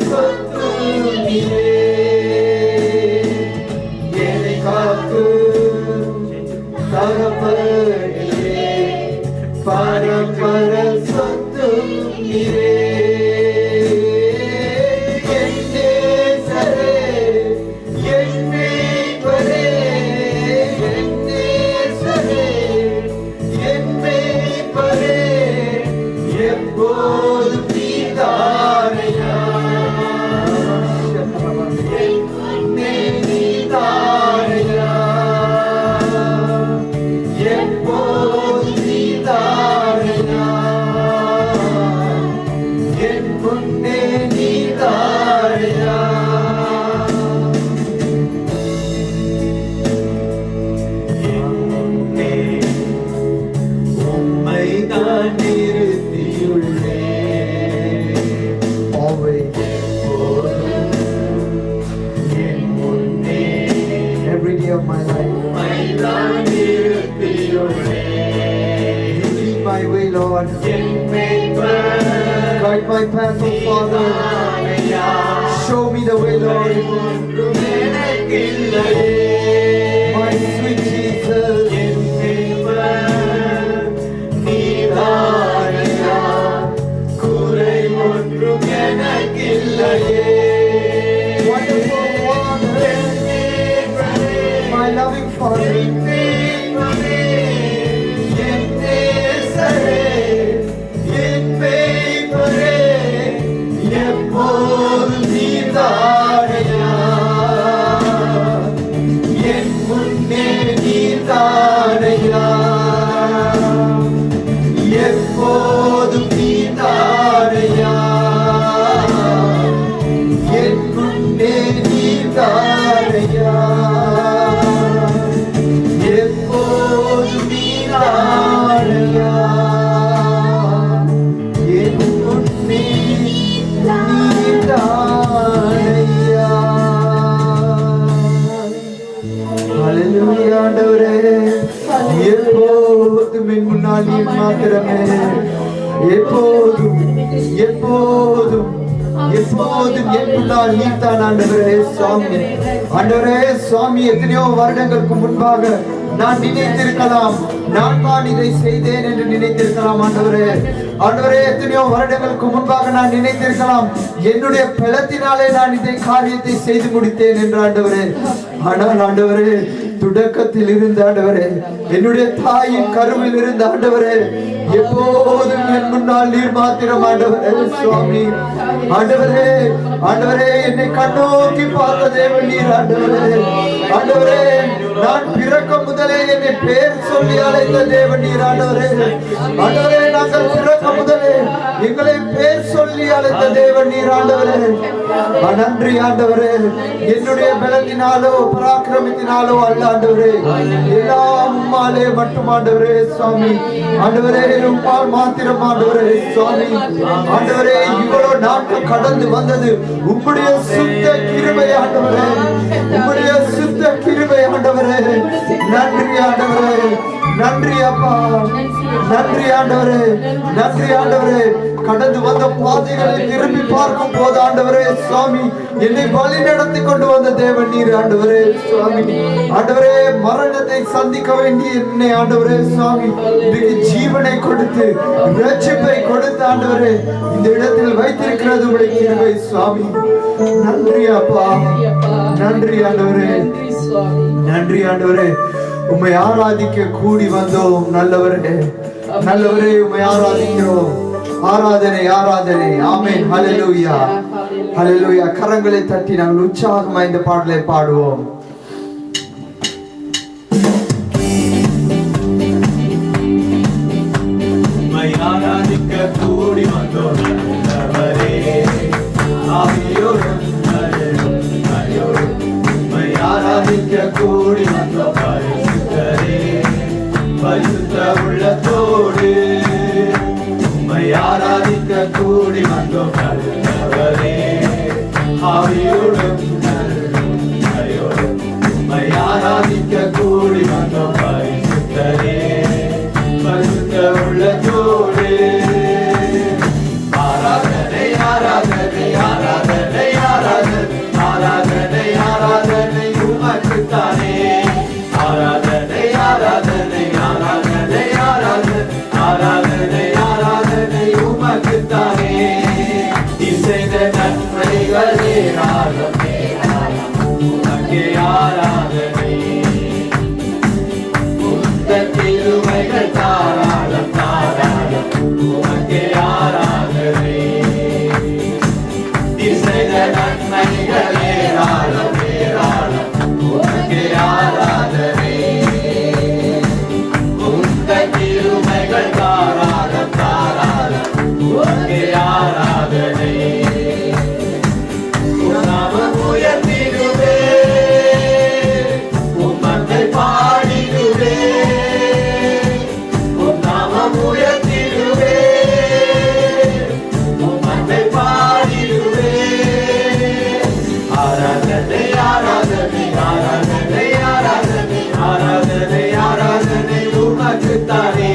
சொத்து நீரே, என்னை காக்கு தகப்பனே, பரம்பர சொத்து நீரே, என் நேசரே, என் மீட்பரே, என் நேசரே, என் மீட்பரே, எப்போதும் நீதானையா, என் முன்னே நீதானையா, எப்போதும் நீதானையா, என் முன்னே நீதானையா. என் முன்னே உம்மை நான் நிறுத்தியுள்ளேன், எப்போதும் என் முன்னே every day of my life. உம்மை நான் நிறுத்தியுள்ளேன். You lead my way, Lord. என் மீட்பர் Guide my path, oh Father. நீதானையா, Show me the way, Lord. ஒன்றும் எனக்கில்லையே. My sweet Jesus. என் மீட்பர் நீதானையா, குறை ஒன்றும் எனக்கில்லையே. Wonderful Father. என் மீட்பரே, My loving Father. என் மீட்பரே, என் நேசரே, என் மீட்பரே, எப்போதும் நீதானையா, என் முன்னே நீதானையா, எப்போதும் நீதானையா, என் முன்னே நீதானையா, எப்போதும் நீதானையா, என் முன்னே நீதானையா. Hallelujah, ஆண்டவரே, எப்போதும் என் முன்னால் நீர் மாத்திரமே, எப்போதும் எப்போதும் எப்போதும் என் முன்னால் நீர் தான் ஆண்டவரே சுவாமி. ஆண்டவரே சுவாமி, எத்தனையோ வருடங்களுக்கு முன்பாக நான் நினைத்திருக்கலாம், நான் தான் இதை செய்தேன் என்று நினைத்திருக்கலாம் ஆண்டவரே. ஆண்டவரே, எத்தனையோ வருடங்களுக்கு முன்பாக நான் நினைத்திருக்கலாம், என்னுடைய பலத்தினாலே நான் இதை காரியத்தை செய்து முடித்தேன் என்று ஆண்டவரே. ஆனால் ஆண்டவரே, தொடக்கத்தில் இருந்த ஆண்டவரே, என்னுடைய தாயின் கருவில் இருந்த ஆண்டவரே, எப்போதும் என் முன்னால் நீர் மாத்திரம் ஆண்டவரே சுவாமி. ஆண்டவரே ஆண்டவரே, என்னை கண்ணோக்கி பார்த்த தேவன் நீர் ஆண்டவரே. ஆண்டவரே, நான் பிறக்க முதலே என்னை பேர் சொல்லி அழைத்த தேவன் நீர் ஆண்டவரே. ஆண்டவரே, நாங்கள் பிறக்க முதலே எங்களை பேர் சொல்லி அழைத்த தேவன் நீர் ஆண்டவரே. நன்றி ஆண்டவரே, என்னுடைய பலத்தினாலோ பராக்கிரமத்தினாலோ அல்ல ஆண்டவரே, எல்லாம் உம்மாலே மட்டும் ஆண்டவரே சுவாமி. ஆண்டவரே, உம்மால் மாத்திரம் ஆண்டவரே சுவாமி. ஆண்டவரே, இவ்வளவு நாட்கள் கடந்து வந்தது உம்முடைய சுத்த கிருபை ஆண்டவரே, உம்முடைய சுத்த கிருபை ஆண்டவரே. நன்றி ஆண்டவரே, நன்றி அப்பா, நன்றி ஆண்டவரே, நன்றி ஆண்டவரே. கடந்து வந்த பாதைகளை திரும்பி பார்க்கும் போது ஆண்டவரே சுவாமி, என்னை வழி நடத்தி கொண்டு வந்த தேவன் நீர் ஆண்டவரே சுவாமி. ஆண்டவரே, மரணத்தை சந்திக்க வேண்டிய என்னை ஆண்டவரே சுவாமி இன்னைக்கு ஜீவனை கொடுத்து ரட்சிப்பை கொடுத்து ஆண்டவரே இந்த இடத்தில் வைத்திருக்கிறது உடைய கிருபை சுவாமி. நன்றி அப்பா, நன்றி ஆண்டவரே, நன்றி ஆண்டவரே. உம்மை ஆராதிக்க கூடி வந்தோம் நல்லவரே, நல்லவரே, உம்மை ஆராதிக்கிறோம். ஆராதனை ஆராதனை. ஆமென். ஹல்லேலூயா, ஹல்லேலூயா. கரங்களை தட்டி நாங்கள் உற்சாகமா இந்த பாடலை பாடுவோம். உம்மை ஆராதிக்க கூடி வந்தோம் நல்லவரே, ஆவியோடும் அருளும் உம்மை ஆராதிக்க கூடி வந்தோம் பரிசுத்தரே, பரிசுத்த உள்ளத்தோடு உம்மை ஆராதிக்க கூடி வந்தோம் நல்லவரே, ஆவியோடும் அருளும் நன்மைகள் ஏராளம் உமக்கே ஆராதனை. உந்தன் கிருபைகள் தாராளம் தாராளம் உமக்கே ஆராதனை. நீர் செய்த நன்மைகள் ஏராளம் ஏராளம் உமக்கே ஆராதனை. உந்தன் கிருபைகள் தாராளம் தாராளம் உமக்கே ஆராதனை. உம் நாமம் உயர்த்திடுவே, உமக்கை பாடிடுவே. உம் நாமம் உயர்த்திடுவே, உமக்கை பாடிடுவே. ஆராதனை ஆராதனை ஆராதனை ஆராதனை ஆராதனை ஆராதனை உமக்குத்தானே.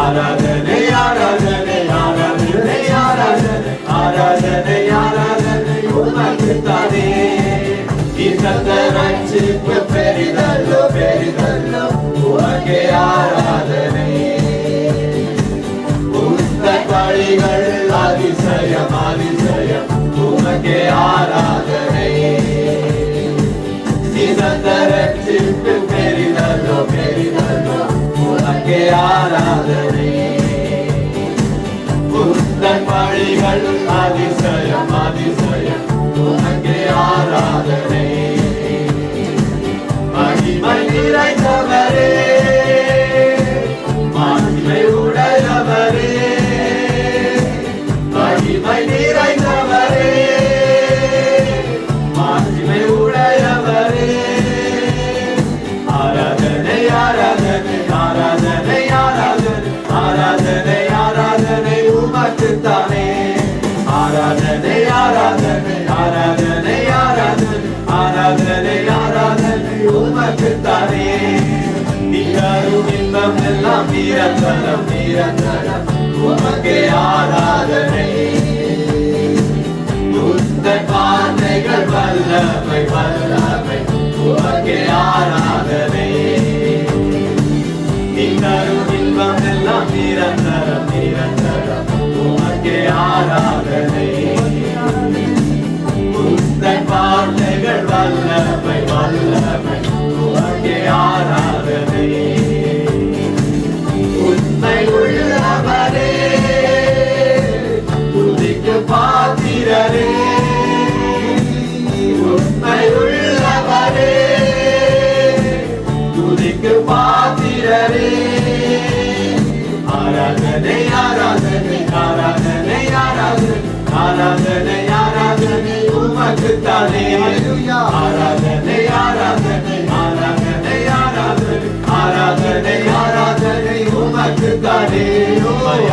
ஆராதனை ஆராதனை ஆராதனை ஆராதனை ஆராதனை ஆராதனை உமக்குத்தானே. இந்த ரட்சிப்பு பெரிதல்லோ பெரிதல்லோ உமக்கே ஆராதனை. உந்தன் வழிகள் அதிசயம் அதிசயம் உமக்கே ஆராதனை. இந்த ரட்சிப்பு பெரிதல்லோ பெரிதல்லோ உமக்கே ஆராதனை. உந்தன் வழிகள் அதிசயம் அதிசயம் உமக்கே ஆராதனை. மகிமை நிறைந்தவரே, மகிமை உடையவரே, மகிமை நிறைந்தவரே, மகிமை உடையவரே. ஆராதனை ஆராதனை ஆராதனை ஆராதனை ஆராதனை ஆராதனை உமக்குத்தானே. ஆராதனை ஆராதனை ஆராதனை ஆராதனை ஆராதனை ஆராதனை உமக்குத்தானே. நிகரும் இன்பம் எல்லாம் நிரந்தரம் நிரந்தரம் உமக்கே ஆராதனை. உந்தன் வார்த்தைகள் வல்லமை வல்லமை உமக்கே ஆராதனை. நிகரும் இன்பம் எல்லாம் நிரந்தரம் நிரந்தரம் உமக்கே ஆராதனை. உந்தன் வார்த்தைகள் வல்லமை வல்லமை உமக்கே ஆராதனை. உண்மை உள்ளவரே, துதிக்கு பாத்திரரே. உண்மை உள்ளவரே, துதிக்கு பாத்திரரே. ஆராதனை ஆராதனை ஆராதனை ஆராதனை ஆராதனை ஆராதனை உமக்குத்தானே. ஆராதனை ஆராதனை ஆராதனை ஆராதனை ஆராதனை ஆராதனை உமக்குத்தானே.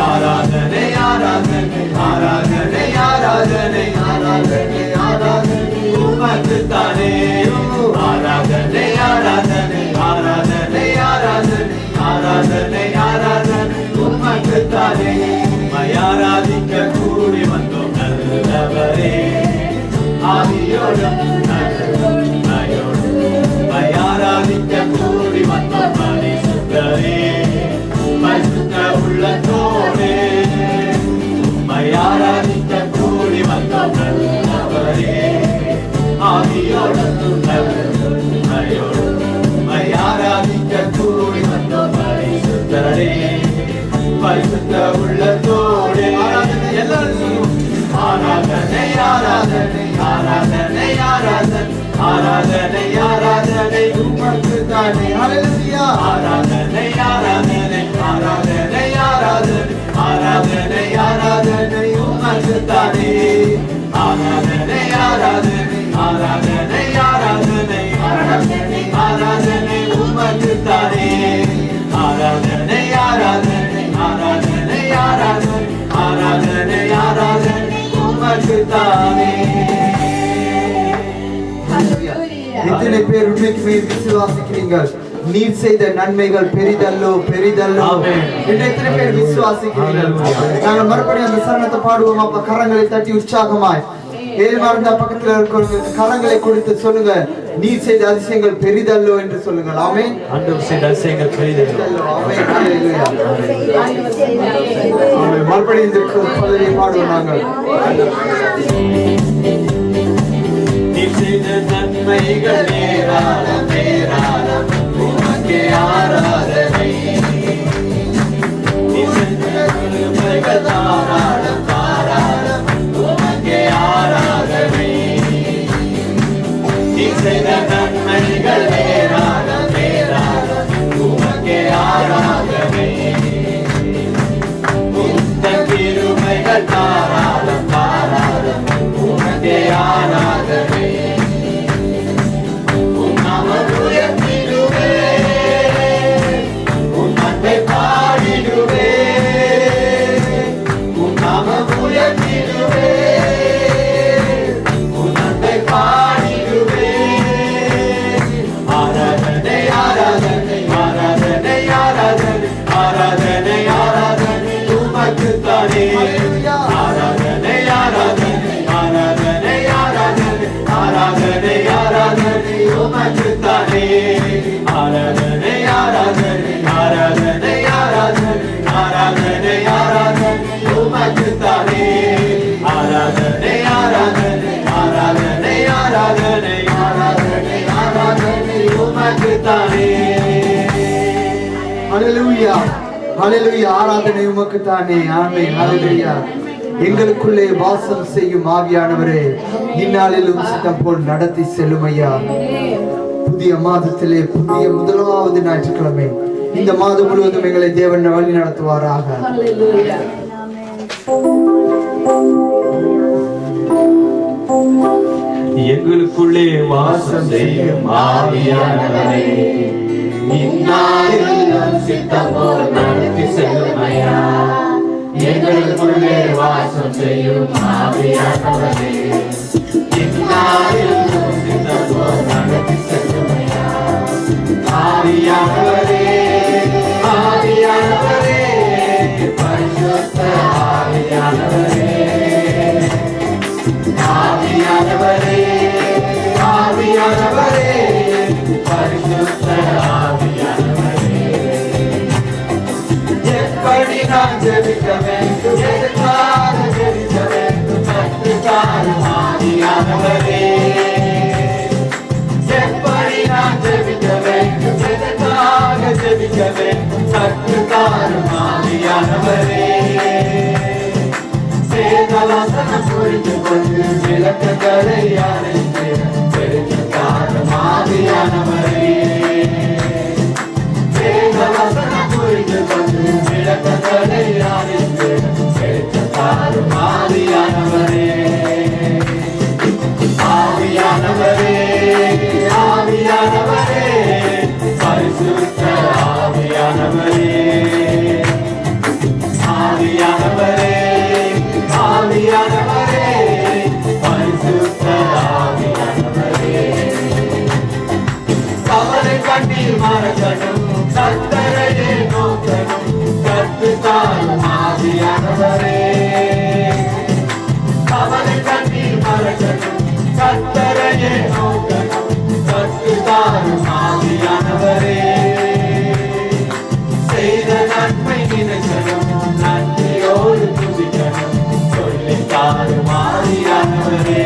ஆராதனை ஆராதனை ஆராதனை ஆராதனை ஆராதனை ஆராதனை உமக்குத்தானே. ஆராதனை ஆராதனை ஆராதனை ஆராதனை ஆராதனை ஆராதனை உமக்குத்தானே. ஆராதிக்க கூடி வந்தோம் நல்லவரே, ஆவியோடும் நல்லோடும் ஆராதிக்க கூடி வந்தோம் பரிசுத்தரே. பரிசுத்த உள்ளத்தோடே ஆராதிக்க கூடி வந்தோம் நல்லவரே, ஆவியோடும் நல்லோடும் ஆராதிக்க கூடி வந்தோம் பரிசுத்தரே. பரிசுத்த உள்ளத்தோடே எல்லாரும் சொல்லுவோம். ஆராதனை ஆராதனை ஆராதனை ஆராதனை ஆராதனை ஆராதனை உமக்குத்தானே. ஹல்லேலூயா. ஆராதனை ஆராதனை ஆராதனை ஆராதனை ஆராதனை ஆராதனை உமக்குத்தானே. ஆராதனை ஆராதனை ஆராதனை ஆராதனை ஆராதனை ஆராதனை உமக்குத்தானே. ஆராதனை ஆராதனை ஆராதனை ஆராதனை ஆராதனை ஆராதனை உமக்குத்தானே. எத்தனை பேர் உண்மைக்குமே விசுவாசிக்கிறீர்கள்? நீர் செய்த நன்மைகள் பெரிதல்லோ பெரிதல்லோ என்று எத்தனை பேர் விசுவாசிக்கிறீர்கள்? நாங்கள் மறுபடியும் அந்த சரணத்தை பாடுவோம். அப்ப கரங்களை தட்டி உற்சாகமாய் ஏழ்மார்ந்த பக்கத்தில் இருக்கிற கரங்களை கொடுத்து சொல்லுங்க, நீர் செய்த அதிசயங்கள் பெரிதல்லோ என்று சொல்லுங்கள். ஆமென். ஆண்டவர் செய்த அதிசயங்கள் பெரிதல்லோ. ஆமென். ஹல்லேலூயா. ஆமென். மறுபடியும் இந்த பல்லவியை பாடுவோம் நாங்கள். செய்த நன்மைகள் வேறாக வேறாக உமக்கே ஆராதனை. உந்தன் கிருபைகள் தாராளம் தாராளம் உமக்கே ஆராதனை. உம் நாமம் உயர்த்திடுவே, உம் அன்பை பாடிடுவே, உம் நாமம் உயர்த்திடுவே, உம் அன்பை பாடிடுவே. ஆராதனை ஆராதனை ஆராதனை ஆராதனை ஆராதனை ஆராதனை உமக்குத்தானே. ஆராதனை ஆராதனை ஆராதனை ஆராதனை ஆராதனை ஆராதனை உமக்குத்தானே. ஆராதனை ஆராதனை ஆராதனை ஆராதனை ஆராதனை ஆராதனை உமக்குத்தானே. ஆராதனை ஆராதனை ஆராதனை ஆராதனை ஆராதனை ஆராதனை உமக்குத்தானே. ஹalleluya ஹalleluya ஆராதனை உமக்கு தானே. ஆமென் ஹalleluya. எங்களுக்குள்ளே வாசம் செய்யும் ஆவியானவரே, இந்நாளிலும் சித்தம் போல் நடத்தி செல்லும் ஐயா. புதிய மாதத்திலே புதிய முதலாவது ஞாயிற்றுக்கிழமை இந்த மாதம் முழுவதும் எங்களை தேவன் வழி நடத்துவாராக. எங்களுக்குள்ளே வாசம் செய்யும் ஆவியானவரே, இந்நாளிலும் சித்தம் போல் நடத்தி செல்லும் ஐயா. எங்களுக்குள்ளே வாசம் செய்யும் ஆவியானவரே, இந்நாளிலும் சித்தம் போல் நடத்தி செல்லும் ஐயா. ஆவியானவரே ஆவியானவரே பரிசுத்த ஆவியானவரே, ஆவியானவரே ஆவியானவரே பரிசுத்த ஆவியானவரே. எப்படி நான் ஜெபிக்க வேண்டும், எதற்காக ஜெபிக்க வேண்டும், கற்றுத்தாரும் ஆவியானவரே. எப்படி நான் ஜெபிக்க வேண்டும், எதற்காக ஜெபிக்க வேண்டும், கற்றுத்தாரும் ஆவியானவரே. வேதவசனம் புரிந்து கொண்டு விளக்கங்களை அணைத்து பெருத்தாரும் ஆவியானவரே. வேதவசனம் புரிந்து கொண்டு விளக்கங்களை அணைத்து பெருத்தாரும் ஆவியானவரே. ஆவியானவரே ஆவியானவரே பரிசுத்த ஆவியானவரே, ஆவியானவரே ஆவியானவரே பரிசுத்த ஆவியானவரே. கவலை கண்ணீர் மறக்கணும், கர்த்தரையே நோக்கணும், கர்த்தத்தாரும் ஆவியானவரே. கவலை கண்ணீர் மறக்கணும், கர்த்தரையே நோக்கணும், கர்த்தத்தாரும் ஆவியானவரே. செய்த நன்மை நினைக்கணும், நன்றியோடு துதிக்கணும், சொல்லித்தாரும் ஆவியானவரே.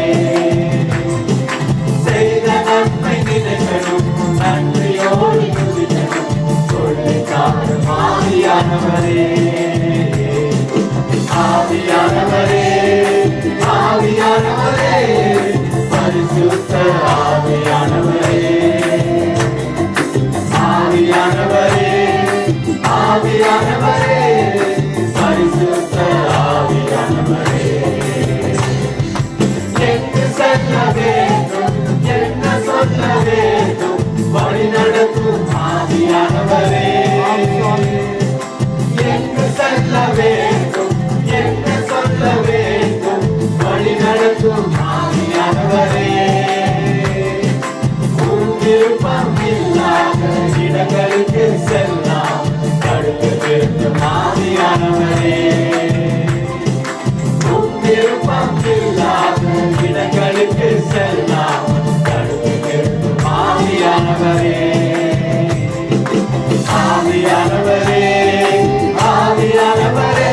செய்த நன்மை நினைக்கணும், நன்றியோடு துதிக்கணும், சொல்லித்தாரும் ஆவியானவரே. ஆவியானவரே ஆவியானவரே பரிசுத்த ஆவியானவரே, ஆவியானவரே ஆவியானவரே பரிசுத்த ஆவியானவரே. எங்கு செல்ல வேண்டும், என்ன சொல்ல வேண்டும், வழி நடத்தும் ஆவியானவரே. எங்கு செல்ல வேண்டும், என்ன சொல்ல வேண்டும், வழி நடத்தும் ஆவியானவரே. உன் விருப்பம் இல்லாத இடங்களுக்கு செல்லாம் தடுத்து நிறுத்தும் ஆவியானவரே. உன் விருப்பம் இல்லாத இடங்களுக்கு செல்லாம் தடுத்து நிறுத்தும் ஆவியானவரே. ஆவியானவரே ஆவியானவரே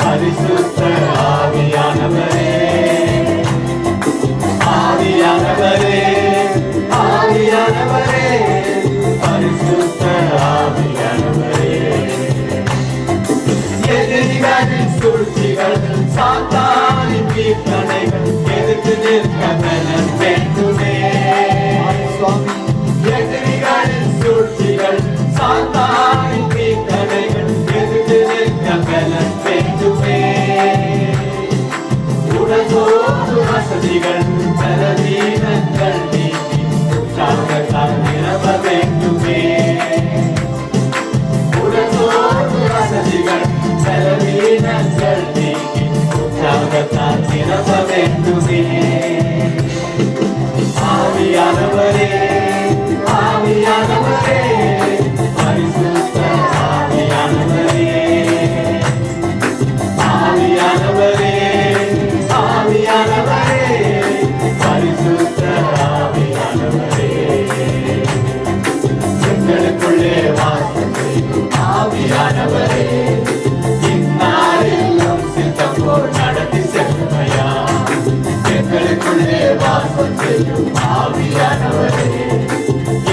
பரிசுத்த ஆவியானவரே, ஆவியானவரே ஆவியானவரே பரிசுத்த ஆவியானவரே. எதிரிகளின் சூழ்ச்சிகள், சாத்தானின் கீர்த்தனைகள் எதிர்த்து நிற்க பலன் வேண்டுமே. அசதிகள் பலவீனங்கள் நீக்கி உற்சாகத்தால் நிரப்ப வேண்டுமே. உடலோடு அசதிகள் பலவீனங்கள் நீக்கி உற்சாகத்தால் நிரப்ப வேண்டுமே. ஆவியானவரே ஆவியானவரே பரிசுத்த ஆவியானவரே ஆவியானவரே ஆவியானவரே பரிசுத்த ஆவியானவரே எங்களுக்குள்ளே வாசம் செய்யும் ஆவியானவரே இந்நாளெல்லாம் சித்தம் போல் நடத்தி செல்லுமையா. எங்களுக்குள்ளே வாசம் செய்யும் ஆவியானவரே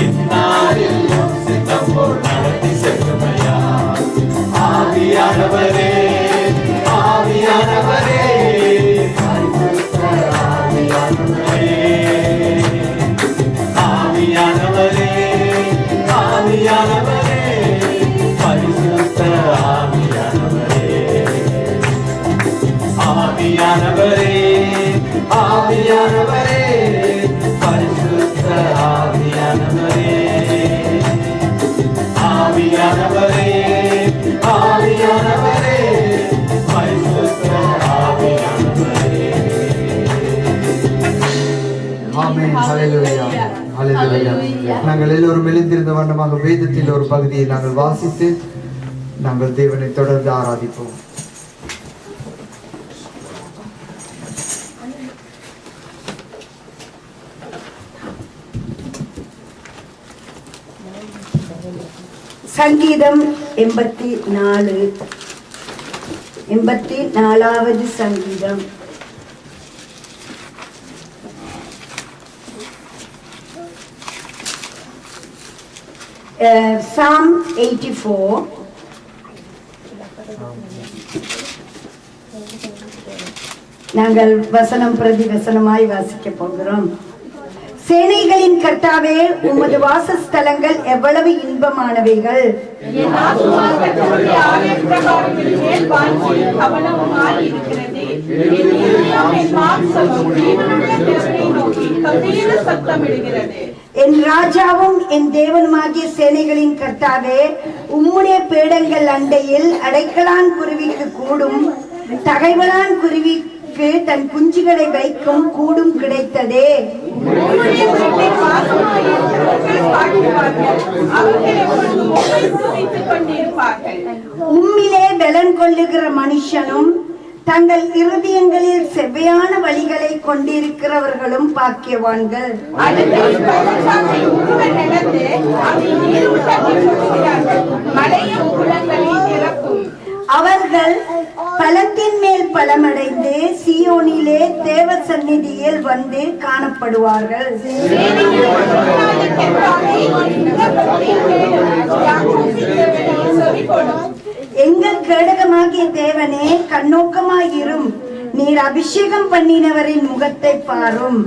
இந்நாளெல்லாம் சித்தம் போல் நடத்தி செல்லுமையா. ஆவியானவரே ஆவியானவரே பரிசுத்த ஆவியானவரே ஆவியானவரே ஆவியானவரே பரிசுத்த ஆவியானவரே ஆவியானவரே ஆவியானவரே பரிசுத்த ஆவியானவரே ஆவியானவரே ஆவியானவரே பரிசுத்த ஆவியானவரே. ஆமென். ஹல்லேலூயா. ஹல்லேலூயா. நாங்கள் எல்லோரும் எழுந்திருந்த வண்ணமாக வேதத்தில் ஒரு பகுதியை நாங்கள் வாசித்து நாங்கள் தேவனை தொடர்ந்து ஆராதிப்போம். சங்கீதம் 84வது சங்கீதம். Psalm 84. நாங்கள் வசனம் பிரதி வசனமாய் வாசிக்க போகிறோம். சேனைகளின் கர்த்தாவே, உமது வாசஸ்தலங்கள் எவ்வளவு இன்பமானவைகள். என் ராஜாவும் என் தேவனுமாகிய சேனைகளின் கர்த்தாவே, உம்முடைய பேடங்கள் அண்டையில் அடைக்கலான் குருவிக்கு கூடும், தகைவலான் குருவிக்கு தன் குஞ்சுகளை வைக்கும் கூடும் கிடைத்ததே. உம்மிலே பலன் கொள்ளுகிற மனுஷனும் தங்கள் இருதயங்களில் செவ்வையான வழிகளை கொண்டிருக்கிறவர்களும் பாக்கியவான்கள். அவர்கள் பலத்தின் மேல் பலமடைந்து சீயோனிலே தேவ சந்நிதியில் வந்து காணப்படுவார்கள். எங்கள் கேடகமாகிய தேவனே, கண்ணோக்கமாயிரும். நீர் அபிஷேகம் பண்ணினவரின் முகத்தை பாரும்.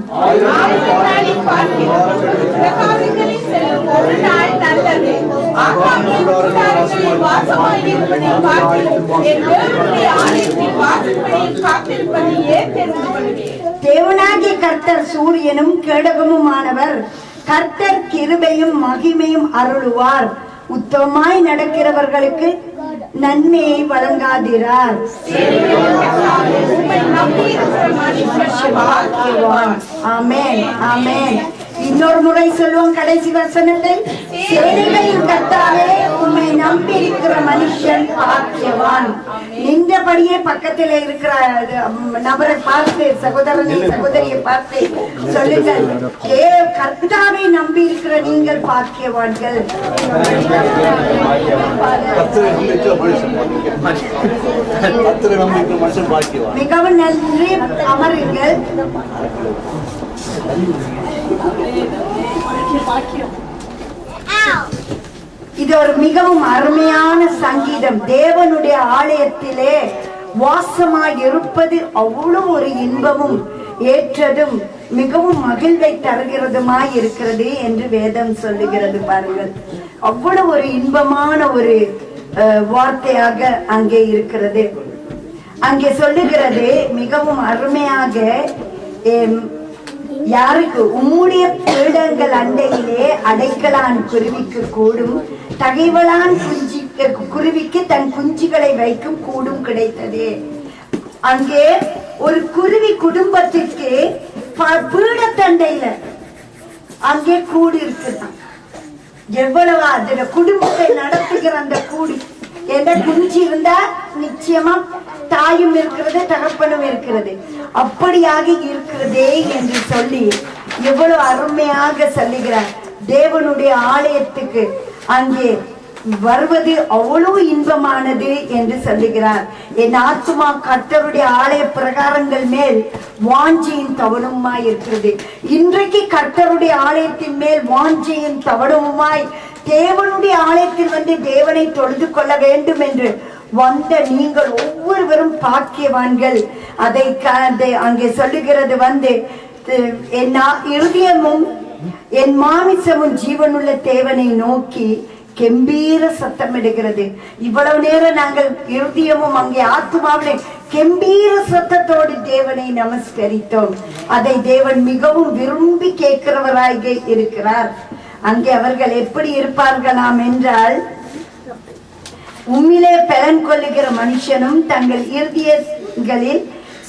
தேவனாகிய கர்த்தர் சூரியனும் கேடகமுமானவர். கர்த்தர் கிருபையும் மகிமையும் அருளுவார். உத்தமமாய் நடக்கிறவர்களுக்கு நன்மையை வழங்காதிரார். ஆமென், ஆமென். இன்னொரு முறை சொல்லுவோம் கடைசி வசனத்தை. சேனைகளின் கர்த்தாவே, உம்மை நம்பி இருக்கிற மனுஷன் பாக்கியவான். நின்றபடியே பக்கத்தில் இருக்கிற நபரை பார்த்து, சகோதரனை சகோதரியை பார்த்து சொல்லுங்கள், கர்த்தாவை நம்பி இருக்கிற நீங்கள் பாக்கியவான்கள். மிகவும் நன்றி. அமருங்கள். இது ஒரு மிகவும் அருமையான சங்கீதம். தேவனுடைய ஆலயத்திலே வாசமாய் இருப்பது அவ்வளவு ஒரு இன்பமும் ஏற்றதும் மிகவும் மகிழ்வை தருகிறதுமாய் இருக்கிறது என்று வேதம் சொல்லுகிறது. பாருங்கள், அவ்வளவு ஒரு இன்பமான ஒரு வார்த்தையாக அங்கே இருக்கிறது. அங்கே சொல்லுகிறது மிகவும் அருமையாக, யாருக்கு உம்முடைய பீடங்கள் அண்டையிலே அடைக்கலான் குருவிக்கு கூடும், தகைவலான் குருவிக்கு தன் குஞ்சுகளை வைக்கும் கூடும் கிடைத்தது. அங்கே ஒரு குருவி குடும்பத்திற்கு பீடத்தண்டையில அங்கே கூடு இருக்குதான். எவ்வளவு அதுல குடும்பத்தை நடத்துகிற அந்த கூடி எந்த குஞ்சு இருந்தா நிச்சயமா தாயும் இருக்கிறது, தகப்பனும் இருக்கிறது. அப்படியாக இருக்கிறதே என்று சொல்லி எவ்வளவு அருமையாக சொல்லுகிறார். தேவனுடைய ஆலயத்துக்கு அங்கே வருவது அவ்வளவு இன்பமானது என்று சொல்லுகிறார். என் ஆத்துமா கர்த்தருடைய ஆலய பிரகாரங்கள் மேல் வாஞ்சையும் தவணமுமாய் இருக்கிறது. இன்றைக்கு கர்த்தருடைய ஆலயத்தின் மேல் வாஞ்சையும் தவணமுமாய் தேவனுடைய ஆலயத்தில் வந்து தேவனை தொழுது கொள்ள வேண்டும் என்று வந்த நீங்கள் ஒவ்வொருவரும் பாக்கியவான்கள். அதை அங்கே சொல்லுகிறது வந்து என் இருதயமும் என் மாமிசமும் ஜீவனுள்ள தேவனை நோக்கி கெம்பீர சத்தம் எடுக்கிறது. இவ்வளவு நேரம் நாங்கள் இருதயமும் அங்கே ஆத்துமாவிலே கெம்பீர சத்தத்தோடு தேவனை நமஸ்கரித்தோம். அதை தேவன் மிகவும் விரும்பி கேட்கிறவராக இருக்கிறார். அங்கே அவர்கள் எப்படி இருப்பார்களாம் என்றால், உம்மிலே பலன் கொள்ளுகிற மனுஷனும் தங்கள் இருதயங்களில்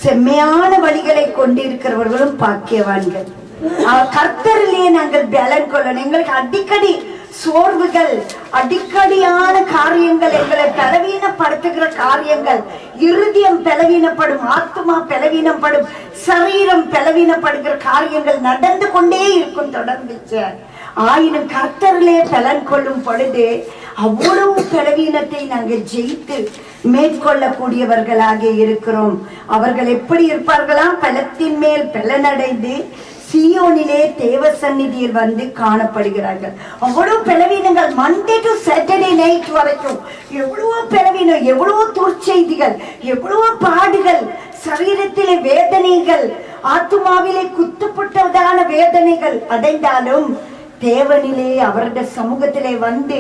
செம்மையான வழிகளை கொண்டிருக்கிறவர்களும் பாக்கியவான்கள். கர்த்தரிலே நாங்கள் பலன் கொள்ளணும். எங்களுக்கு அடிக்கடி சோர்வுகள், அடிக்கடியான காரியங்கள், எங்களை பலவீனப்படுத்துகிற காரியங்கள், இருதயம் பலவீனப்படும், ஆத்மா பலவீனப்படும், சரீரம் பலவீனப்படுகிற காரியங்கள் நடந்து கொண்டே இருக்கும் தொடர்ந்துச்சு. ஆயினும் கர்த்தரிலே பலன் கொள்ளும் பொழுது அவ்வளவு பலவீனத்தை நாங்கள் ஜெயித்து மேற்கொள்ளக்கூடியவர்களாக இருக்கிறோம். அவர்கள் எப்படி இருப்பார்களாம்? பலத்தின் மேல் பலனடைந்து சியோனிலே தேவ சந்நிதியில் வந்து காணப்படுகிறார்கள். அவ்வளவு பலவீனங்கள், மண்டே டு சாட்டர்டே நைட் வரைக்கும் எவ்வளவோ பலவீனம், எவ்வளவோ துர்ச்செய்திகள், எவ்வளவோ பாடுகள், சரீரத்திலே வேதனைகள், ஆத்துமாவிலே குத்துப்பட்டதான வேதனைகள் அடைந்தாலும் தேவனிலே அவருடைய சமூகத்திலே வந்து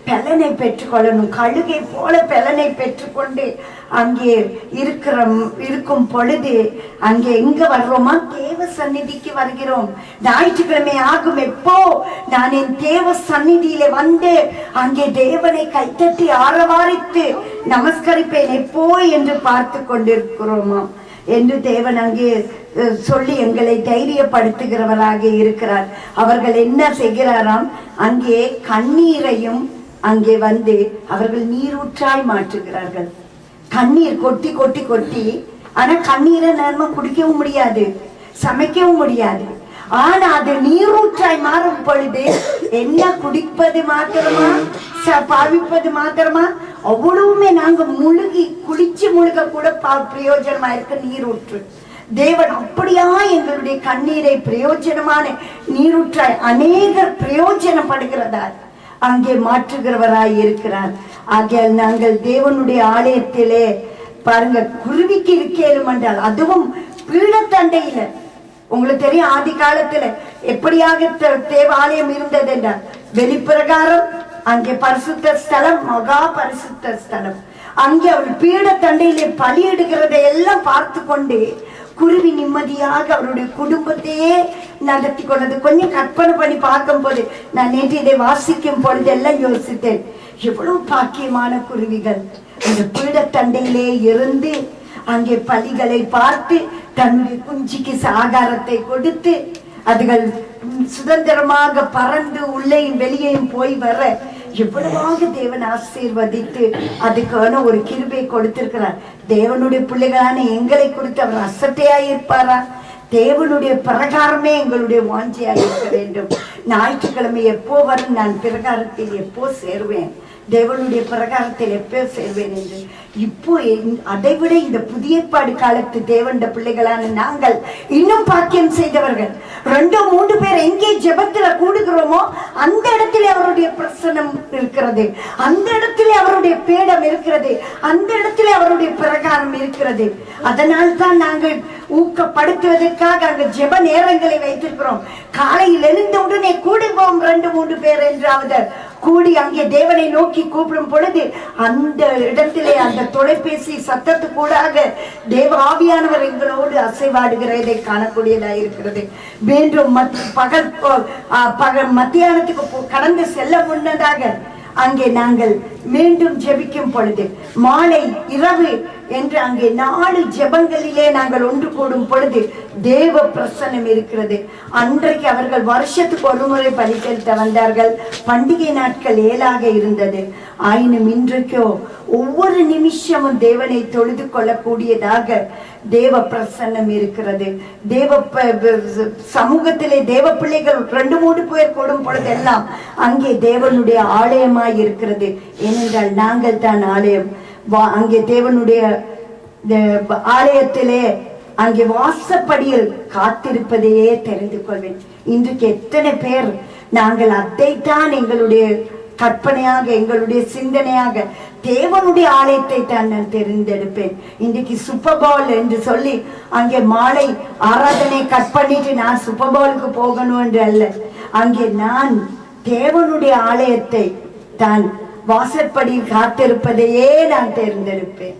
பலனை பெற்றுக்கொள்ளணும். கழுகை போல பலனை பெற்றுக்கொண்டு அங்கே இருக்கும் பொழுது அங்கே எங்க வர்றோமா? தேவ சந்நிதிக்கு வருகிறோம். ஞாயிற்றுக்கிழமை ஆகும் எப்போ நான் என் தேவ சந்நிதியில வந்து அங்கே தேவனை கைத்தட்டி ஆரவாரித்து நமஸ்கரிப்பேன் எப்போ என்று பார்த்து கொண்டிருக்கிறோமா என்று தேவன் அங்கே சொல்லி எங்களை தைரியப்படுத்துகிறவராக இருக்கிறார். அவர்கள் என்ன செய்கிறாராம்? அங்கே கண்ணீரையும் அங்கே வந்து அவர்கள் நீரூற்றாய் மாற்றுகிறார்கள். கண்ணீர் கொட்டி கொட்டி கொட்டி, ஆனா கண்ணீரை நேரமா குடிக்கவும் முடியாது, சமைக்கவும் முடியாது. ஆனா அது நீரூற்றாய் மாறும் பொழுது என்ன குடிப்பது மாத்திரமா, பாவிப்பது மாத்திரமா, அவ்வளவுமே நாங்க முழுகி குளிச்சு முழுக கூட பிரயோஜனமா இருக்க நீரூற்று. தேவன் அப்படியா எங்களுடைய கண்ணீரை பிரயோஜனமான நீரூற்றாய் அநேகர் பிரயோஜனப்படுகிறதா அங்கே மாற்றுகிறவராய் இருக்கிறார். ஆகையால் நாங்கள் தேவனுடைய ஆலயத்திலே பாருங்க, குருவிக்கு இருக்கேலும் என்றால் அதுவும் பீடத்தண்டையில. உங்களுக்கு தெரியும் ஆதி காலத்துல எப்படியாக தேவாலயம் இருந்தது என்றால், வெளிப்பிரகாரம் அங்கே பரிசுத்த ஸ்தலம், மகா பரிசுத்த ஸ்தலம். அங்கே அவள் பீடத்தண்டையிலே பலியிடுகிறதை எல்லாம் பார்த்து கொண்டு குருவி நிம்மதியாக அவருடைய குடும்பத்தையே நடத்தி கொண்டது. கொஞ்சம் கற்பனை பண்ணி பார்க்கும் போது, நான் நேற்று இதை வாசிக்கும் பொழுது எல்லாம் யோசித்தேன், எவ்வளவு பாக்கியமான குருவிகள் அந்த பீடத்தண்டையிலே இருந்து அங்கே பலிகளை பார்த்து தன்னுடைய குஞ்சிக்கு ஆகாரத்தை கொடுத்து அதுகள் சுதந்திரமாக பறந்து உள்ளேயும் வெளியேயும் போய் வர எவ்வளவாக தேவன் ஆசீர்வதித்து அதுக்கான ஒரு கிருபை கொடுத்திருக்கிறார். தேவனுடைய பிள்ளைகளான எங்களை குறித்து அவர் அசட்டையாய் இருப்பாரா? தேவனுடைய பிரகாரமே எங்களுடைய வாஞ்சியாக இருக்க வேண்டும். ஞாயிற்றுக்கிழமை எப்போ வரும், நான் பிரகாரத்தில் எப்போ சேருவேன், தேவனுடைய பிரகாரத்தில் எப்போ சேர்வேன் என்று இப்போ அதைவிட இந்த புதிய ஏற்பாடு காலத்து தேவனுடைய பிள்ளைகளான நாங்கள் இன்னும் பாக்கியம் செய்தவர்கள். 2-3 பேர் எங்கே ஜெபத்துல கூடுகிறோமோ அந்த இடத்துல அவருடைய பிரசன்னம் இருக்கிறது, அந்த இடத்துல அவருடைய பீடம் இருக்கிறது, அந்த இடத்துல அவருடைய பிரகாரம் இருக்கிறது. அதனால் தான் நாங்கள் ஊக்கப்படுத்துவதற்காக அங்க ஜெப நேரங்களை வைத்திருக்கிறோம். காலையில் எழுந்த உடனே கூடுவோம் 2-3 பேர் என்றாவது கூடி அங்கே தேவனை நோக்கி கூப்பிடும் பொழுது அந்த இடத்திலே அந்த தொலைபேசி சத்தத்துக்கூடாக தேவ ஆவியானவர் எங்களோடு அசைவாடுகிறதை காணக்கூடியதாக இருக்கிறது. மீண்டும் பகல் மத்தியானத்துக்கு கடந்து செல்ல முன்னதாக அங்கே நாங்கள் மீண்டும் ஜெபிக்கும் பொழுது மாலை இரவு என்று அங்கே 4 ஜெபங்களிலே நாங்கள் ஒன்று கூடும் பொழுது தேவ பிரசன்னம் இருக்கிறது. அன்றைக்கு அவர்கள் வருஷத்துக்கு ஒரு முறை பலி செலுத்த வந்தார்கள். பண்டிகை நாட்கள் 7ஆக இருந்தது. ஆயினும் இன்றைக்கோ ஒவ்வொரு நிமிஷமும் தேவனை தொழுது கொள்ளக்கூடியதாக தேவ பிரசன்னம் இருக்கிறது. தேவ சமூகத்திலே தேவ பிள்ளைகள் 2-3 பேர் கூடும் பொழுதெல்லாம் அங்கே தேவனுடைய ஆலயமாய் இருக்கிறது. ஏனென்றால் நாங்கள் தான் ஆலயம். அங்கே தேவனுடைய ஆலயத்திலே அங்கே வாசப்படியில் காத்திருப்பதையே தெரிந்து கொள்வேன். இன்றைக்கு எத்தனை பேர் நாங்கள் அதைத்தான் எங்களுடைய கற்பனையாக எங்களுடைய சிந்தனையாக தேவனுடைய ஆலயத்தை தான் நான் தெரிந்தெடுப்பேன். இன்றைக்கு சூப்பர் பவுல் என்று சொல்லி அங்கே மாலை ஆராதனை கட் பண்ணிட்டு நான் சூப்பர் பவுலுக்கு போகணும் என்று அல்ல, அங்கே நான் தேவனுடைய ஆலயத்தை தான் வாசற்படி காத்திருப்பதையே நான் தேர்ந்தெடுப்பேன்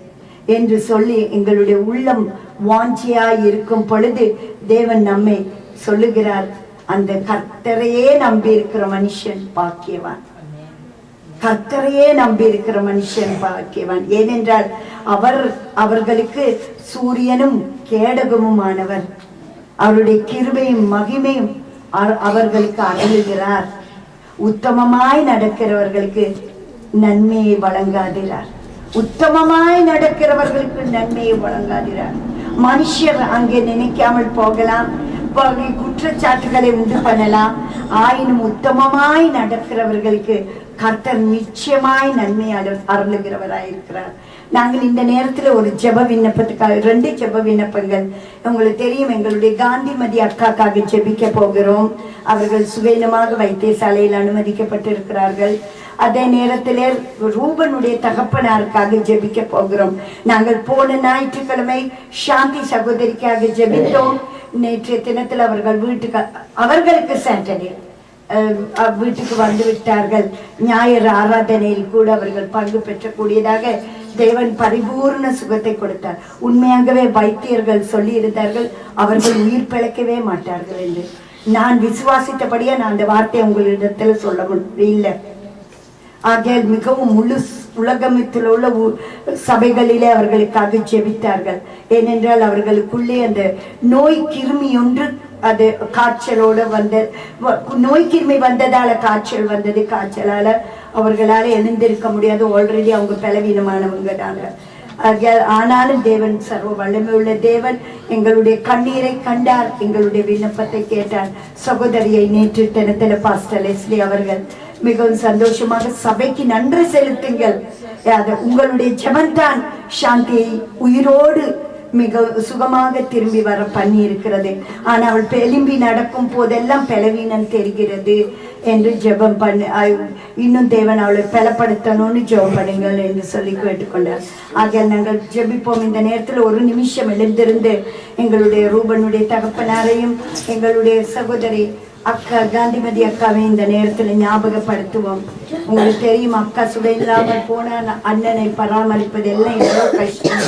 என்று சொல்லி எங்களுடைய உள்ளம் வாஞ்சியாய் இருக்கும் பொழுது தேவன் நம்மை சொல்லுகிறார், அந்த கர்த்தரையே நம்பி இருக்கிற மனுஷன் பாக்கியவான். கர்த்தரையே நம்பி இருக்கிற மனுஷன் பாக்கியவான். ஏனென்றால் அவர்களுக்கு சூரியனும் கேடகமுமானவர். அவருடைய கிருபையும் மகிமையும் அவர்களுக்கு அருளுகிறார். உத்தமமாய் நடக்கிறவர்களுக்கு நன்மையை வழங்காதிரார். உத்தமமாய் நடக்கிறவர்களுக்கு நன்மையை வழங்காதிரார். மனுஷர் அங்கே நினைக்காமல் போகலாம், குற்றச்சாட்டுகளை உண்டு பண்ணலாம். ஆயினும் உத்தமமாய் நடக்கிறவர்களுக்கு கர்த்தர் நிச்சயமாய் நன்மை அருளுகிறவராயிருக்கிறார். நாங்கள் இந்த நேரத்துல ஒரு ஜெப விண்ணப்பத்துக்காக 2 ஜெப விண்ணப்பங்கள் உங்களுக்கு தெரியும். எங்களுடைய காந்திமதி அக்காக்காக ஜெபிக்க போகிறோம். அவர்கள் சுகைனமாக வைத்தியசாலையில் அனுமதிக்கப்பட்டிருக்கிறார்கள். அதே நேரத்திலே ரூபனுடைய தகப்பனாருக்காக ஜெபிக்க போகிறோம். நாங்கள் போன ஞாயிற்றுக்கிழமை சாந்தி சகோதரிக்காக ஜெபித்தோம். நேற்றைய தினத்தில் அவர்கள் அவர்களுக்கு சாட்டர்டே வீட்டுக்கு வந்து விட்டார்கள். ஞாயிறு ஆராதனையில் கூட அவர்கள் பங்கு பெற்றக்கூடியதாக தேவன் பரிபூர்ண சுகத்தை கொடுத்தார். உண்மையாகவே வைத்தியர்கள் சொல்லி இருந்தார்கள் அவர்கள் உயிர் பிழைக்கவே மாட்டார்கள் என்று. நான் விசுவாசித்தபடியே நான் அந்த வார்த்தையை உங்களிடத்துல சொல்ல முடியல. ஆகையால் மிகவும் முழு உலகத்தில் உள்ள சபைகளிலே அவர்களுக்காக ஜெபித்தார்கள். ஏனென்றால் அவர்களுக்குள்ளே அந்த நோய் கிருமி ஒன்று, அது காய்ச்சலோட வந்த நோய் கிருமி வந்ததால காய்ச்சல் வந்தது. காய்ச்சலால அவர்களால எழுந்திருக்க முடியாது. ஆல்ரெடி அவங்க பலவீனமானவங்க தாங்க. ஆனாலும் தேவன் சர்வ வல்லமை உள்ள தேவன் எங்களுடைய கண்ணீரை கண்டார், எங்களுடைய விண்ணப்பத்தை கேட்டார். சகோதரியை நேற்று தினத்துல பாஸ்டர் லெஸ்லி அவர்கள் மிகவும் சந்தோஷமாக சபைக்கு நன்றி செலுத்துங்கள், உங்களுடைய ஜெபம்தான் சாந்தியை உயிரோடு மிக சுகமாக திரும்பி வர பண்ணி இருக்கிறது. ஆனால் அவள் எழும்பி நடக்கும் போதெல்லாம் பலவீனம் தெரிகிறது என்று ஜெபம் பண்ணு, இன்னும் தேவன் அவளை பலப்படுத்தணும்னு ஜெபம் பண்ணுங்கள் என்று சொல்லி கேட்டுக்கொண்டார். ஆக நாங்கள் ஜெபிப்போம். இந்த நேரத்தில் ஒரு நிமிஷம் எழுந்திருந்து எங்களுடைய ரூபனுடைய தகப்பனாரையும் எங்களுடைய சகோதரி அக்கா காந்திமதி அக்காவை இந்த நேரத்தில் ஞாபகப்படுத்துவோம். உங்களுக்கு தெரியும், அக்கா சுடையில்லாமல் போன அண்ணனை பராமரிப்பது எல்லாம் எவ்வளோ கஷ்டம்.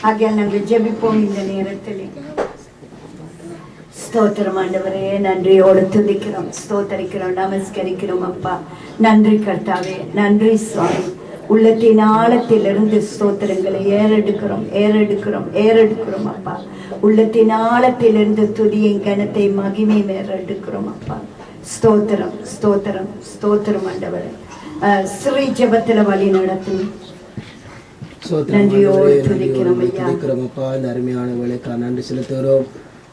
ஆகையால் நாங்கள் ஜெபிப்போம் இந்த நேரத்தில். ஸ்தோத்திரம் ஆண்டவரே, நன்றியோடு துதிக்கிறோம், ஸ்தோத்தரிக்கிறோம், நமஸ்கரிக்கிறோம். அப்பா நன்றி கர்த்தாவே, நன்றி சுவாமி. உள்ளத்தின் ஆழத்திலிருந்து ஸ்தோத்திரங்களை ஏறெடுக்கிறோம் அப்பா. உள்ளத்தின் ஆழத்திலிருந்து துதியின் கனத்தை மகிமை ஏறெடுக்கிறோம் அப்பா. ஸ்தோத்திரம் ஸ்தோத்திரம் ஸ்தோத்திரம் ஆண்டவரே. ஸ்ரீ ஜெபத்துல வழி நடத்தும் நன்றியோடு துதிக்கிறோம் அப்பா. இந்த அருமையான வேலைக்காக நன்றி செலுத்துகிறோம்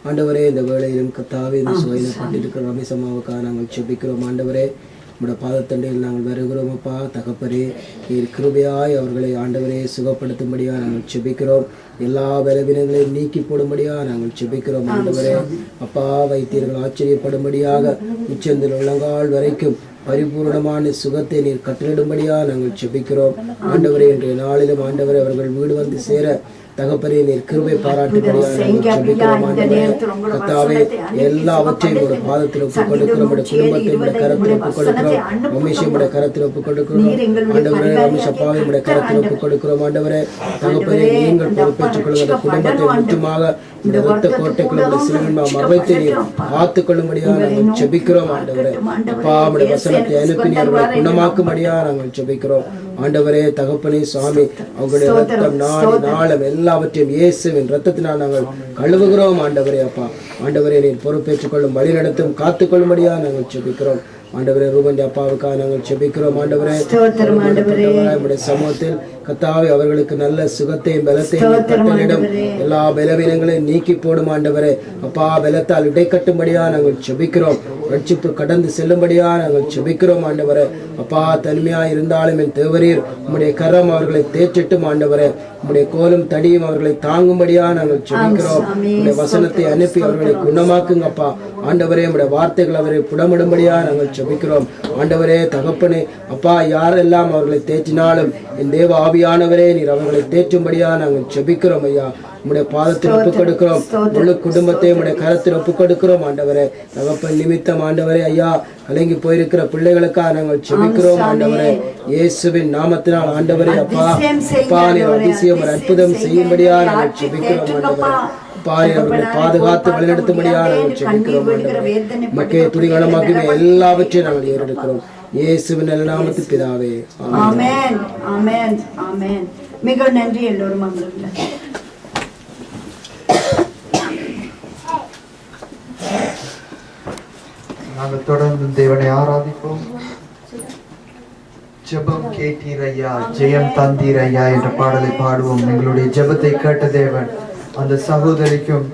ஆண்டவரே. இந்த வேளையிலும் கர்த்தாவே இந்த சுவையில்பட்டிருக்கிற ரமேசம்மாவுக்காக நாங்கள் ஜெபிக்கிறோம் ஆண்டவரே. உங்களுடைய பாதத்தண்டையில் நாங்கள் வருகிறோம் அப்பா. தகப்பரே, நீர் கிருபையாய் அவர்களை ஆண்டவரே சுகப்படுத்தும்படியா நாங்கள் ஜெபிக்கிறோம். எல்லா பலவீனங்களையும் நீக்கி போடும்படியா நாங்கள் ஜெபிக்கிறோம் ஆண்டவரே. அப்பா, வைத்தியர்கள் ஆச்சரியப்படும்படியாக உச்சந்தில் உள்ளங்கால் வரைக்கும் பரிபூர்ணமான சுகத்தை நீர் கட்டளிடும்படியா நாங்கள் ஜெபிக்கிறோம் ஆண்டவரே. இன்றைய நாளிலும் ஆண்டவரே அவர்கள் வீடு வந்து சேர தகப்பனே நீர் கிருபை பாராட்டும்படியாக நாங்கள் ஜெபிக்கிறோம் ஆண்டவரே. கர்த்தாவே எல்லாவற்றையும் ஒரு பாதத்தில் ஒப்புக் கொடுக்கிறோம். உடைய குடும்பத்தை உடைய கரத்தில் ஒப்புக் கொடுக்கிறோம். ரமேஷை உடைய கரத்தில் ஒப்புக் கொடுக்கிறோம் ஆண்டவரே. ரமேஷ் அப்பாவை உடைய கரத்தில் ஒப்புக் கொடுக்கிறோம் ஆண்டவரே. தகப்பனே நீங்கள் பொறுப்பேற்றுக் கொள்ளுகிற குடும்பத்தை முற்றுமாக இந்த இரத்த கோட்டைக்குள்ள சிறுவன் மறைத்து நீர் காத்துக் கொள்ளும்படியாக நாங்கள் ஜெபிக்கிறோம் ஆண்டவரே. அப்பா உடைய வசனத்தை அனுப்பி அவர்களை குணமாக்கும்படியாக நாங்கள் ஜெபிக்கிறோம் ஆண்டவரே. தகப்பனே சுவாமி அவங்களுடைய ரத்தம் நாடி நாளம் எல்லாவற்றையும் இயேசுவின் ரத்தத்தினால் நாங்கள் கழுவுகிறோம் ஆண்டவரே. அப்பா ஆண்டவரே நீர் பொறுப்பேற்றுக் கொள்ளும் வழி நடத்தும் காத்துக்கொள்ளும்படியாக நாங்கள் ஜெபிக்கிறோம் ஆண்டவரே. ரூபன் அப்பாவுக்காக நாங்கள் ஜெபிக்கிறோம் ஆண்டவரே. நம்முடைய சமூகத்தில் கர்த்தாவே அவர்களுக்கு நல்ல சுகத்தையும் பலத்தையும் கட்டளிடம் எல்லா பலவீனங்களையும் நீக்கி போடும் ஆண்டவரே. அப்பா பலத்தால் இடைக்கட்டும்படியா நாங்கள் ஜெபிக்கிறோம். ரட்சிப்பு கடந்து செல்லும்படியா நாங்கள் ஜெபிக்கிறோம் ஆண்டவரே. அப்பா தனிமையா இருந்தாலும் என் தேவரீர் உம்முடைய கரம் அவர்களை தேற்றிட்டும் ஆண்டவரே. உம்முடைய கோலும் தடியும் அவர்களை தாங்கும்படியா நாங்கள் ஜெபிக்கிறோம். உம்முடைய வசனத்தை அனுப்பி அவர்களை குணமாக்குங்கப்பா ஆண்டவரே. உம்முடைய வார்த்தைகள் அவரை புடமிடும்படியா நாங்கள் ஜெபிக்கிறோம் ஆண்டவரே. தகப்பனே அப்பா யாரெல்லாம் அவர்களை தேற்றினாலும் என் தேவ ஆவியானவரே நீர் அவர்களை தேற்றும்படியா நாங்கள் ஜெபிக்கிறோம் ஐயா. உம்முடைய பாதத்தில் ஒப்புக் கொடுக்கிறோம். முழு குடும்பத்தை உம்முடைய கரத்தில் ஒப்புக் கொடுக்கிறோம் ஆண்டவரே. தகப்பன் நிமித்தம் ஆண்டவரே ஐயா கலங்கி போயிருக்கிற பிள்ளைகளுக்காக நாங்கள் ஜெபிக்கிறோம் ஆண்டவரே. இயேசுவின் நாமத்தினால் ஆண்டவரே அப்பா அப்பா நீர் அதிசயம் ஒரு அற்புதம் செய்யும்படியா நாங்கள் ஜெபிக்கிறோம் ஆண்டவரே. அவர்களை பாதுகாத்து வழிநடத்தும்படியாக நாங்கள் ஜெபிக்கிறோம் ஆண்டவரே. மக்கள் துணிகரமாக்குமே எல்லாவற்றையும் நாங்கள் ஏறெடுக்கிறோம் இயேசுவின் நல்ல நாமத்தில் பிதாவே ஆமென் ஆமென் ஆமென். மிக நன்றி எல்லோரும் அமருங்க. நாங்கள் தொடர்ந்து தேவனை ஆராதிப்போம். ஜெபம் கேட்டீரையா ஜெயம் தந்தீரையா என்ற பாடலை பாடுவோம். எங்களுடைய ஜெபத்தை கேட்ட தேவன் அந்த சகோதரிக்கும்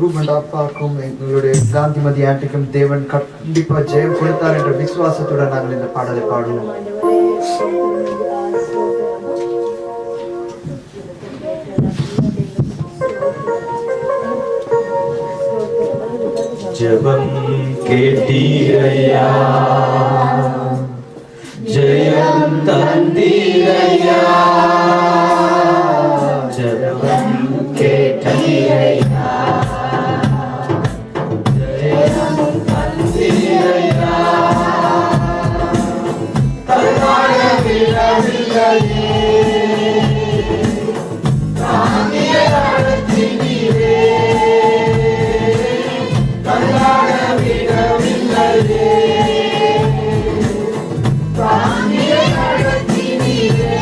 ரூபன் அப்பாக்கும் எங்களுடைய காந்திமதி ஆண்டிக்கும் தேவன் கண்டிப்பா ஜெயம் கொடுத்தார் என்ற விசுவாசத்துடன் நாங்கள் இந்த பாடலை பாடுவோம். ஜெபம் கேட்டீரையா ஜெயம் தந்தீரையா ஜெபம் கேட்டீரையா ஜெயம் தந்தீரையா தன்னாட விடவில்லையே தாங்கிய நடத்தினீரே தன்னாட விடவில்லையே தாங்கிய நடத்தினீரே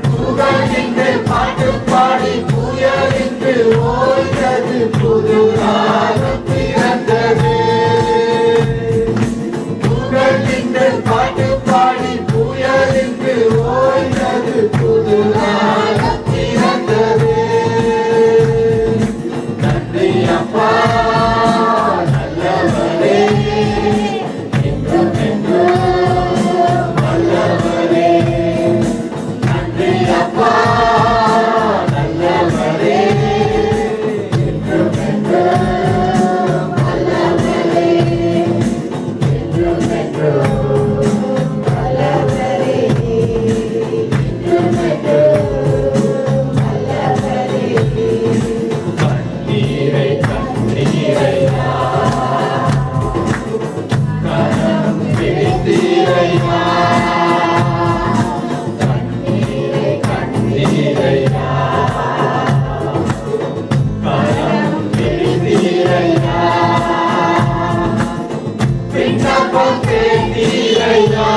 புகழ்கின்ற பாட்டு பாடி புயலின்று ஓய்ந்தது புது ராகம் பிறந்தது புகழ்கின்ற பாட்டு பாடி புயலின்று ஓய்ந்தது புது ராகம் பிறந்தது நன்றி அப்பா நல்லவரே என்றும் என்றும் நல்லவரே நன்றி அப்பா நல்லவரே என்றும் என்றும் நல்லவரே என்றும் என்றும் நல்லவரே என்றும் என்றும் நல்லவரே கண்ணீரை கண்ணீரையா கரம் பிடித்தீரையா கண்ணீரை கண்ணீரையா கரம் பிடித்தீரையா விண்ணப்பம் கேட்டீரையா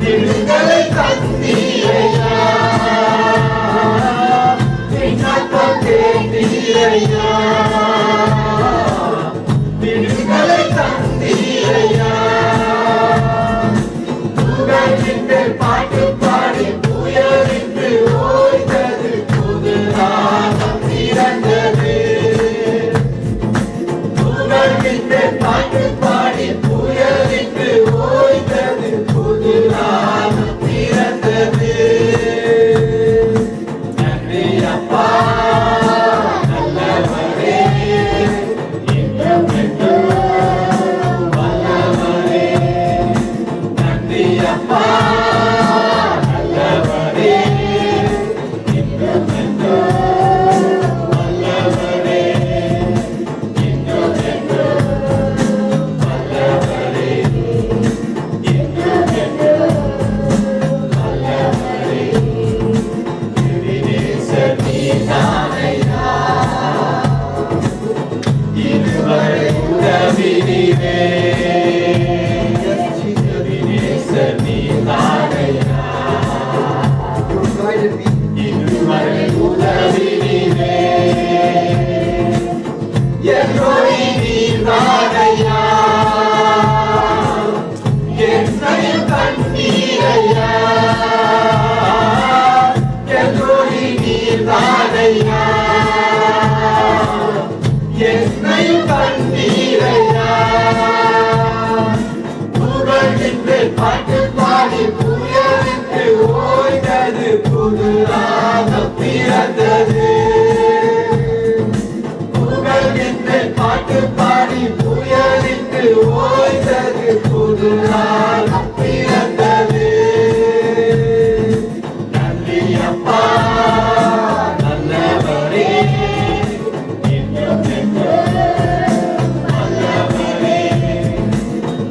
விடுதலை தந்தீரையா விண்ணப்பம் கேட்டீரையா ஓய்ந்தது புது ராகம் பிறந்தது. நன்றி அப்பா நல்லவரே, இன்னும் என்றும் நல்லவரே.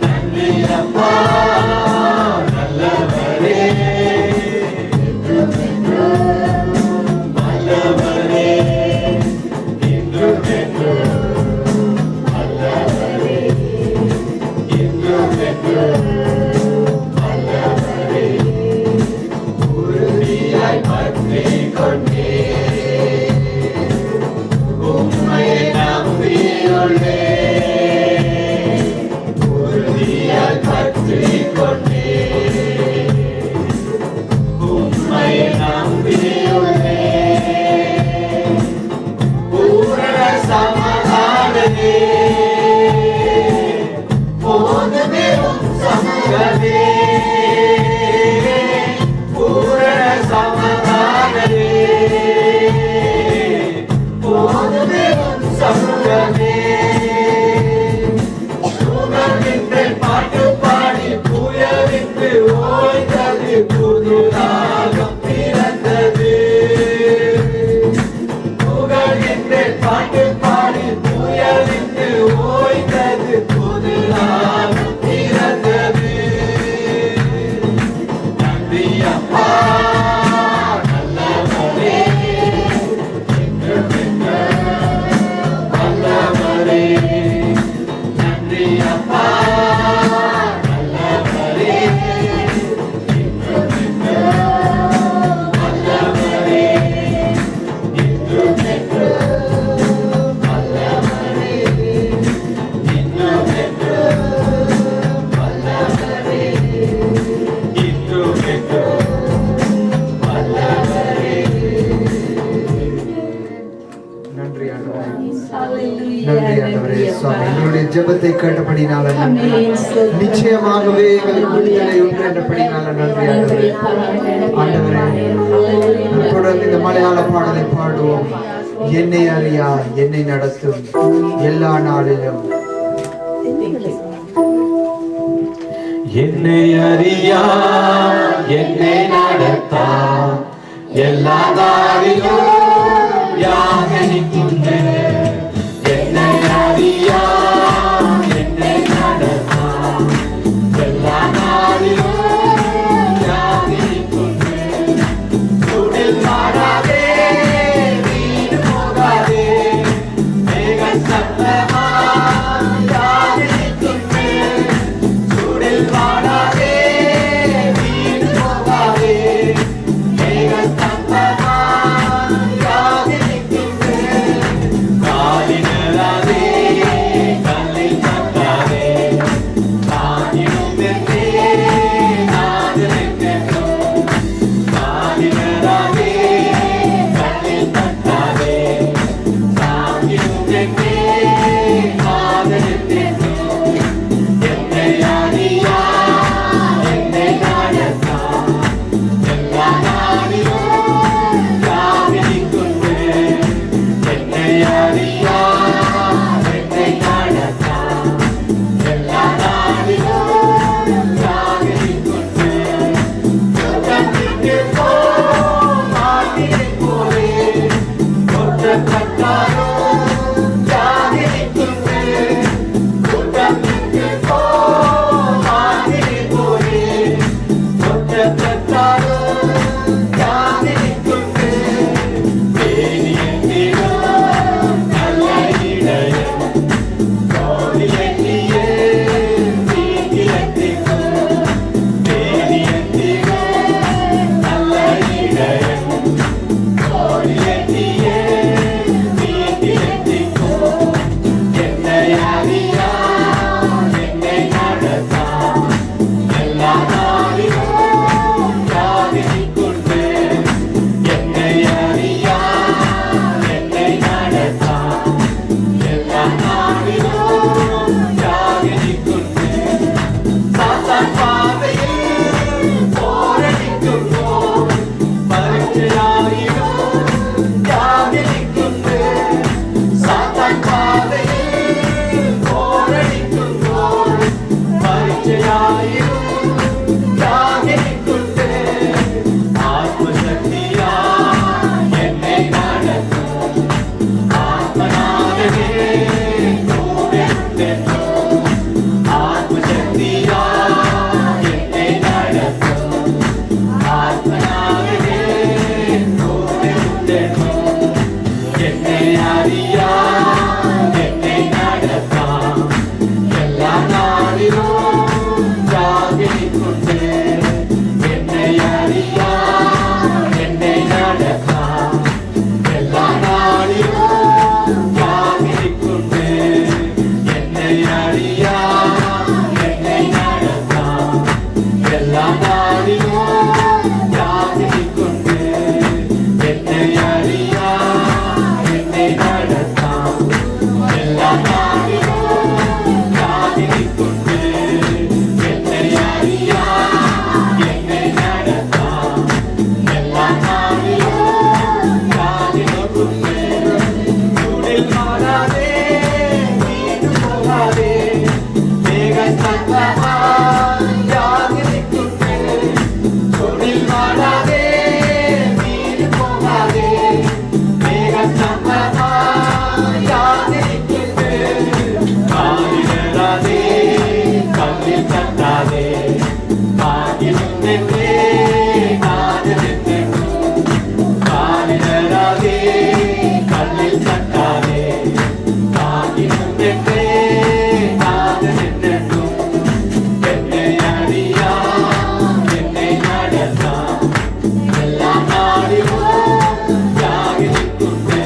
நன்றி அப்பா நல்லவரே, இன்னும் என்றும் நல்லவரே. இன்னும் என்றும் நல்லவரே, இன்னும் என்றும் நல்லவரே. உறுதியாய் பற்றிக் கொண்டே உம்மையை நம்பியுள்ளேன். உறுதியாய் பற்றிக் கொண்டே உம்மையை நம்பியுள்ளேன். பூரண சமாதானமே போதுமே உம் சமூகமே. பூரண சமாதானமே போதுமே உம் சமூகமே. சுகமின்றி பாட்டு பாடி புயலின்றி ஓய்ந்தது புது ராகம் பிறந்தது. புகழின்றி பாட்டு பாடி புயலின்றி ஓய்ந்தது புது ராகம் பிறந்தது. நன்றி அப்பா நல்லவரே, என்றும் என்றும் நல்லவரே. நன்றி அப்பா நல்லவரே, என்றும் என்றும் நல்லவரே. இன்னும் என்றும் நல்லவரே, இன்னும் என்றும் நல்லவரே. இன்னும் என்றும் நல்லவரே. நன்றி ஆண்டவரே, நன்றி ஆண்டவரே. சுவாமி எங்களுடைய ஜெபத்தை கேட்டபடினால நன்றி. நிச்சயமாகவே எங்களுக்கு விடுதலை உண்டு என்றபடினால நன்றி ஆண்டவரே. ஆண்டவரே, நாம் தொடர்ந்து இந்த மலையாள பாடலை பாடுவோம். என்னை அறியா என்னை நடத்தும் எல்லா நாளிலும். என்னை அறியா என்னை நடத்தா எல்லா நாளிலும் யாகனிக்குண்டு. என்னை அறியா என்னை நடத்தா எல்லா நாளிலும் யாகனிக்குண்டு. சுடில் மாறாதே வீடு போகாதே மேகன் சத்தமா யாகனிக்குண்டு. சுடில் மாறாதே வீடு போகாதே மேகன் சத்தமா யாகனிக்குண்டு. காலினராதே கல்லில் தட்டாதே தாங்கிடும் என்றே நாதென்றென்றும். காலினராதே கல்லில் தட்டாதே தாங்கிடும் என்றே நாதென்றென்றும். என்னை அறியா என்னை நடத்தா எல்லா நாளிலும் யாவினிக்குண்டு. என்னை அறியா என்னை நடத்தா எல்லா நாளிலும் யாவினிக்குண்டு. சொர்க்கத்திற்கு போம் ஆட்டினைப் போலே கொற்றப்பட்டாலும் யாவினிக்குண்டு. சொர்க்கத்திற்கு போம் ஆட்டினைப் போலே கொற்றப்பட்டாலும் யாவினிக்குண்டு. வேலியென்றிலும் நல்ல அறியா என்னை நடத்தான் எல்லா நாளிலும் ஜாகிரி கொண்டு என்னை அறியா என்னை நடத்தான் எல்லா நாளிலும் ஜாகிரி கொண்டு என்னை அறியா என்னை நடத்தான் எல்லா நாளிலும் ஜாகிரி கொண்டு என்னை அறியா என்னை நடத்தான் எல்லா நாளிலும் ஜாகிரி கொண்டு என்னை அறியா என்னை நடத்தான் எல்லா நாளிலும் ஜாகிரி கொண்டு சூடில் மாறாதே நீடு போகாதே மேகத் தங்கமாய் ஜாகிரி கொண்டு சூடில் மாறாதே நீடு போகாதே மேகத் தங்கமாய் ஜாகிரி கொண்டு காலிடராதே கல்லில் தட்டாதே காகிலும் நின்றே நாடு நின்றேன் காலிடராதே கல்லில் தட்டாதே காகிலும் நின்றே நாடு நின்றேன் என்னை அறியா என்னை நடத்தான் எல்லா நாளிலும் ஜாகிரி கொண்டு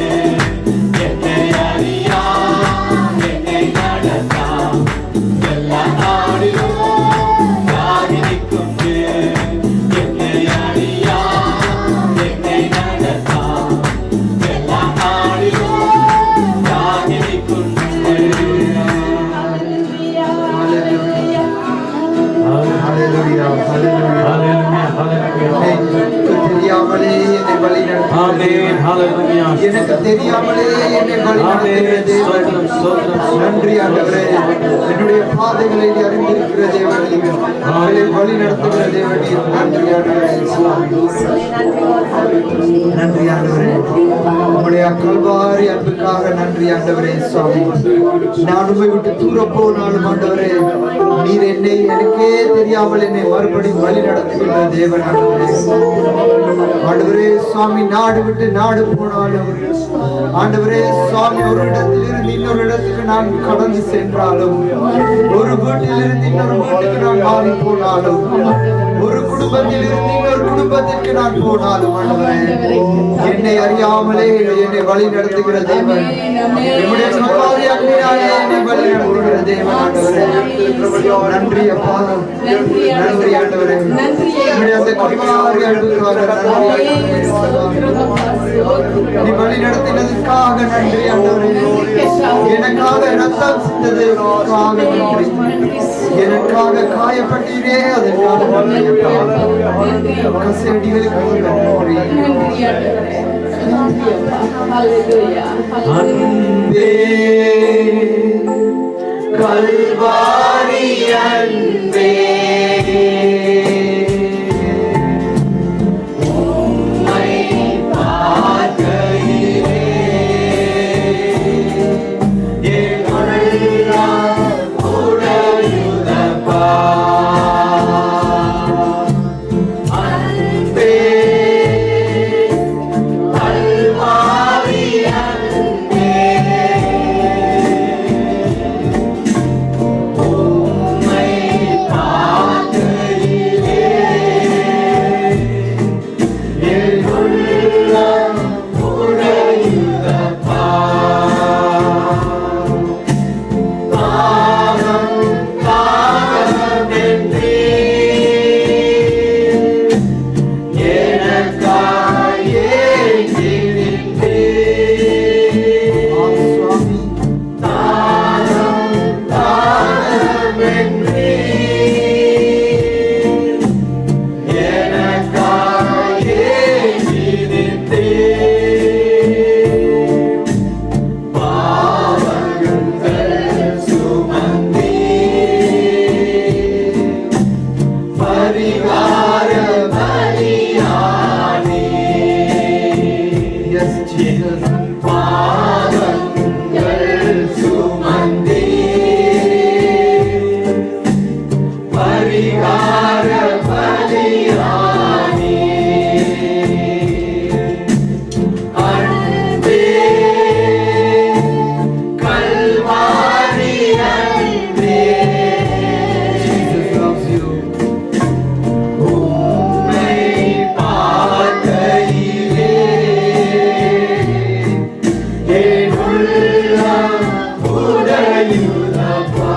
என்னை அறியா என்னை நடத்தான் எல்லா நாளிலும் ஜாகிரி கொண்டு என்னை அறியா என்னை நடத்தான் எல்லா நாளிலும் ஜாகிரி கொண்டு Hallelujah, hallelujah. எனக்கு தெரியாமலே என்னை வழி நடத்துகிறது. எனக்கு தெரியாமலே என்னை வழி நடத்துகிற தேவன். நன்றி ஆண்டவரே. என்னுடைய பாதைகளை அறிந்திருக்கிற தேவன். என்னை வழி நடத்துகிற தேவன். நன்றி ஆண்டவரே. நன்றி ஆண்டவரே. உங்களுடைய கல்வாரி அன்புக்காக நன்றி ஆண்டவரே சுவாமி. நான் உண்மை விட்டு தூர போனாலும் ஆண்டவரே நீர் என்னை எனக்கே தெரியாமல் என்னை மறுபடியும் வழி நடத்துகின்ற தேவன் ஆண்டவரே. ஆண்டவரே சுவாமி நாடு விட்டு நாடு போனாலும் ஆண்டவரே சுவாமி ஒரு இடத்திலிருந்து இன்னொரு இடத்துக்கு நான் கடந்து சென்றாலும் ஒரு வீட்டிலிருந்து இன்னொரு வீட்டுக்கு நான் மாறி போனாலும் ஒரு குடும்பத்திலிருந்து இன்னொரு குடும்பத்திற்கு நான் போனாலும் ஆண்டவரே என்னை அறியாமலே என்னை வழி நடத்துகிற தேவன். என்னுடைய கல்வாரி அன்பினாலே என்னை வழி நடத்துகிற தேவன் ஆண்டவரே. நன்றி அப்பா. நன்றி ஆண்டவரே. என்னுடைய அந்த கல்வாரி அன்புக்காக நன்றி. நீ வழி நடத்தினதுக்காக நன்றி ஆண்டவரே. எனக்காக ரத்தம் சிந்ததற்காக நன்றி. எனக்காக காயப்பட்டீரே அதற்காக நன்றி அப்பா. கசடிகளுக்காக நன்றி. அன்பே கல்வாரி அன்பே உம்மை பார்க்கையிலே என் உள்ளம் உடையுதப்பா. அன்பே கல்வாரி அன்பே உள்ளம் உடையுதப்பா.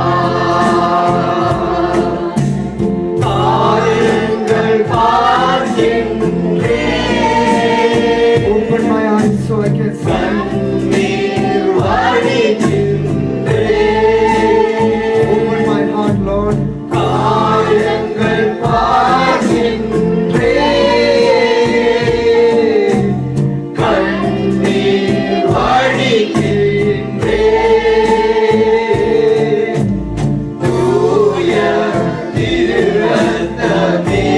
காயங்கள் பார்க்கின்றேன். Open my eyes so I can see. கண்ணீர் வடிக்கின்றேன். Open my heart, Lord. காயங்கள் பார்க்கின்றேன். கண்ணீர் வடிக்கின்றேன். தூய திருரத்தமே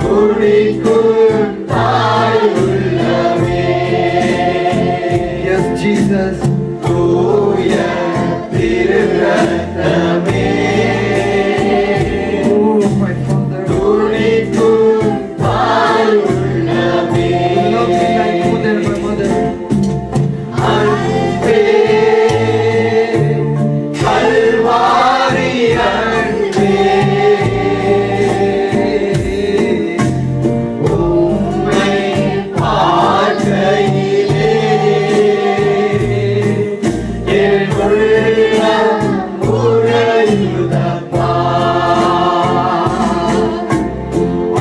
குடிக்கும் தாய் உள்ளமே. Yes, Jesus. தூய திருரத்தமே Oh, my Father. குடிக்கும் தாய் உள்ளமே. Love me like more than my mother. அன்பே கல்வாரி அன்பே உம்மை பார்க்கையிலே என் உள்ளம் உறையுதப்பா.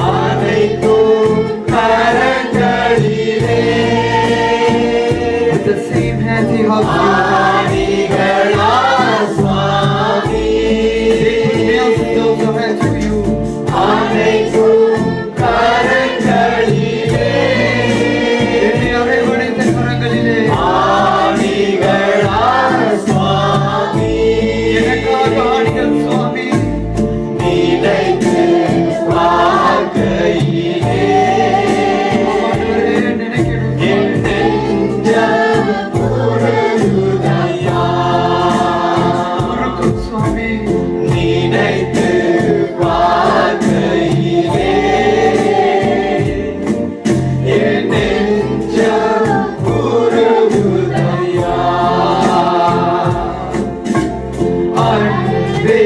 அனைத்தும் கரங்களிலே With the same hand He hugs you. ஆணிகளா Swami. Nails in those who hands for you. அனைத்தும் கரங்களிலே என்னை அரைவணைத்த கரங்களிலே ஆணிகளா சுவாமி. எனக்காக ஆணிகள் சுவாமி. நினைத்து பார்க்கையிலே ஆண்டவரே, நினைக்கணும். என் நெஞ்சம் உருகுதையா. மறக்கும் சுவாமி. நினைத்து பார்க்கையிலே என் நெஞ்சம் உருகுதையா. அன்பே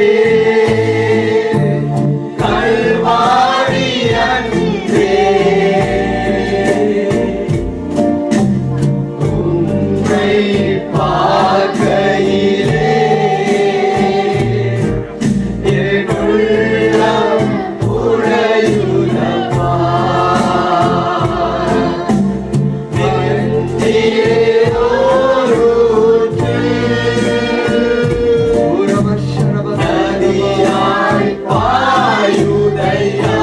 கல்வாரி அன்பே உம்மை பார்க்கையிலே என் உள்ளம் உறையுதப்பா. நெஞ்சிலே ஓரூற்று நதியாய் பாயுதையா.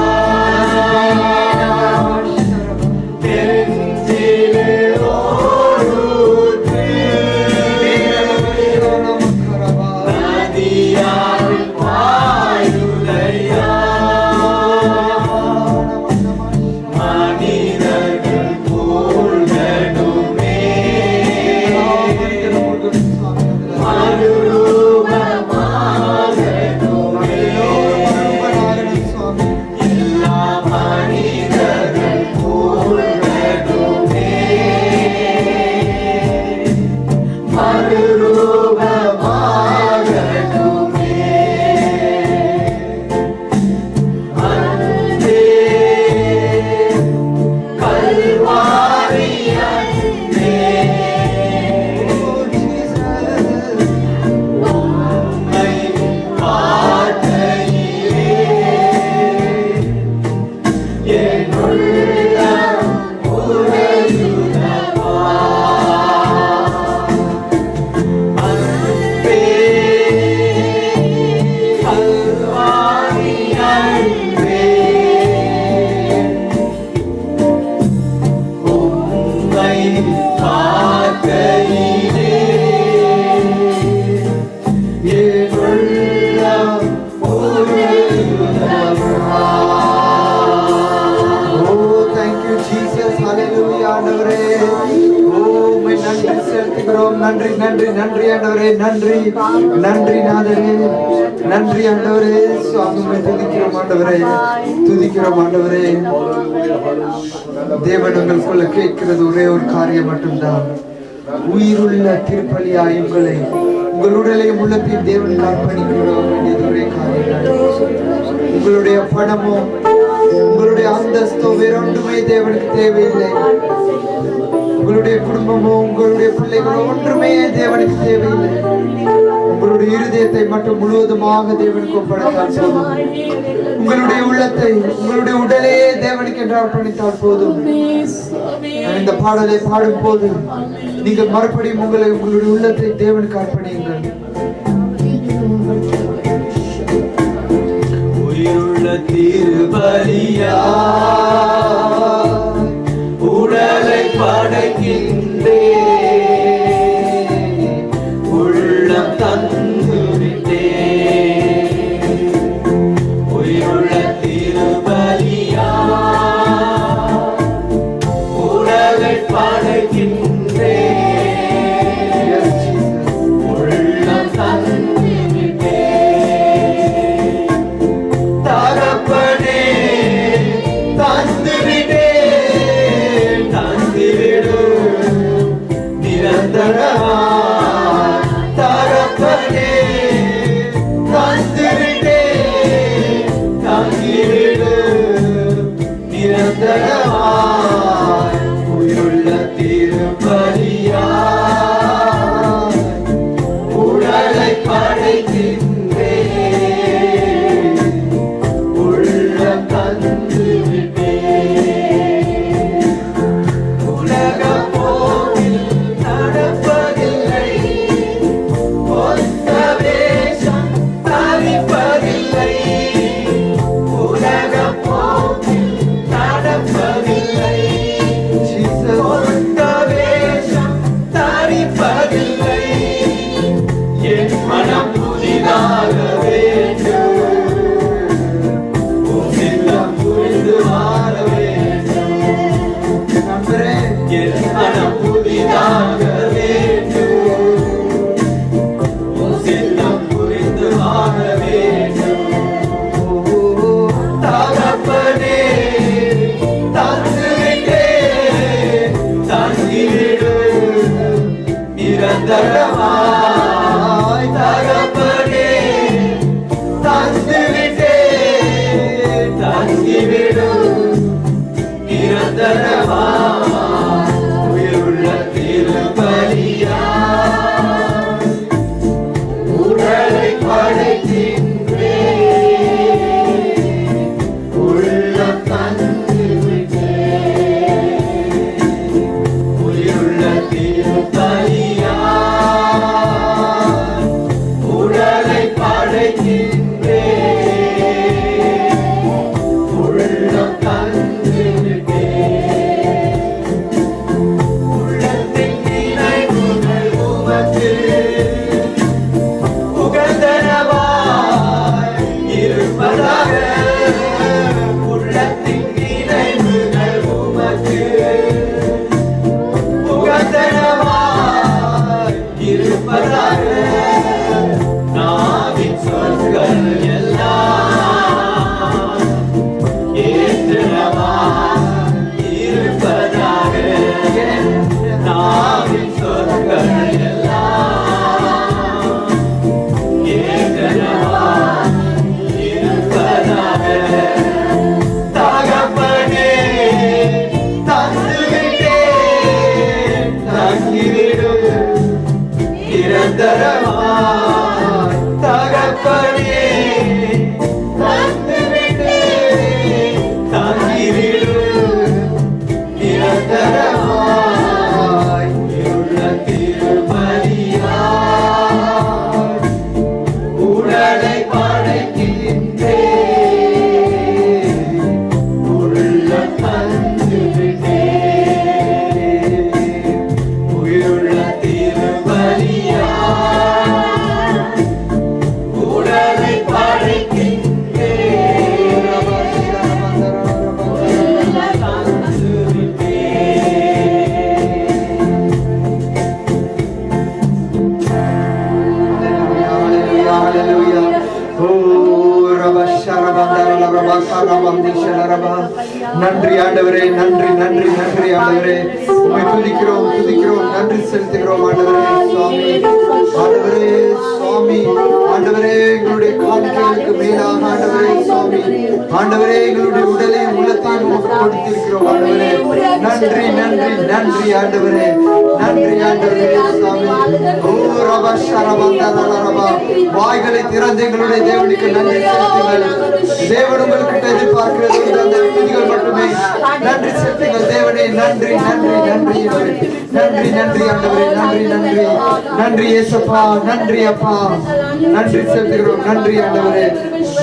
நெஞ்சிலே ஓரூற்று நதியாய் பாயுதையா. மனிதர்கள் மூழ்கணுமே மறுரூபமாகணுமே. எல்லா மனிதர்கள் மூழ்கணுமே மறுரூபமாகணுமே. அன்பே கல்வாரி அன்பே உம்மை பார்க்கையிலே என் உள்ளம் உறையுதப்பா. அன்பே கல்வாரி அன்பே உம்மை பார்க்கையிலே என் உள்ளம் உறையுதப்பா. Oh, thank you, Jesus. Hallelujah, ஆண்டவரே. Oh, உம்மை நன்றி செலுத்துகிறோம். நன்றி நன்றி நன்றி ஆண்டவரே. நன்றி நன்றி நாதரே. நன்றி ஆண்டவரே. சுவாமி, உம்மை துதிக்கிறோம் ஆண்டவரே. துதிக்கிறோம் ஆண்டவரே. தேவன் உங்களுக்குள்ள கேட்கிறது ஒரே ஒரு காரியம் மட்டும்தான். உயிருள்ள திருப்பலியாய் உங்களை உங்கள் உடலையும் உள்ளத்தையும் தேவன் அர்ப்பணிக்கிறோம் வேண்டியது ஒரே காரியம். உங்களுடைய பணமோ உங்களுடைய அந்தஸ்தோ வேறொன்றுமே தேவனுக்கு தேவையில்லை. உங்களுடைய குடும்பமோ உங்களுடைய பிள்ளைகளோ ஒன்றுமே தேவனுக்கு தேவையில்லை. உங்களுடைய இருதயத்தை மட்டும் முழுவதுமாக தேவனுக்கு ஒப்படைத்தால் போதும். உங்களுடைய உள்ளத்தை உங்களுடைய உடலே தேவனுக்கு என்று அர்ப்பணித்தால் போதும். இந்த பாடலை பாடும் போது நீங்கள் மறுபடியும் உங்களுடைய உள்ளத்தை தேவனுக்கு அர்ப்பணியுங்கள். உயிருள்ள திருபலியா உடலை படைக்கின்றே உள்ளம் தந்து விட்டே. உயிருள்ள திருபலியா உடலை படைக்கின்றே உள்ளம் தந்து விட்டே. தகப்பனே தந்துவிடே தந்துவிடு நிரந்தரமா. தகப்பனே தந்துவிடே தந்துவிடு நிரந்தரமா. உயிருள்ள திருப்பலியா உடலை படைக்கின்றே உள்ளம் தந்து விட்டே. உலக போக்கில் நடப்பதில்லை, ஒத்த வேஷம் தரிப்பதில்லை. உலக போக்கில் நடப்பதில்லை, ஒத்த வேஷம் தரிப்பதில்லை. என் மனம் புதிதாக வேண்டும், உன் சித்தம் புரிந்து வாழ வேண்டும். என் மனம் புதிதாக வேண்டும், உன் சித்தம் புரிந்து வாழ வேண்டும். தகப்பனே தந்துவிட்டே தங்கிவிடு நிரந்தரமாய். தகப்பனே தந்துவிட்டே தங்கிவிடு நிரந்தரமாய். உயிருள்ள திருபலியா உடலை படைக்கின்றே உள்ளம் தந்துவிட்டே. உயிருள்ள திருபலியா உடலை படைக்கின்றே உள்ளம் தந்துவிட்டே. உள்ளத்தின் நினைவுகள் உமக்கு உகந்தனவாய் இருப்பதாக. உள்ளத்தின் நினைவுகள் உமக்கு உகந்தனவாய் இருப்பதாக. நாவின் சொற்கள் எல்லாம் ஏற்றனவாய் இருப்பதாக. நாவின் சொற்கள் எல்லாம் ஏற்றனவாய் இருப்பதாக. தகப்பனே தந்துவிட்டே தங்கிவிடு நிரந்தரமாய். தகப்பனே தந்துவிட்டே தங்கிவிடு நிரந்தரமாய். உயிருள்ள திருபலியா உடலை படைக்கின்றே உள்ளம் தந்துவிட்டே. உயிருள்ள திருபலியா உடலை படைக்கின்றே உள்ளம் தந்துவிட்டே. நன்றி ஆண்டவரே, நன்றி நன்றி நன்றி ஆண்டவரே. உம்மை துதிக்கிறோம் துதிக்கிறோம், நன்றி செலுத்துகிறோம் ஆண்டவரே. சுவாமி ஆண்டவரே சுவாமி ஆண்டவரே, எங்களுடைய காணிக்கைகளுக்கு மேலாக ஆண்டவரே சுவாமி ஆண்டவரே, எங்களுடைய உடலை உள்ளத்தையும் உமக்கு கொடுத்திருக்கிறோம் ஆண்டவரே. நன்றி நன்றி நன்றி ஆண்டவரே, நன்றி ஆண்டவரே சுவாமி. ஓ ரபா ஷரபந்தா ரபா, வாய்களை திறந்து எங்களுடைய தேவனுக்கு நன்றி செலுத்துங்கள். தேவன் உங்களுக்கு எதிர்பார்க்கிறது அந்த துதிகள் மட்டுமே. நன்றி செலுத்துங்கள் தேவனே. நன்றி நன்றி நன்றி நன்றி நன்றி ஆண்டவரே. நன்றி நன்றி நன்றி ஏசப்பா. நன்றி அப்பா. நன்றி செலுத்துகிறோம். நன்றி ஆண்டவரே.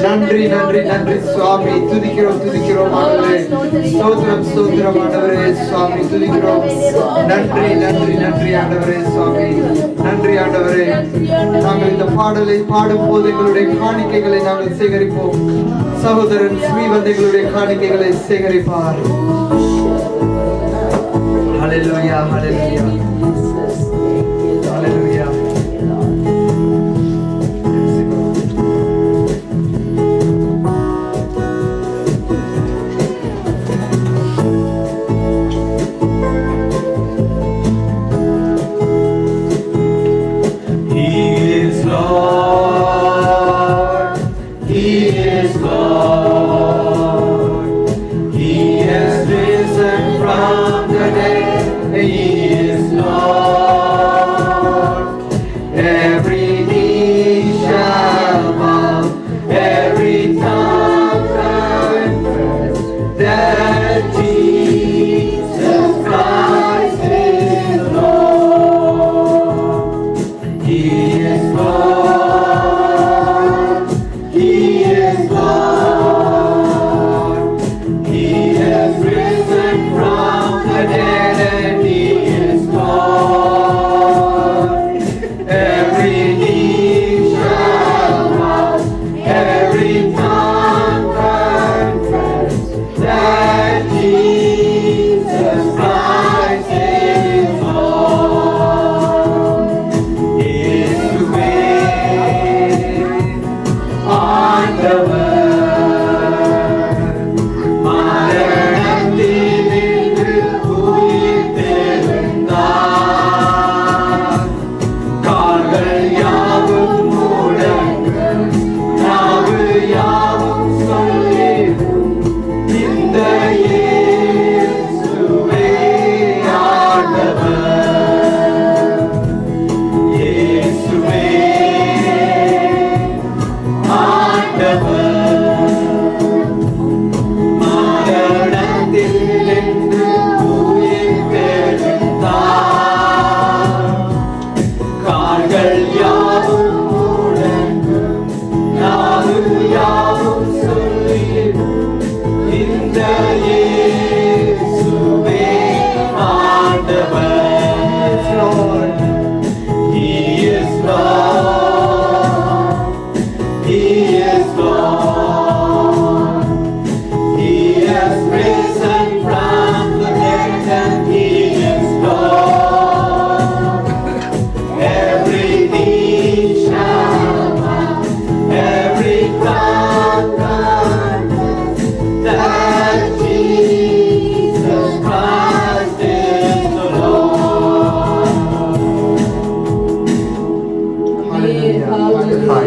நன்றி நன்றி நன்றி சுவாமி. துதிக்கிறோம் துதிக்கிறோம் ஆண்டவரே. ஸ்தோத்திரம் ஸ்தோத்திரம் ஆண்டவரே சுவாமி. துதிக்கிறோம். நன்றி நன்றி நன்றி ஆண்டவரே சுவாமி. நன்றி ஆண்டவரே. நாங்கள் இந்த பாடலை பாடும் போது எங்களுடைய காணிக்கைகளை நாங்கள் சேகரிப்போம். சகோதரன் ஸ்ரீவந்த் எங்களுடைய காணிக்கைகளை சேகரிப்பார். ஹல்லேலூயா ஹல்லேலூயா ஹல்லேலூயா.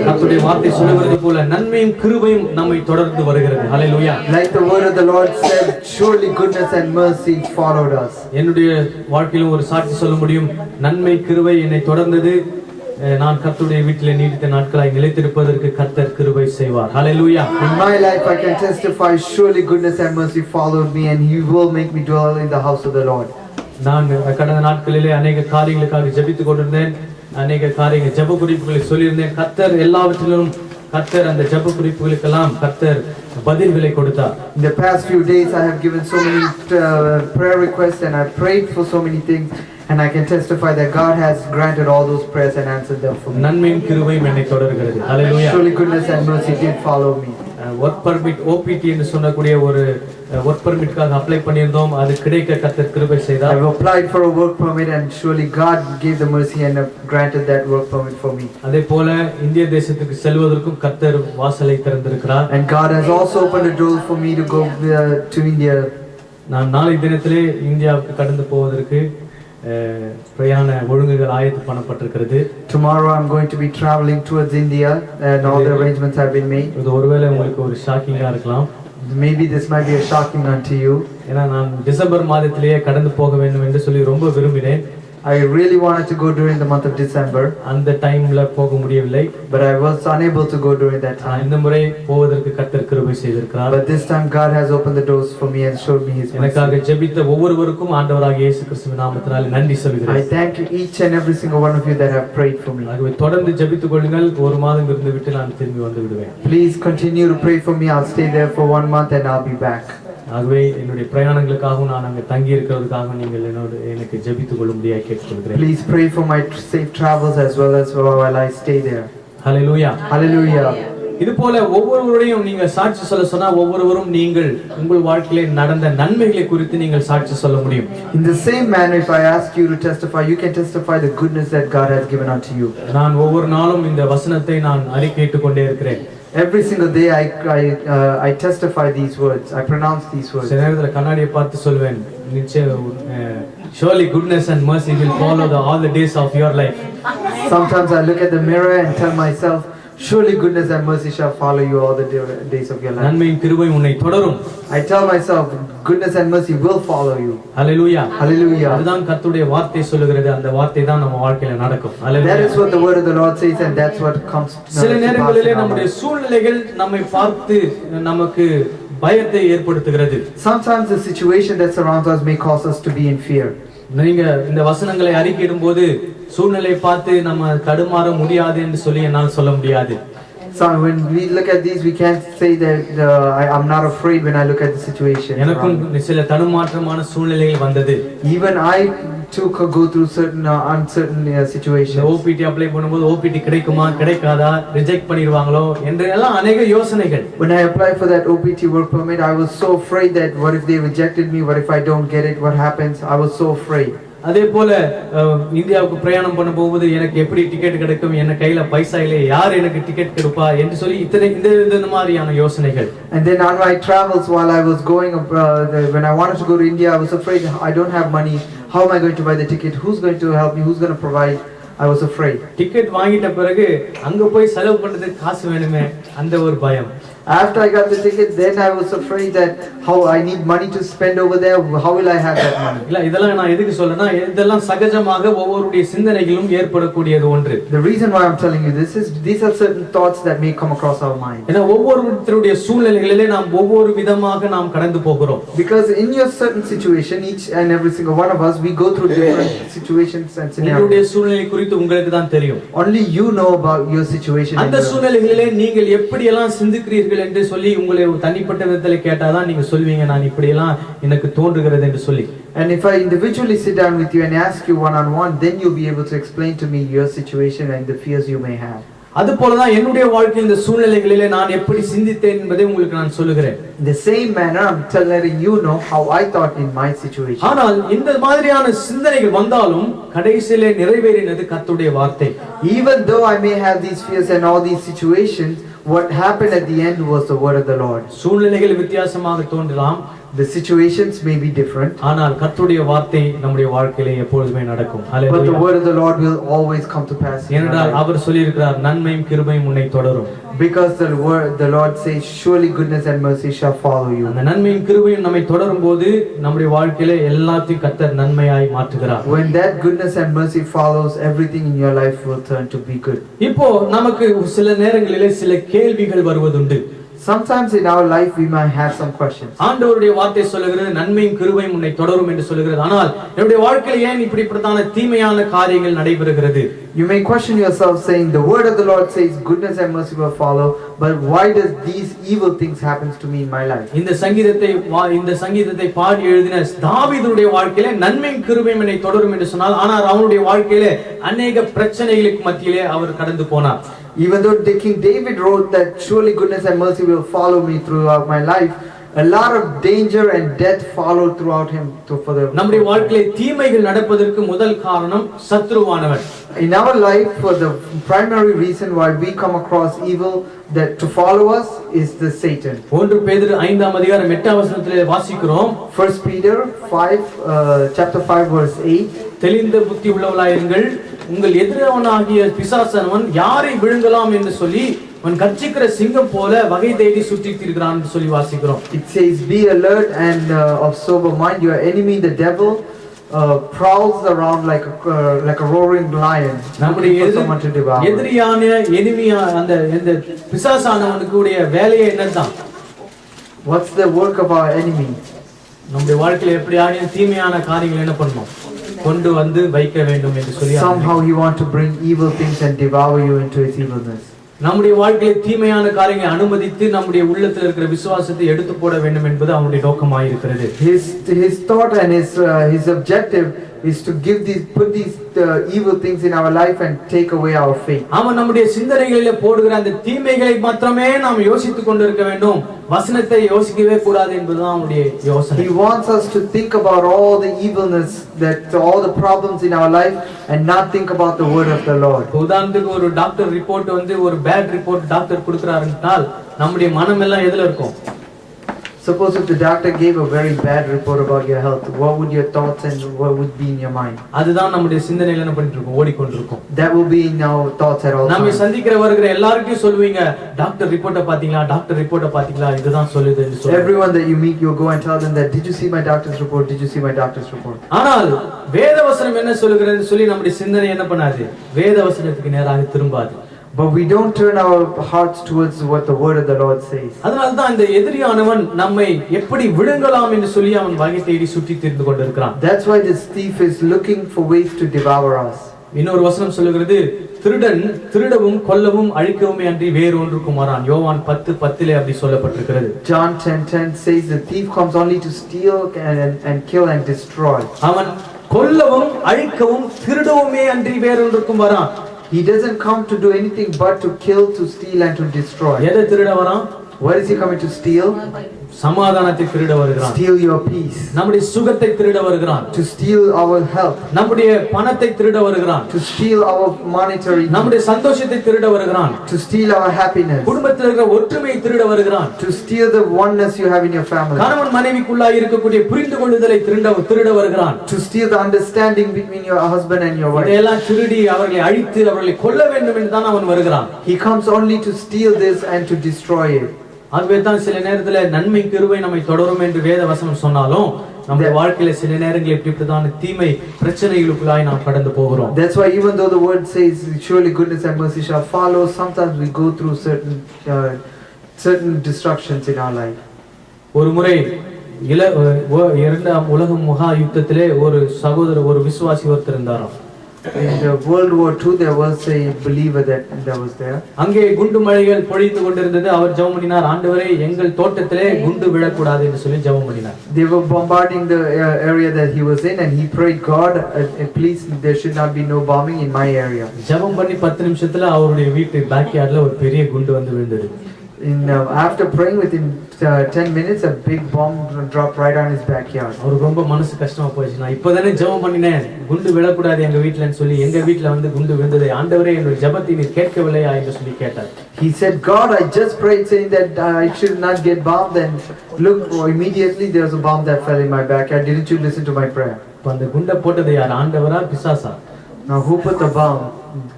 கர்த்தருடைய வார்த்தை சொல்லுகிறது போல நன்மையும் கிருபையும் நம்மை தொடர்ந்து வருகிறது. ஹல்லேலூயா. Like the word of the Lord said, surely goodness and mercy followed us. என்னுடைய வாழ்க்கையிலும் ஒரு சாட்சி சொல்ல முடியும். நன்மை கிருபை என்னை தொடர்ந்தது. நான் கர்த்தருடைய வீட்டிலே நீடித்த நாட்களாய் நிலைத்திருப்பதற்கு கர்த்தர் கிருபை செய்வார். ஹல்லேலூயா. In my life I can testify, surely goodness and mercy followed me and he will make me dwell in the house of the Lord. நான் கடந்த நாட்களிலே अनेक காரியங்களுக்காக ஜெபித்துக் கொண்டிருந்தேன். अनेक காரியங்கள் ஜெப குறிப்புகளை சொல்லியிருந்தேன். கர்த்தர் எல்லாவற்றிலும் கர்த்தர் அந்த ஜெப குறிப்புகளுக்கெல்லாம் கர்த்தர் பதில்களை கொடுத்தார். In the past few days I have given so many prayer requests and I prayed for so many things and I can testify that God has granted all those prayers and answered them for me. நன்மையும் கிருபையும் என்னை தொடர்கிறது. ஹல்லேலூயா. Surely goodness and mercy did follow me. Work permit OPT என்று சொல்லக்கூடிய ஒரு work பர்மிட்காக apply பண்ணியிருந்தோம். அது கிடைக்க கர்த்தர் கிருபை செய்தார். I have applied for a work permit and surely God gave the mercy and granted that work permit for me. அதேபோல இந்திய தேசத்துக்கு செல்வதற்கும் கர்த்தர் வாசலை திறந்திருக்கிறார். And God has also opened the door for me to go to India. நான் நாளை தினத்திலே இந்தியாவுக்கு கடந்து போவதற்கு பிரயாண ஒழுங்குகள் ஆயத்து பண்ணப்பட்டிருக்கிறது. Tomorrow I'm going to be traveling towards India and all the arrangements have been made. இது ஒருவேளை உங்களுக்கு ஒரு ஷாக்கிங்கா இருக்கலாம். Maybe this might be a shocking unto you. ஏன்னா நான் டிசம்பர் மாதத்திலேயே கடந்து போக வேண்டும் என்று சொல்லி ரொம்ப விரும்பினேன். I really wanted to go during the month of December, அந்த டைம்ல போக முடியவில்லை. but I was unable to go during that time. இந்த முறை போவதற்கு கர்த்தர் கிருபை செய்திருக்கிறார். But this time God has opened the doors for me and showed me His mercy. எனக்காக ஜெபித்த ஒவ்வொருவருக்கும் ஆண்டவராகிய இயேசு கிறிஸ்துவின் நாமத்தினாலே நன்றி I சொல்கிறேன். thank each and every single one of you that have prayed for me. ஆகவே தொடர்ந்து ஜெபித்துக் கொள்ளுங்கள். ஒரு மாதம் இருந்து விட்டு நான் திரும்பி வந்து விடுவேன். Please continue to pray for me. I'll stay there for 1 month and I'll be back. ஆகவே என்னுடைய பிரயாணங்களுக்காகவும் நான் அங்கே தங்கி இருக்கிறதுக்காகவும் நீங்கள் எனக்கு ஜெபித்துக் கொள்ளும்படியாக கேட்டுக்கொள்கிறேன். Please pray for my safe travels as well as while I stay there. Hallelujah. Hallelujah. இது போல ஒவ்வொருவரையும் நீங்கள் சாட்சி சொல்ல சொன்னா ஒவ்வொருவரும் நீங்கள் உங்கள் வாழ்க்கையிலே நடந்த நன்மைகளை குறித்து நீங்கள் சாட்சி சொல்ல முடியும். In the same manner, if I ask you to testify, you can testify the goodness that God has given unto you. நான் ஒவ்வொரு நாளும் இந்த வசனத்தை நான் அறிக்கையிட்டுக் கொண்டே இருக்கிறேன். Every single day I testify these words. I pronounce these words. சில நேரத்துல கண்ணாடியை பார்த்து சொல்வேன், நிச்சயம் surely goodness and mercy will follow all the days of your life. Sometimes I look at the mirror and tell myself, surely goodness and mercy shall follow you all the days of your life. நன்மையும் கிருபையும் உன்னை தொடரும். I tell myself, goodness and mercy will follow you. Hallelujah. Hallelujah. அதுதான் கர்த்தருடைய வார்த்தை சொல்லுகிறது. அந்த வார்த்தை தான் நம்ம வாழ்க்கையில நடக்கும். That hallelujah. is what the word of the Lord says, and that's what comes to pass. சில நேரங்களிலே in our நம்முடைய life. சூழ்நிலைகள் நம்மை பார்த்து நமக்கு பயத்தை ஏற்படுத்துகிறது. Sometimes the situation that surrounds us may cause us to be in fear. நீங்க இந்த வசனங்களை அறிக்கையிடும்போது சூழ்நிலையை பார்த்து நம்ம தடுமாற முடியாது என்று சொல்லி என்னால் சொல்ல முடியாது. So when we look at these, we can't say that I'm not afraid when I look at the situation. எனக்கும் சில தடுமாற்றமான சூழ்நிலைகள் வந்தது. Even I too could go through certain uncertain situations. OPT apply பண்ணும்போது OPT கிடைக்குமா கிடைக்காதா, reject பண்ணிடுவாங்களோ என்று எல்லாம் अनेक யோசனைகள். When I applied for that OPT work permit, I was so afraid that what if they rejected me, what if I don't get it, what happens? I was so afraid. அதே போல இந்தியாவுக்கு பிரயாணம் பண்ண போகும்போது எனக்கு எப்படி டிக்கெட் கிடைக்கும், என்ன கையில பைசா இல்லை, யார் எனக்கு டிக்கெட் கொடுப்பா என்று சொல்லி இந்த மாதிரியான யோசனைகள். And then on my travels while I was going when I wanted to go to India, I was afraid I don't have money. How am I going to buy the ticket? Who's going to help me? Who's going to provide? I was afraid. Ticket வாங்கிட்ட பிறகு அங்க போய் செலவு பண்றதுக்கு காசு வேணுமே, அந்த ஒரு பயம். After I got the ticket, then I was afraid that how I need money to spend over there. How will I have that money? இல்ல இதெல்லாம் நான் எதுக்கு சொல்றேன்னா இதெல்லாம் சகஜமாக ஒவ்வொருடைய சிந்தனைகளிலும் ஏற்படக்கூடியது ஒன்று. The reason why I'm telling you this is these are certain thoughts that may come across our mind. ஏன்னா ஒவ்வொருத்தருடைய சூழ்நிலைகளிலே நாம் ஒவ்வொரு விதமாக நாம் கடந்து போகிறோம். Because in your certain situation, each and every single one of us, we go through different situations and உங்களுடைய scenarios. சூழ்நிலை குறித்து உங்களுக்கு தான் தெரியும். Only you know about your situation. அந்த சூழ்நிலைகளிலே நீங்கள் எப்படி எல்லாம் சிந்திக்கிறீர்கள் என்று சொல்லி உங்களை தனிப்பட்ட விதத்தில் கேட்டாதான் நீங்க சொல்வீங்க நான் இப்படி எல்லாம் எனக்கு தோன்றுகிறது என்று சொல்லி. And if I individually sit down with you and ask you one on one, then you'll be able to explain to me your situation and the fears you may have. அது போலதான் என்னுடைய வாழ்க்கையில் இந்த சூழ்நிலைகளிலே நான் எப்படி சிந்தித்தேன் என்பதை உங்களுக்கு நான் சொல்லுகிறேன். In the same manner, I'm letting you know how I thought in my situation. ஆனால் இந்த மாதிரியான சிந்தனைகள் வந்தாலும் கடைசியிலே நிறைவேறினது கர்த்தருடைய வார்த்தை. Even though I may have these fears and all these situations, what happened at the end was the word of the Lord. சூழ்நிலைகள் வித்தியாசமாக தோன்றலாம். The situations may be different, ஆனால் கர்த்தருடைய வார்த்தை நம்முடைய வாழ்க்கையிலே எப்பொழுதுமே நடக்கும். but the hallelujah. word of the Lord will always come to pass. in our ஏனென்றால் life. அவர் சொல்லி இருக்கிறார் நன்மையும் கிருபையும் உன்னை தொடரும். Because the Lord says, surely goodness and mercy shall follow you. அந்த நன்மையும் கிருபையும் நம்மை தொடரும் போது நம்முடைய வாழ்க்கையிலே எல்லாத்தையும் கர்த்தர் நன்மையாய் மாற்றுகிறார். When that goodness and mercy follows, everything in your life will turn to be good. இப்போ நமக்கு சில நேரங்களிலே சில கேள்விகள் வருவதுண்டு. Sometimes in our life we might have some questions. ஆண்டவருடைய வார்த்தை சொல்லுகிறது நன்மையும் கிருபையும் உன்னை தொடரும் என்று சொல்லுகிறது. ஆனால் என்னுடைய வாழ்க்கையில் ஏன் இப்படிப்பட்டதான தீமையான காரியங்கள் நடைபெறுகிறது? You may question yourself saying, the word of the Lord says goodness and mercy will follow, but why does these evil things happen to me in my life? இந்த சங்கீதத்தை பாடி எழுதின தாவீதுடைய வாழ்க்கையிலே நன்மையும் கிருபையும் என்னை தொடரும் என்று சொன்னால், ஆனால் அவனுடைய வாழ்க்கையிலே अनेक பிரச்சனைகளுக்கு மத்தியிலே அவர் கடந்து போனார். Even though King David wrote that surely goodness and mercy will follow me throughout my life, a lot of danger and death followed throughout him நம்முடைய வாழ்க்கையிலே தீமைகள் நடப்பதற்கு முதல் காரணம் சத்ருவானவன். In our life, for the primary reason why we come across evil that to follow us is the Satan. 1 பேதுரு 5ஆம் அதிகாரம் 8ஆம் வசனத்திலே வாசிக்கிறோம். 1 Peter 5 chapter 5 verse 8. தெளிந்த புத்தி உள்ளவர்களாயிருங்கள், உங்கள் எதிரானாகிய பிசாசானவன் யாரை விழுங்கலாம் என்று சொல்லி அவன் கர்ச்சிக்கிற சிங்கம் போல வகை தேடி சுற்றித் திரிகிறான் என்று சொல்லி வாசிக்கிறோம். It says, be alert and of sober mind. Your enemy, the devil, prowls around like a roaring lion, looking for someone to devour. எதிரியான எனிமியா அந்த பிசாசானவனுடைய வேலையே என்னதான்? What's the work of our enemy? நம்முடைய வாழ்க்கையில எப்படியான தீமையான காரியங்களை என்ன பண்ணணும்? கொண்டு வந்து வைக்க வேண்டும் என்று சொல்லி somehow he want to bring evil things and devour you into his evilness. நம்முடைய வாழ்க்கையில தீமையான காரியங்களை அனுமதித்து நம்முடைய உள்ளத்தில் இருக்கிற விசுவாசத்தை எடுத்து போட வேண்டும் என்பது அவனுடைய நோக்கமாக இருக்கிறது. His thought and his objective is to put these evil things in our life and take away our faith. அவன் நம்முடைய சிந்தனைகளிலே போடுகிற அந்த தீமைகளை மாத்திரமே நாம் யோசித்துக் கொண்டிருக்க வேண்டும், வசனத்தை யோசிக்கவே கூடாது என்பதுதான் அவனுடைய யோசனை. He wants us to think about all the evilness, all the problems in our life and not think about the word of the Lord. உதாரணத்துக்கு ஒரு டாக்டர் ரிப்போர்ட் வந்து ஒரு பேட் ரிப்போர்ட் டாக்டர் கொடுக்கறாருன்னால் நம்முடைய மனம் எல்லாம் எதுல இருக்கும்? Suppose if the doctor gave a very bad report about your health, what would your thoughts and what would be in your mind? அதுதான் நம்முடைய சிந்தனையில என்ன பண்ணிட்டு இருக்கோம்? ஓடிக்கொண்டிருக்கும். That will be in our thoughts at all times. நாம சந்திக்கிறவர்கள் எல்லாருக்கும் சொல்லுவீங்க, டாக்டர் ரிப்போர்ட்ட பாத்தீங்களா, டாக்டர் ரிப்போர்ட்ட பாத்தீங்களா, இதுதான் சொல்லுதுன்னு சொல்லுங்க. Everyone that you meet, you go and tell them that, did you see my doctor's report? Did you see my doctor's report? ஆனால் வேதவசனம் என்ன சொல்லுகிறதுன்னு சொல்லி நம்முடைய சிந்தனை என்ன பண்ணாது? வேதவசனத்துக்கு நேராக திரும்பாது. But we don't turn our hearts towards what the word of the Lord says. அதனால தான் இந்த எதிரியானவன் நம்மை எப்படி விழுங்கலாம் என்று சொல்லி அவன் வகை தேடி சுற்றி திரிந்து கொண்டிருக்கிறான். That's why this thief is looking for ways to devour us. இன்னொரு வசனம் சொல்லுகிறது, திருடன் திருடவும் கொல்லவும் அழிக்கவுமே அன்றி வேறு ஒன்றுக்கும் வரான். யோவான் 10:10 அப்படி சொல்லப்பட்டிருக்கிறது. John 10:10 says the thief comes only to steal and kill and destroy. அவன் கொல்லவும் அழிக்கவும் திருடவுமே அன்றி வேறு ஒன்றுக்கும் வரான். He doesn't come to do anything but to kill, to steal and to destroy. எதை திருட வரான்? What is he coming to steal? சமாதானத்தை திருட வருகிறான். Steal your peace. நம்முடைய சுகத்தை திருட வருகிறான். To steal our health. நம்முடைய பணத்தை திருட வருகிறான். To steal our monetary. நம்முடைய சந்தோஷத்தை திருட வருகிறான். To steal our happiness. குடும்பத்தில் இருக்கிற ஒற்றுமையை திருட வருகிறான். To steal the oneness you have in your family. கணவன் மனைவிக்குள்ளாய் இருக்கக்கூடிய புரிந்து கொள்ளுதலை திருட வருகிறான். To steal the understanding between your husband and your wife. இதெல்லாம் திருடி அவர்களை அழித்து அவர்களை கொல்ல வேண்டும் என்று தான் அவன் வருகிறான். He comes only to steal this and to destroy it. அதுவே தான் சில நேரத்துல நன்மை கிருபை நம்மை தொடரும் என்று வேத வசனம் சொன்னாலும் நம்ம வாழ்க்கையில சில நேரங்களில் இப்படிப்பட்டதான தீமை பிரச்சனைகளுக்குள்ளாய் நாம் கடந்து போகிறோம். That's why even though the word says surely goodness and mercy shall follow, sometimes we go through certain destructions in our life. ஒரு முறை இரண்டாம் உலக மகா யுத்தத்திலே ஒரு விசுவாசி ஒருத்தர் இருந்தாராம். In the World War II there was a believer that was there. அங்கே குண்டு மழைகள் பொழிந்து கொண்டிருந்தது. அவர் ஜெபம் பண்ணினார், ஆண்டவரே எங்கள் தோட்டத்திலே குண்டு விழக்கூடாது என்று சொல்லி ஜெபம் பண்ணினார். They were bombarding the area that he was in and he prayed, God, please there should not be no bombing in my area. ஜெபம் பண்ணி 10 நிமிஷத்துல அவருடைய வீட்டு பேக்யார்ட்ல ஒரு பெரிய குண்டு வந்து விழுந்தது. After praying within 10 minutes a big bomb dropped right on his backyard. அவருக்கு ரொம்ப மனசு கஷ்டமா போச்சு. நான் இப்போதானே ஜெபம் பண்ணினேன், குண்டு விழக்கூடாது எங்க வீட்லன்னு சொல்லி, எங்க வீட்ல வந்து குண்டு விழுந்தது, ஆண்டவரே என்னோட ஜெபத்தை நீர் கேட்கவில்லையா என்று சொல்லி கேட்டார். He said, God, I just prayed saying that I should not get bombed, and look, immediately there was a bomb that fell in my backyard. Didn't you listen to my prayer? இப்ப அந்த குண்டை போட்டது யார்? ஆண்டவரா பிசாசா? Now who put the bomb,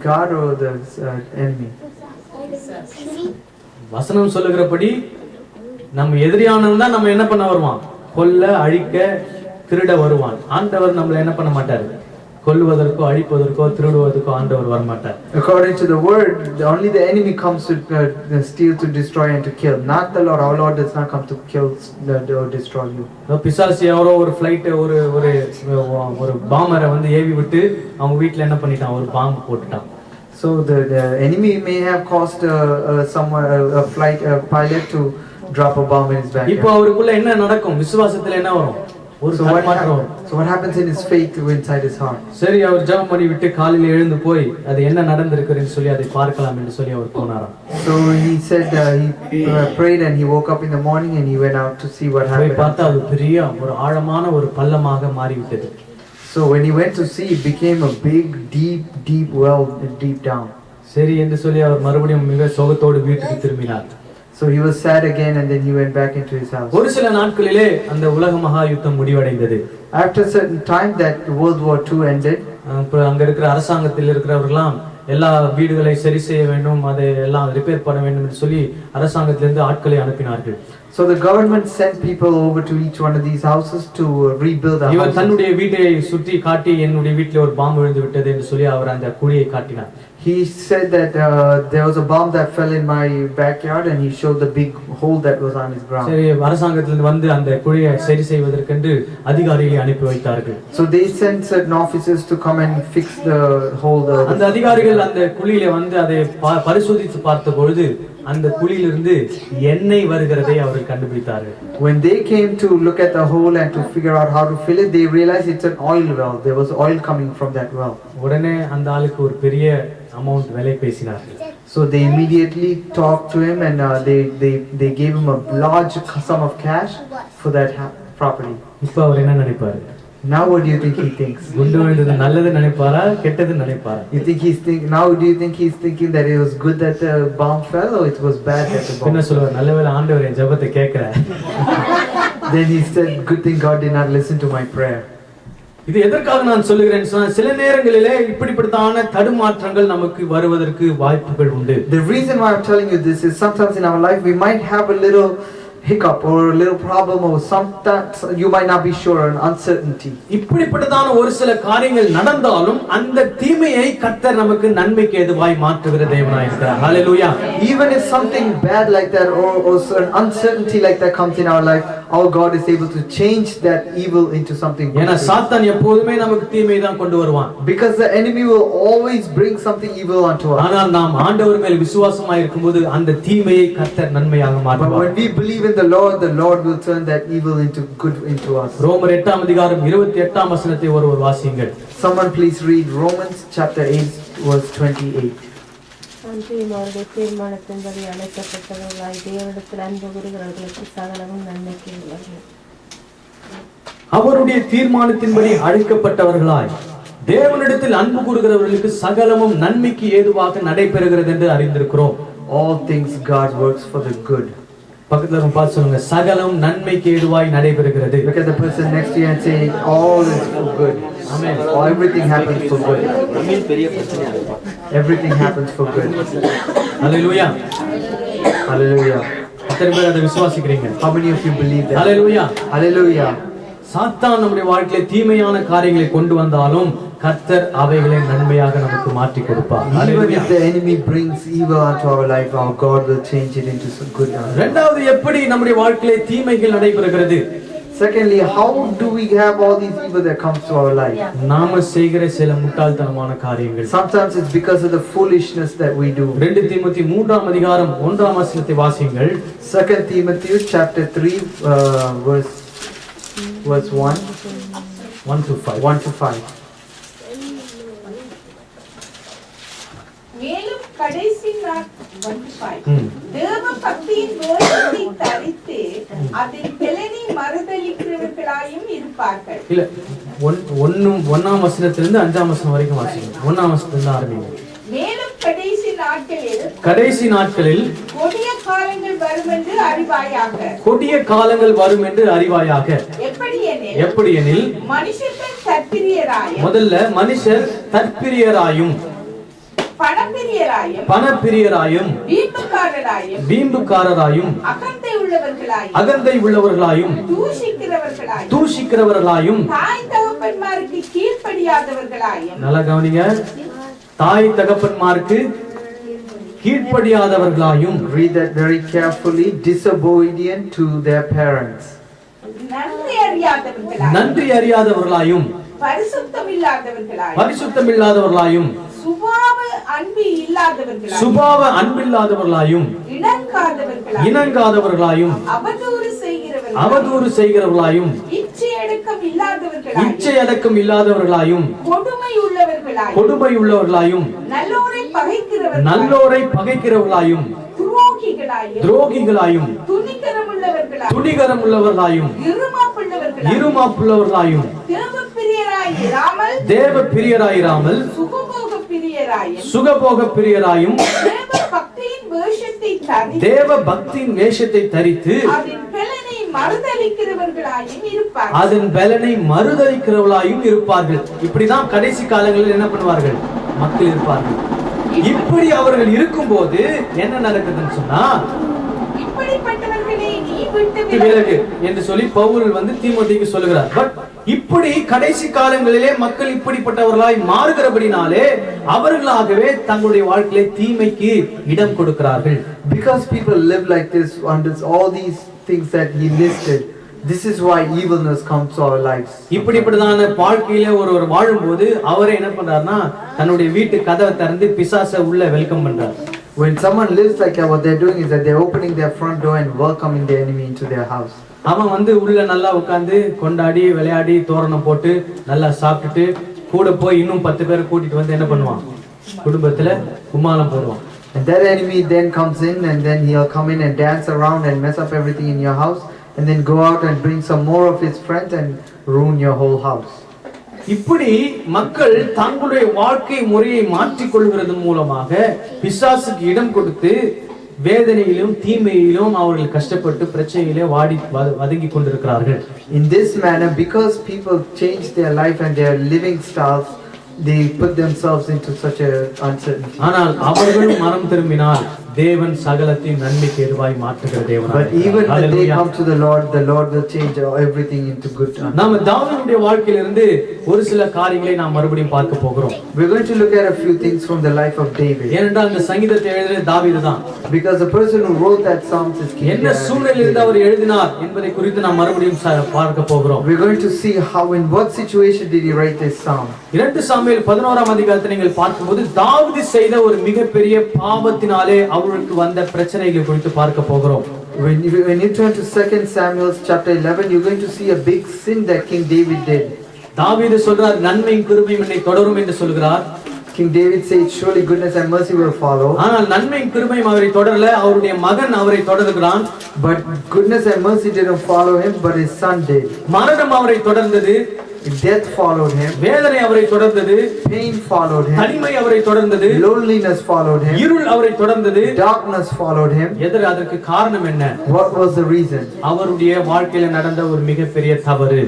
God or the enemy? வசனம் சொல்லுகிறபடி நம்ம எதிரியானவன் தான் நம்ம என்ன பண்ண வருவான்? கொல்ல அழிக்க திருட வருவான். ஆண்டவர் நம்மள என்ன பண்ண மாட்டாரு? கொல்லுவதற்கோ அழிப்பதற்கோ திருடுவதற்கோ ஆண்டவர் வர மாட்டார். According to the word, only the enemy comes to steal, to destroy and to kill, not the Lord. Our Lord does not come to kill or destroy you. பிசாசு யாரோ ஒரு ஃளைட் ஒரு பாம்பரை வந்து ஏவி விட்டு அவங்க வீட்ல என்ன பண்ணிட்டான்? ஒரு பாம்பு போட்டுட்டான். So the enemy may have caused a pilot to drop a bomb in his backyard. இப்போ அவருக்குள்ள என்ன நடக்கும்? விசுவாசத்துல என்ன வரும்? ஒரு தடுமாற்றம் வரும். So what happens in his faith inside his heart? சரி, அவர் ஜெபம் பண்ணி விட்டு காலையில எழுந்து போய் அது என்ன நடந்திருக்குன்னு சொல்லி அதை பார்க்கலாம் என்று சொல்லி அவர் போனாராம். So he said he prayed and he woke up in the morning and he went out to see what happened. போய் பார்த்தா அது பெரிய ஒரு ஆழமான ஒரு பள்ளமாக மாறிவிட்டது. So when he went to see, it became a big deep well deep down. சரி என்று சொல்லி அவர் மறுபடியும் மிக சோகத்தோடு வீட்டுக்கு திரும்பினார். So he was sad again and then he went back into his house. ஒரு சில நாட்களிலே அந்த உலக மகா யுத்தம் முடிவடைந்தது. After a certain time that World War II ended, அங்க இருக்கிற அரசாங்கத்தில் இருக்கிறவர்களாம் எல்லா வீடுகளை சரி செய்ய வேண்டும், அதை எல்லாம் ரிப்பேர் பண்ண வேண்டும் என்று சொல்லி அரசாங்கத்திலிருந்து ஆட்களை அனுப்பினார்கள். So the government sent people over to each one of these houses to rebuild the இவர் houses. தன்னுடைய வீட்டை சுற்றி காட்டி என்னுடைய வீட்டில் ஒரு பாம்பு விழுந்து விட்டது என்று சொல்லி அவர் அந்த குழியை காட்டினார். He said that there was a bomb that fell in my backyard, and he showed the big hole that was on his ground. சரி, அரசாங்கத்திலிருந்து வந்து அந்த குழியை சரி செய்வதற்கென்று அதிகாரிகளை அனுப்பி வைத்தார்கள். So they sent certain officers to come and fix the hole. அந்த அதிகாரிகள் அந்த குழியில வந்து அதை பரிசோதித்து பார்த்த பொழுது அந்த குழியிலிருந்து எண்ணெய் வருகிறதை அவர்கள் கண்டுபிடித்தார்கள். When they came to look at the hole and to figure out how to fill it, they realized it's an oil well. There was oil coming from that well. உடனே அந்த ஆளுக்கு ஒரு பெரிய அமௌண்ட் விலை பேசினார்கள். So they immediately talked to him, and they gave him a large sum of cash for that property. இப்போ அவர் என்ன நினைப்பாரு? Now what do you think he thinks? குண்டு விழுந்தது நல்லது நினைப்பாரா, கெட்டது நினைப்பாரா? You think now do you think he's thinking that it was good that the bomb fell, or it was bad that the bomb என்ன சொல்லுவார்? நல்லவேளை ஆண்டவர் என் ஜெபத்தை கேட்கிறார். Then he said, good thing God did not listen to my prayer. இது எதற்காக நான் சொல்லுகிறேன் சொன்னா, சில நேரங்களிலே இப்படிப்பட்டதான தடுமாற்றங்கள் நமக்கு வருவதற்கு வாய்ப்புகள் உண்டு. The reason why I'm telling you this is sometimes in our life we might have a little hiccup or a little problem, or sometimes you might not be sure, an uncertainty. இப்படிப்பட்டதான ஒரு சில காரியங்கள் நடந்தாலும் அந்த தீமையை கர்த்தர் நமக்கு நன்மைக்கு ஏதுவாய் மாற்றுகிற தேவனாய் இருக்கிறார். ஹalleluya. Even if something bad like that or an uncertainty like that comes in our life, our God is able to change that evil into something good. ஏனா சாத்தான் எப்போதுமே நமக்கு தீமையை தான் கொண்டு வருவான். Because the enemy will always bring something evil onto us. ஆனால் நாம் ஆண்டவர் மேல் விசுவாசமாய் இருக்கும்போது அந்த தீமையை கர்த்தர் நன்மையாக மாற்றுவார். But when we believe in the Lord will turn that evil into good into us. ரோமர் 8ஆம் அதிகாரம் 28ஆம் வசனத்தை ஒருவர் வாசியுங்கள். Someone please read Romans chapter 8 verse 28. அன்றியும் அவருடைய தீர்மானத்தின்படி அழைக்கப்பட்டவர்களாய் தேவனிடத்தில் அன்பு கூறுகிறவர்களுக்கு சகலமும் நன்மைக்கு உள்ளது. அவருடைய தீர்மானத்தின்படி அழைக்கப்பட்டவர்களாய் தேவனிடத்தில் அன்பு கூறுகிறவர்களுக்கு சகலமும் நன்மைக்கு ஏதுவாக நடைபெறுகிறது என்று அறிந்திருக்கிறோம். All things God works for the good. பக்கத்துல இருக்க பார்த்து சொல்லுங்க, சகலம் நன்மைக்கு ஏதுவாய் நடைபெறுகிறது. Look at the person next to you and say, all is for good. Amen. Or everything happens for good. Everything happens for good. Hallelujah. Hallelujah. எத்தனை பேர் அதை விசுவாசிக்கிறீங்க? How many of you believe that? Hallelujah. Hallelujah. சாத்தான் நம்முடைய வாழ்க்கையில தீமையான காரியங்களை கொண்டு வந்தாலும் கர்த்தர் அவைகளை நன்மையாக நமக்கு மாற்றி கொடுப்பார். Even if the enemy brings evil into our life, our God will change it into some good. இரண்டாவது, எப்படி நம்முடைய வாழ்க்கையில தீமைகள் நடைபெறுகிறது? Secondly, how do we have all these evil that comes to our life? நாம செய்கிற சில முட்டாள்தனமான காரியங்கள். Sometimes it's because of the foolishness that we do. 2 தீமோத்தேயு 3ஆம் அதிகாரம் 1ஆம் வசனத்தை வாசியுங்கள். 2 Timothy chapter 3 verse 1 to 5. மேலும் கடைசி தேவ பக்தியின் வேஷத்தை தரித்து அதில் பெலனை மறுதலிக்கிறவர்களாயும் இருப்பார்கள். இல்ல, 1ஆம் வசனத்திலிருந்து 5ஆம் வசனம் வரைக்கும் வாசிங்க. 1ஆம் வசனத்திலிருந்து ஆரம்பிங்க. மேலும் கடைசி நாட்களில் கொடிய காலங்கள் வரும் என்று அறிவாயாக. கொடிய காலங்கள் வரும் என்று அறிவாயாக. எப்படியெனில் மனுஷர்கள் தற்பிரியராயும், முதல்ல மனுஷர் தற்பிரியராயும், பணப்பிரியராயும், வீம்புக்காரராயும், அகந்தை உள்ளவர்களாயும், தூஷிக்கிறவர்களாயும், தாய் தகப்பன்மாருக்கு கீழ்ப்படியாதவர்களாயும். நல்லா கவனிங்க, தாய் தகப்பன்மாருக்கு கீழ்ப்படியாதவர்களாயும். Read that very carefully. Disobedient to their parents. நன்றி அறியாதவர்களாயும், பரிசுத்தமில்லாதவர்களாயும், சுபாவ அன்பில்லாதவர்களாயும், இணங்காதவர்களாயும், அவதூறு செய்கிறவர்களாயும், இச்சை அடக்கம் இல்லாதவர்களாயும், கொடுமை உள்ளவர்களாயும், நல்லோரை பகைக்கிறவர்களாயும், துரோகிகளாயும், துணிகரம் உள்ளவர்களாயும், இருமாப்புள்ளவர்களாயும், தேவ பிரியராயிராமல், சுகபோக பிரியராயும், தேவ பக்தியின் வேஷத்தை தரித்து அதன் பலனை மறுதலிக்கிறவர்களாயும் இருப்பார்கள். இப்படிதான் கடைசி காலங்களில் என்ன பண்ணுவார்கள்? மக்கள் இருப்பார்கள். இப்படி அவர்கள் இருக்கும்போது என்ன நடக்குதுன்னு சொன்னா இப்படிப்பட்டவர்களை நீ விட்டு விலகு என்று சொல்லி பவுல் வந்து தீமோத்தேயுக்கு சொல்லுகிறார். பட் இப்படி கடைசி காலங்களிலே மக்கள் இப்படிப்பட்டவர்களாய் மாறுகிறபடினாலே அவர்களாகவே தங்களுடைய வாழ்க்கையிலே தீமைக்கு இடம் கொடுக்கிறார்கள். Because people live like this under all these things that he listed, this is why evilness comes to our lives. இப்படிப்பட்டதான வாழ்க்கையிலே ஒருவர் வாழும்போது அவரே என்ன பண்றாருன்னா தன்னுடைய வீட்டு கதவை திறந்து பிசாசை உள்ள வெல்கம் பண்றார். When someone lives like that, what they're doing is that they're opening their front door and welcoming the enemy into their house. அவன் வந்து உள்ள நல்லா உட்கார்ந்து கொண்டாடி விளையாடி தோரணம் போட்டு நல்லா சாப்பிட்டுட்டு கூட போய் இன்னும் 10 பேரை கூட்டிட்டு வந்து என்ன பண்ணுவான், குடும்பத்துல கும்மாளம் போடுவான். And that enemy then comes in, and then he'll come in and dance around and mess up everything in your house, and then go out and bring some more of his friends and ruin your whole house. இப்படி மக்கள் தங்களுடைய வாழ்க்கை முறையை மாற்றிக் கொள்வதன் மூலமாக பிசாசுக்கு இடம் கொடுத்து வேதனையிலும் தீமையிலும் அவர்கள் கஷ்டப்பட்டு பிரச்சனையிலே வாடி வதங்கி கொண்டிருக்கிறார்கள். In this manner, because people change their life and their living styles, they put themselves into such a uncertainty. ஆனால் அவர்களும் மனம் திரும்பினால் தேவன் சகலத்தையும் நன்மைக்கு ஏதுவாய் மாற்றுகிற தேவனாய். But even when they come to the Lord will change everything into good. நாம தாவீதுடைய வாழ்க்கையிலிருந்து ஒரு சில காரியங்களை நாம் மறுபடியும் பார்க்க போகிறோம். We're going to look at a few things from the life of David. ஏனென்றால் அந்த சங்கீதத்தை எழுதின தாவீது தான். Because the person who wrote that psalm is King என்ன சூழ்நிலையிலிருந்து அவர் எழுதினார் என்பதை குறித்து நாம் மறுபடியும் பார்க்க போகிறோம். We're going to see how, in what situation did he write this psalm. 2 Samuel 11ஆம் அதிகாரத்தை நீங்கள் பார்க்கும்போது தாவீது செய்த ஒரு மிகப்பெரிய பாவத்தினாலே அவருக்கு வந்த பிரச்சனைகளை குறித்து பார்க்க போகிறோம். When you turn to 2 Samuel chapter 11, you're going to see a big sin that King David did. தாவீது சொல்றார் நன்மையும் கிருபையும் என்னை தொடரும் என்று சொல்கிறார். King David said, surely goodness and mercy will follow. ஆனால் நன்மையும் கிருபையும் அவரை தொடரல, அவருடைய மகன் அவரை தொடர்கிறான். But goodness and mercy didn't follow him, but his son did. மரணம் அவரை தொடர்ந்தது, death followed him, வேதனை அவரை தொடர்ந்தது, pain followed him, தனிமை அவரை தொடர்ந்தது, loneliness followed him, இருள் அவரை தொடர்ந்தது, darkness followed him. அதற்கு காரணம் என்ன? What was the reason? அவருடைய வாழ்க்கையில நடந்த ஒரு மிகப்பெரிய தவறு,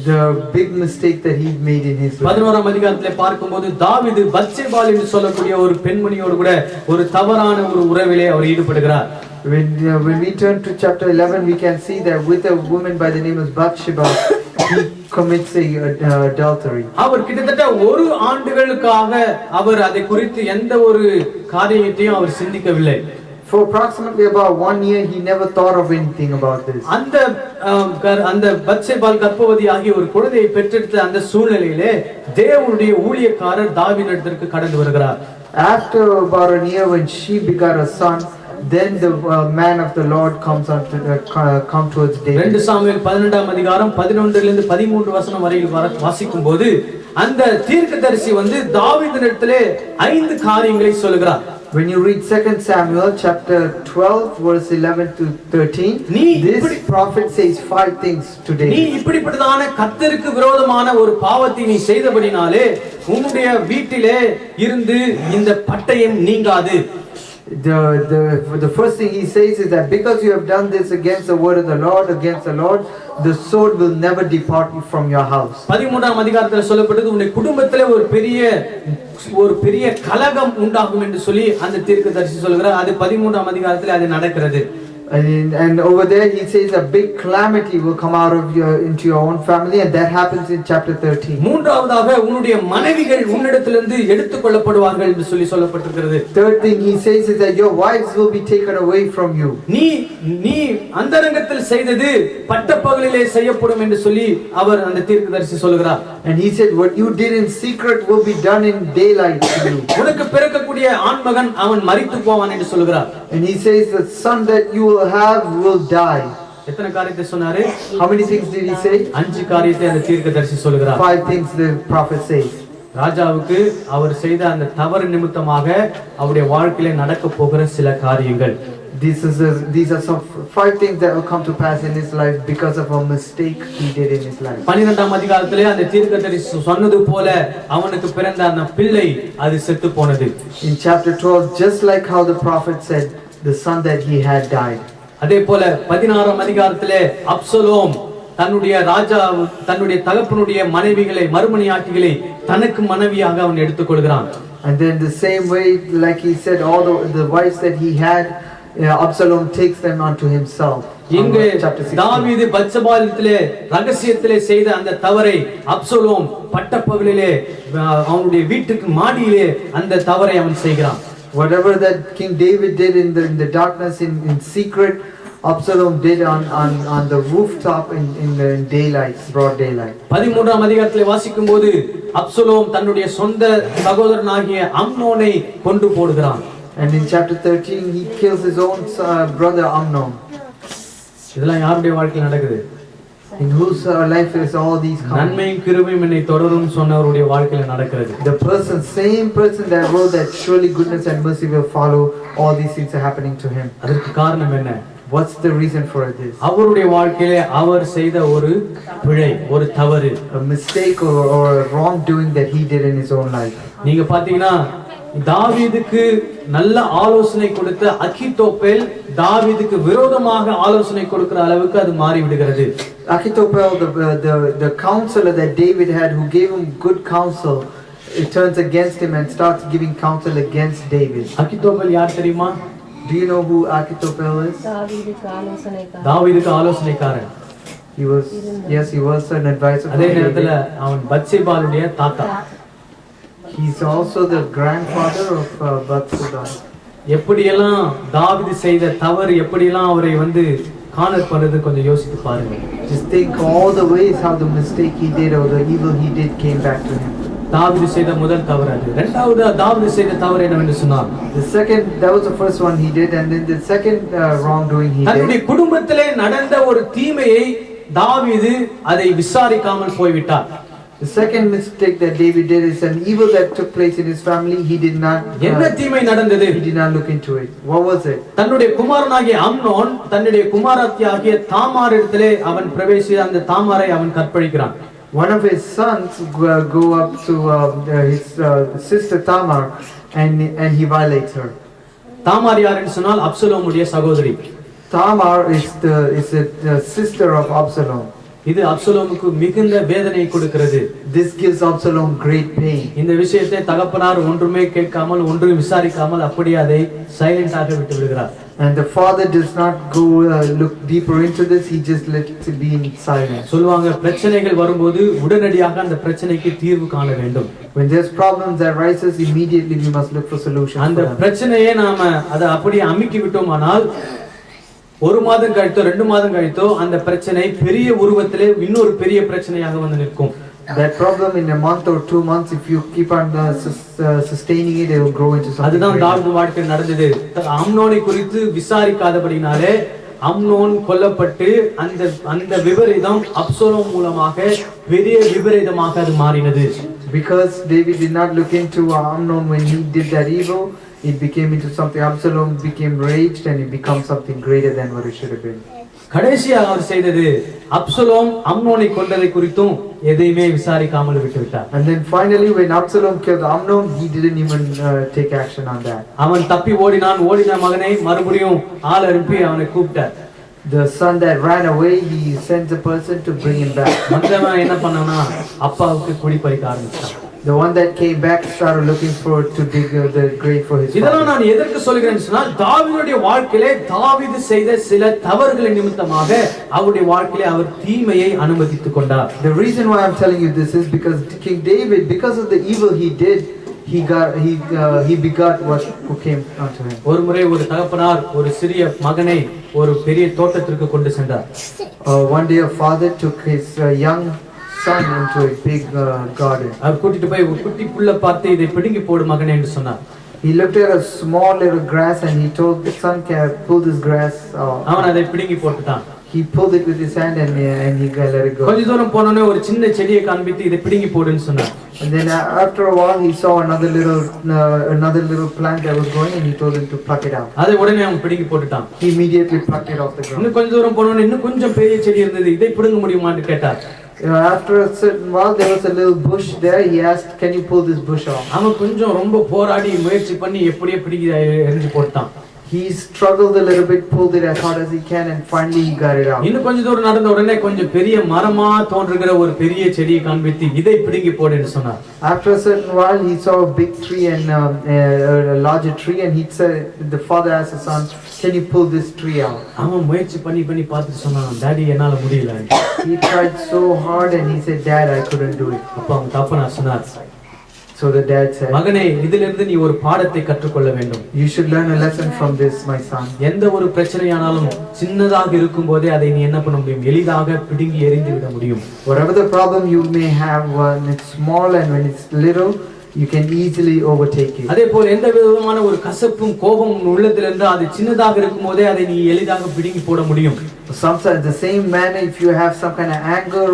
the big mistake that he made in his life. 11ஆம் அதிகாரத்திலே பார்க்கும்போது தாவீது பத்சேபாள் என்று சொல்லக்கூடிய ஒரு பெண்மணியோடு கூட ஒரு தவறான ஒரு உறவிலே அவர் ஈடுபடுகிறார். When we turn to chapter 11, we can see that with a woman by the name of Bathsheba, he commits adultery. அவர் கிட்டத்தட்ட 1 ஆண்டுகளுக்காக அவர் அதை குறித்து எந்த ஒரு காரியத்தையும் அவர் சிந்திக்கவில்லை. For approximately about 1 year, he never thought of anything about this. அந்த பத்சேபாள் கர்ப்பவதியாகி ஒரு குழந்தையை பெற்றெடுத்த அந்த சூழ்நிலையிலே தேவனுடைய ஊழியக்காரர் தாவீதிற்கு கடந்து வருகிறார். After about a year, when she begot a son, then the man of the Lord comes come towards David. 2 Samuel 12ஆம் அதிகாரம் 11 லிருந்து 13 வசனம் வரையில் வாசிக்கும்போது அந்த தீர்க்கதரிசி வந்து தாவீதினிடத்திலே 5 காரியங்களை சொல்கிறார். When you read 2 Samuel chapter 12 verse 11 to 13, this prophet says 5 things today. நீ இப்படிப்பட்டதான கர்த்தருக்கு விரோதமான ஒரு பாவத்தை நீ செய்தபடினாலே உன்னுடைய வீட்டிலே இருந்து இந்த பட்டயம் நீங்காது. The first thing he says is that because you have done this against the word of the Lord, the sword will never depart from your house. 13ஆம் அதிகாரத்தில் சொல்லப்பட்டது உன்னுடைய குடும்பத்திலே ஒரு பெரிய கலகம் உண்டாகும் என்று சொல்லி அந்த தீர்க்கதரிசி சொல்கிறார். அது 13ஆம் அதிகாரத்தில் அது நடக்கிறது. And over there he says a big calamity will come out of into your own family, and that happens in chapter 13. மூன்றாவதாக உன்னுடைய மனைவிகள் உன்னிடத்திலிருந்து எடுத்துக்கொள்ளப்படுவார்கள் என்று சொல்லி சொல்லப்பட்டிருக்கிறது. Third thing he says is that your wives will be taken away from you. நீ அந்தரங்கத்தில் செய்தது பட்டப்பகலிலே செய்யப்படும் என்று சொல்லி அவர் அந்த தீர்க்கதரிசி சொல்கிறார். And he said what you did in secret will be done in daylight to you. உனக்கு பிறக்கக்கூடிய ஆண்மகன் அவன் மரித்து போவான் என்று சொல்கிறார். And he says the son that you will have will die. எத்தனை காரியத்தை சொன்னாரு? How many things did he say? 5 காரியத்தை அந்த தீர்க்கதரிசி சொல்கிறார். 5 things the prophet says. ராஜாவுக்கு அவர் செய்த அந்த தவறு நிமித்தமாக அவருடைய வாழ்க்கையிலே நடக்க போகிற சில காரியங்கள். These are some 5 things that will come to pass in his life because of a mistake he did in his life. 12ஆம் அதிகாரத்திலே அந்த தீர்க்கதரிசி சொன்னது போல அவனுக்கு பிறந்த அந்த பிள்ளை அது செத்து போனது. In chapter 12, just like how the prophet said, the son that he had died. அதே போல 16ஆம் அதிகாரத்திலே அப்சலோம் தன்னுடைய தகப்பனுடைய மனைவிகளை மறுமனையாட்டிகளை தனக்கு மனைவியாக அவன் எடுத்துக்கொள்கிறான். And then the same way, like he said, all the wives that he had, Absalom takes them unto himself. இங்கே Chapter 16. தாவீது பத்சபாவிலே ரகசியத்திலே செய்த அந்த தவறை அப்சலோம் பட்டப்பகலிலே அவனுடைய வீட்டுக்கு மாடியிலே அந்த தவறை அவன் செய்கிறான். Whatever that King David did in the darkness, in secret, Absalom did on the rooftop in the daylight, broad daylight. 13ஆம் அதிகாரத்திலே வாசிக்கும்போது அப்சலோம் தன்னுடைய சொந்த சகோதரனாகிய அம்னோனை கொன்று போடுகிறான். And in chapter 13 he kills his own brother Amnon. இதெல்லாம் யாருடைய வாழ்க்கையில் நடக்குது? In whose life is all these coming? நன்மையும் கிருபையும் என்னை தொடரும் சொன்னவருடைய வாழ்க்கையில் நடக்கிறது. The same person that wrote that surely goodness and mercy will follow, all these things are happening to him. அதற்கு காரணம் என்ன? What's the reason for this? அவருடைய வாழ்க்கையிலே அவர் செய்த ஒரு பிழை, ஒரு தவறு, A mistake or a wrongdoing that he did in his own life. நீங்க பாத்தீங்கன்னா தாவீதுக்கு நல்ல ஆலோசனை கொடுத்த அகித்தோப்பேல் தாவீதுக்கு விரோதமாக ஆலோசனை கொடுக்கிற அளவுக்கு அது மாறி விடுகிறது. Ahithophel, the counselor that David had, who gave him good counsel, it turns against him and starts giving counsel against David. Ahithophel யார் தெரியுமா? Do you know who Ahithophel is? தாவீதுக்கு ஆலோசனைக்காரன். தாவீதுக்கு ஆலோசனைக்காரன். He was an advisor for அதே நேரத்துல David. அவன் பத்சேபாளுடைய தாத்தா. He's also the grandfather of Bathsheba. எப்படியெல்லாம் தாவீது செய்த தவறு எப்படியெல்லாம் அவரை வந்து காணர் பண்ணது கொஞ்சம் யோசித்து பாருங்க. Just think all the ways how the mistake he did or the evil he did came back to him. தாவீது செய்த முதல் தவறு அது. இரண்டாவது தாவீது செய்த தவறு என்னவென்று சொன்னார்? That was the first one he did, and then the second wrongdoing he தன்னுடைய did. குடும்பத்திலே நடந்த ஒரு தீமையை தாவீது அதை விசாரிக்காமல் போய்விட்டார். The second mistake that David did is an evil that took place in his family. He did not. என்ன தீமை நடந்தது? He did not look into it. What was it? தன்னுடைய குமாரனாகிய அம்னோன் தன்னுடைய குமாரத்தியாகிய தாமாரிடத்திலே அவன் பிரவேசி அந்த தாமாரை அவன் கற்பழிக்கிறான். One of his sons go up to his sister Tamar and he violates her. Tamar யாருன்னு சொன்னால் அப்சலோமுடைய சகோதரி. Tamar is the sister of Absalom. இது அப்சலோமுக்கு மிகுந்த வேதனை கொடுக்கிறது. This gives Absalom great pain. இந்த விஷயத்தை தகப்பனார் ஒன்றுமே கேட்காமல் ஒன்றும் விசாரிக்காமல் அப்படியே அதை சைலண்டாக விட்டு விடுகிறார். And the father does not go look deeper into this. He just lets it be in silence. சொல்வாங்க பிரச்சனைகள் வரும்போது உடனடியாக அந்த பிரச்சனைக்கு தீர்வு காண வேண்டும். When there's problems that rises, immediately we must look for solutions. அந்த பிரச்சனையை நாம அதை அப்படியே அமுக்கி விட்டோமானால் ஒரு மாதம் கழித்தோ 2 மாதம் கழித்தோ அந்த பிரச்சனை பெரிய உருவத்திலே இன்னொரு பெரிய பிரச்சனையாக வந்து நிற்கும். That problem in a month or 2 months, if you keep on sustaining it, it will grow into something. அதுதான் greater. தாவீது வாழ்க்கையில் நடந்தது. அம்னோனை குறித்து விசாரிக்காதபடினாலே அம்னோன் கொல்லப்பட்டு அந்த விபரீதம் அப்சலோம் மூலமாக பெரிய விபரீதமாக அது மாறினது. Because David did not look into Amnon when he did that evil, it became into something. Absalom became raged and it becomes something greater than what it should have been. கடைசியாக அவர் செய்தது Absalom அம்னோனை கொன்றதை குறித்தும் எதையுமே விசாரிக்காமல் விட்டுவிட்டார். And then finally when Absalom killed Amnon, he didn't even take action on that. அவன் தப்பி ஓடின மகனை மறுபடியும் ஆள் அனுப்பி அவனை கூப்பிட்டார். The son that ran away, he sends a person to bring him back. வந்தவன் என்ன பண்ணானா அப்பாவுக்கு குடி பறிக்க ஆரம்பிச்சான். The one that came back started looking to dig the grave for his இதெல்லாம் father. நான் எதற்கு சொல்கிறேன்னு சொன்னால் தாவீதுடைய வாழ்க்கையிலே தாவீது செய்த சில தவறுகளின் நிமித்தமாக அவருடைய வாழ்க்கையிலே அவர் தீமையை அனுமதித்துக் கொண்டார். The reason why I'm telling you this is because King David, because of the evil he did, he begot what who came unto him. ஒரு முறை ஒரு தகப்பனார் ஒரு சிறிய மகனை ஒரு பெரிய தோட்டத்திற்கு கொண்டு சென்றார். One day a father took his young son into a big garden. அவர் கூட்டிட்டு போய் ஒரு குட்டி புல்லை பார்த்து இதை பிடுங்கி போடு மகனே என்று சொன்னார். He looked at a small little grass and he told the son, "Can pull this grass?" அவன் அதை பிடுங்கி போட்டுட்டான். He pulled it with his hand and he let it go. கொஞ்ச தூரம் போனோனே ஒரு சின்ன செடியை காண்பித்து இதை பிடுங்கி போடுன்னு சொன்னார். And then after a while he saw another little plant that was growing and he told him to pluck it out. அதை உடனே அவன் பிடுங்கி போட்டுட்டான். He immediately plucked it off the ground. இன்னும் கொஞ்ச தூரம் போனோனே இன்னும் கொஞ்சம் பெரிய செடி இருந்தது, இதை பிடுங்க முடியுமான்னு கேட்டார். After a certain while there was a little bush there. He asked, "Can you pull this bush off?" அவன் கொஞ்சம் ரொம்ப போராடி முயற்சி பண்ணி எப்படியே பிடிக்க எரிஞ்சு போட்டான். He struggled a little bit, pulled it as hard as he can, and finally he got it out. இன்னும் கொஞ்ச தூரம் நடந்த உடனே கொஞ்சம் பெரிய மரமா தோன்றுகிற ஒரு பெரிய செடியை காண்பித்து இதை பிடுங்கி போடு என்று சொன்னார். After a certain while, he saw a big tree and a larger tree, and he said, the father asked his son, "Can you pull this tree out?" அவன் முயற்சி பண்ணி பார்த்துட்டு சொன்னான், டாடி என்னால முடியல. He tried so hard, and he said, "Dad, I couldn't do it." அப்ப அவன் தப்பனா சொன்னார், So the dad said, மகனே இதிலிருந்து நீ ஒரு பாடத்தை கற்றுக்கொள்ள வேண்டும். "You should learn a lesson from this, my son. எந்த ஒரு பிரச்சனையானாலும் சின்னதாக இருக்கும் போதே அதை நீ என்ன பண்ண முடியும், எளிதாக பிடுங்கி எறிந்து விட முடியும். Whatever the problem you may have when it's small and when it's little, you can easily overtake it." அதே போல எந்த விதமான ஒரு கசப்பும் கோபமும் உன் உள்ளத்தில் இருந்தால் அது சின்னதாக இருக்கும் போதே அதை நீ எளிதாக பிடுங்கி போட முடியும். Sometimes the same manner, if you have some kind of anger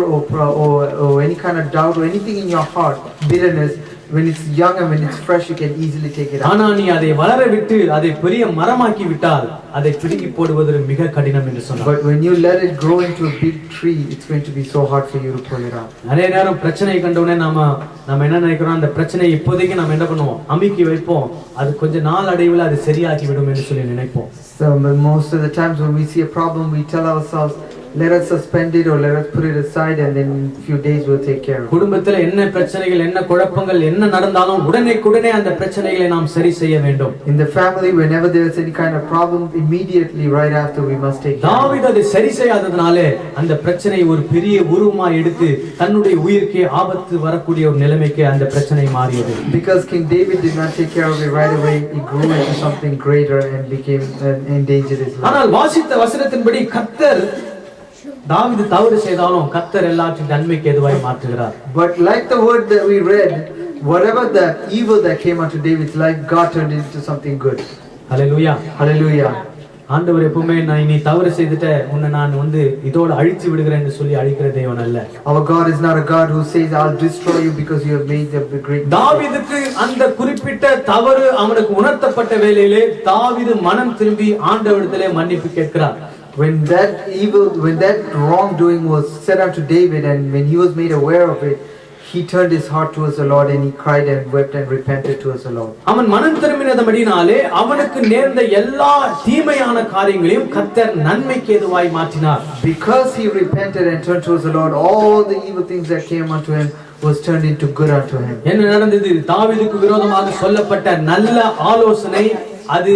or any kind of doubt or anything in your heart, bitterness, when it's young and when it's fresh, you can easily take it out. ஆனா நீ அதை வளர விட்டு அதை பெரிய மரமாக்கி விட்டால் அதை பிடுங்கி போடுவது மிக கடினம் என்று சொன்னார். But when you let it grow into a big tree, it's going to be so hard for you to pull it out. நிறைய நேரம் பிரச்சனையை கண்டவுடனே நாம என்ன நினைக்கிறோம், அந்த பிரச்சனையை இப்போதைக்கு நம்ம என்ன பண்ணுவோம், அமுக்கி வைப்போம், அது கொஞ்ச நாள் அடைவில் அது சரியாக்கி விடும் என்று சொல்லி நினைப்போம். So most of the times when we see a problem, we tell ourselves, let us suspend it or let us put it aside, and then in a few days we'll take care of it. குடும்பத்தில் என்ன பிரச்சனைகள், என்ன குழப்பங்கள் என்ன நடந்தாலும் உடனே அந்த பிரச்சனைகளை நாம் சரி செய்ய வேண்டும். In the family, whenever there is any kind of problem, immediately right after we must take care of it. தாவீது அதை சரி செய்யாததனாலே அந்த பிரச்சனை ஒரு பெரிய உருவமாய் எடுத்து தன்னுடைய உயிருக்கு ஆபத்து வரக்கூடிய ஒரு நிலைமைக்கு அந்த பிரச்சனை மாறியது. Because King David did not take care of it right away, it grew into something greater and became endangered his life. ஆனால் வாசித்த வசனத்தின்படி கர்த்தர் தாவீது தவறு செய்தாலும் கர்த்தர் எல்லாவற்றையும் நன்மைக்கு எதுவாய் மாற்றுகிறார். But like the word that we read, whatever the evil that came onto David's life, God turned it into something good. Hallelujah. Hallelujah. ஆண்டவர் எப்பவுமே நீ தவறு செய்துட்ட உன்னை நான் இதோட அழிச்சு விடுகிறேன் என்று சொல்லி அழிக்கிற தேவன் அல்ல. Our God is not a God who says, "I'll destroy you because you have made a great mistake." தாவீதுக்கு அந்த குறிப்பிட்ட தவறு அவனுக்கு உணர்த்தப்பட்ட வேளையிலே தாவீது மனம் திரும்பி ஆண்டவரிடத்திலே மன்னிப்பு கேட்கிறார். When that wrongdoing was said unto David, and when he was made aware of it, he turned his heart towards the Lord, and he cried and wept and repented towards the Lord. அவன் மனம் திரும்பினதபடினாலே அவனுக்கு நேர்ந்த எல்லா தீமையான காரியங்களையும் கர்த்தர் நன்மைக்கு எதுவாய் மாற்றினார். Because he repented and turned towards the Lord, all the evil things that came unto him was turned into good unto him. என்ன நடந்தது? தாவீதுக்கு விரோதமாக சொல்லப்பட்ட நல்ல ஆலோசனை அது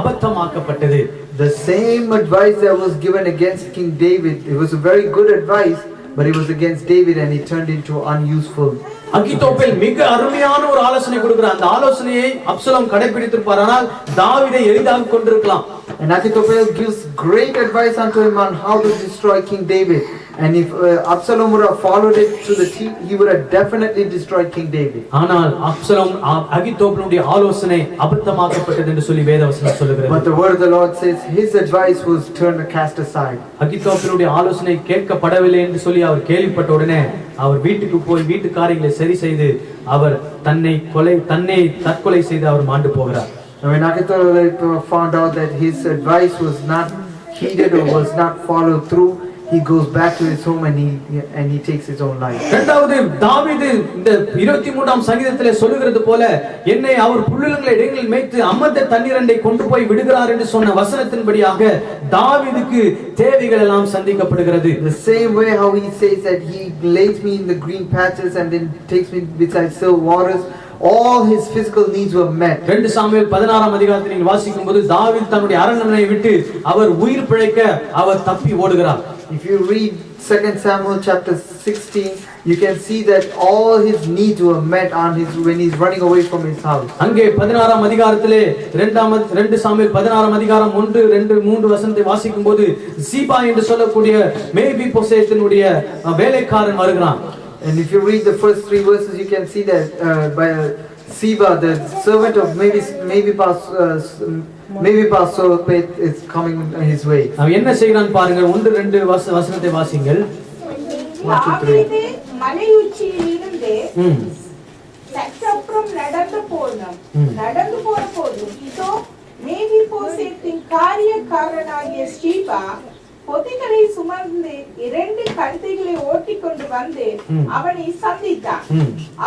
அபத்தமாக்கப்பட்டது. The same advice that was given against King David, it was a very good advice, but it was against David and it turned into unuseful. Ahithophel மிக அருமையான ஒரு ஆலோசனை கொடுக்கிறார். அந்த ஆலோசனையை அப்சலோம் கடைபிடித்திருப்பாரானால் தாவீதை எளிதாக கொண்டிருக்கலாம். And Ahithophel gives great advice unto him on how to destroy King David. And if Absalom would have followed it to the T, he would have definitely destroyed King David. ஆனால் Absalom அகித்தோப்பேலுடைய ஆலோசனை அபத்தமாக்கப்பட்டது என்று சொல்லி வேதவசனம் சொல்லுகிறது. But the word of the Lord says his advice was turned and cast aside. அகித்தோப்பேலுடைய ஆலோசனை கேட்கப்படவில்லை என்று சொல்லி அவர் கேள்விப்பட்ட உடனே அவர் வீட்டுக்கு போய் வீட்டு காரியங்களை சரி செய்து அவர் தன்னை தற்கொலை செய்து அவர் மாண்டு போகிறார். And when Ahithophel found out that his advice was not heeded or was not followed through, he goes back to his home and he takes his own life. இரண்டாவது தாவீது இந்த 23ஆம் சங்கீதத்திலே சொல்லுகிறது போல என்னை அவர் புல்லுலங்களை இடங்களில் மேய்த்து அமர்ந்த தண்ணீரண்டை கொண்டு போய் விடுகிறார் என்று சொன்ன வசனத்தின்படியாக தாவீதுக்கு தேவைகள் எல்லாம் சந்திக்கப்படுகிறது. The same way how he says that he lays me in the green patches and then takes me beside still waters, all his physical needs were met. 2 Samuel 16ஆம் அதிகாரத்தை நீங்கள் வாசிக்கும்போது தாவீது தன்னுடைய அரண்மனையை விட்டு அவர் உயிர் பிழைக்க அவர் தப்பி ஓடுகிறார். If you read 2 Samuel chapter 16, you can see that all his needs were met when he's running away from his house. அங்கே 16ஆம் அதிகாரத்திலே 2 சாமுவேல் 16ஆம் அதிகாரம் 1 2 3 வசனத்தை வாசிக்கும்போது சீபா என்று சொல்லக்கூடிய மேவிபோசேத்தினுடைய வேலைக்காரன் வருகிறான். And if you read the first 3 verses, you can see that by Siba, the servant of Mephibosheth is coming his way. அவன் என்ன செய்கிறான் பாருங்க. 1 2 வசனத்தை வாசிங்கள். தாவீது மலையுச்சியில் இருந்து சற்றப்புறம் நடந்து போன போது இதோ மேவிபோசேத்தின் காரியக்காரனாகிய சீபா பொதிகளை சுமந்து 2 கழுதைகளை ஓட்டிக்கொண்டு வந்து அவனை சந்தித்தான்.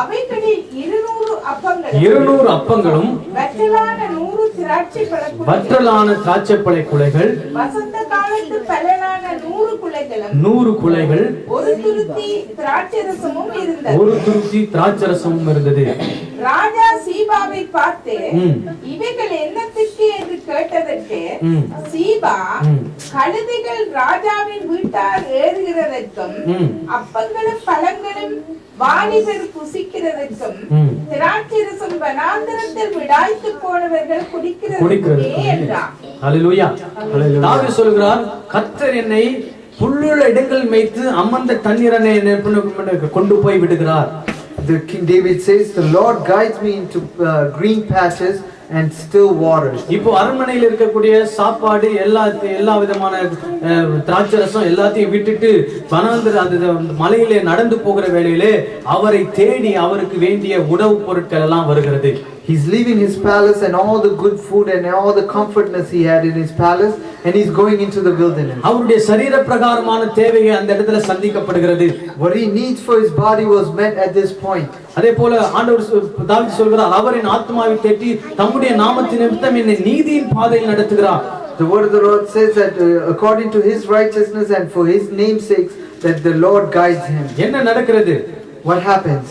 அவைகளில் 200 அப்பங்களும் வற்றலான 100 திராட்சை பழக்குலைகள், வற்றலான திராட்சைப்பழ குலைகள், வசந்த காலத்து பலனான 100 குலைகளும், 100 குலைகள், ஒரு துருத்தி திராட்சரசமும் இருந்தது. ஒரு துருத்தி திராட்சரசமும் இருந்தது. ராஜா சீபாவை பார்த்து, ம். இவைகள் என்னத்துக்கு என்று கேட்டதற்கு, ம். சீபா, ம். கழுதைகள் ராஜாவின் வீட்டார் ஏறுகிறதற்கும், ம். அப்பங்களும் பழங்களும் வாலிபர் புசிக்கிறதற்கும், ம். திராட்சரசம் வனாந்தரத்தில் விடாய்த்து போனவர்கள் குடிக்கிறது. குடிக்கிறதற்கே என்றார். ஹல்லேலூயா. தாவீது சொல்கிறார், கர்த்தர் என்னை புல்லுள்ள இடங்கள் மேய்த்து அமர்ந்த தண்ணீரனை கொண்டு போய் விடுகிறார். The King David says, the Lord guides me into green patches and still waters. இப்போ அரண்மனையில் இருக்கக்கூடிய சாப்பாடு எல்லா விதமான திராட்சரசம் எல்லாத்தையும் விட்டுட்டு வனாந்தர அந்த மலையிலே நடந்து போகிற வேளையிலே அவரை தேடி அவருக்கு வேண்டிய உணவுப் பொருட்கள் எல்லாம் வருகிறது. He's leaving his palace and all the good food and all the comfortness he had in his palace, and he's going into the wilderness. அவருடைய சரீர பிரகாரமான தேவையை அந்த இடத்துல சந்திக்கப்படுகிறது. What he needs for his body was met at this point. அதே போல ஆண்டவர் தாவீது சொல்கிறார், அவரின் ஆத்மாவை தேற்றி தம்முடைய நாமத்தின் நிமித்தம் என்னை நீதியின் பாதையில் நடத்துகிறார். The word of the Lord says that according to his righteousness and for his name's sake, that the Lord guides him. என்ன நடக்கிறது? What happens?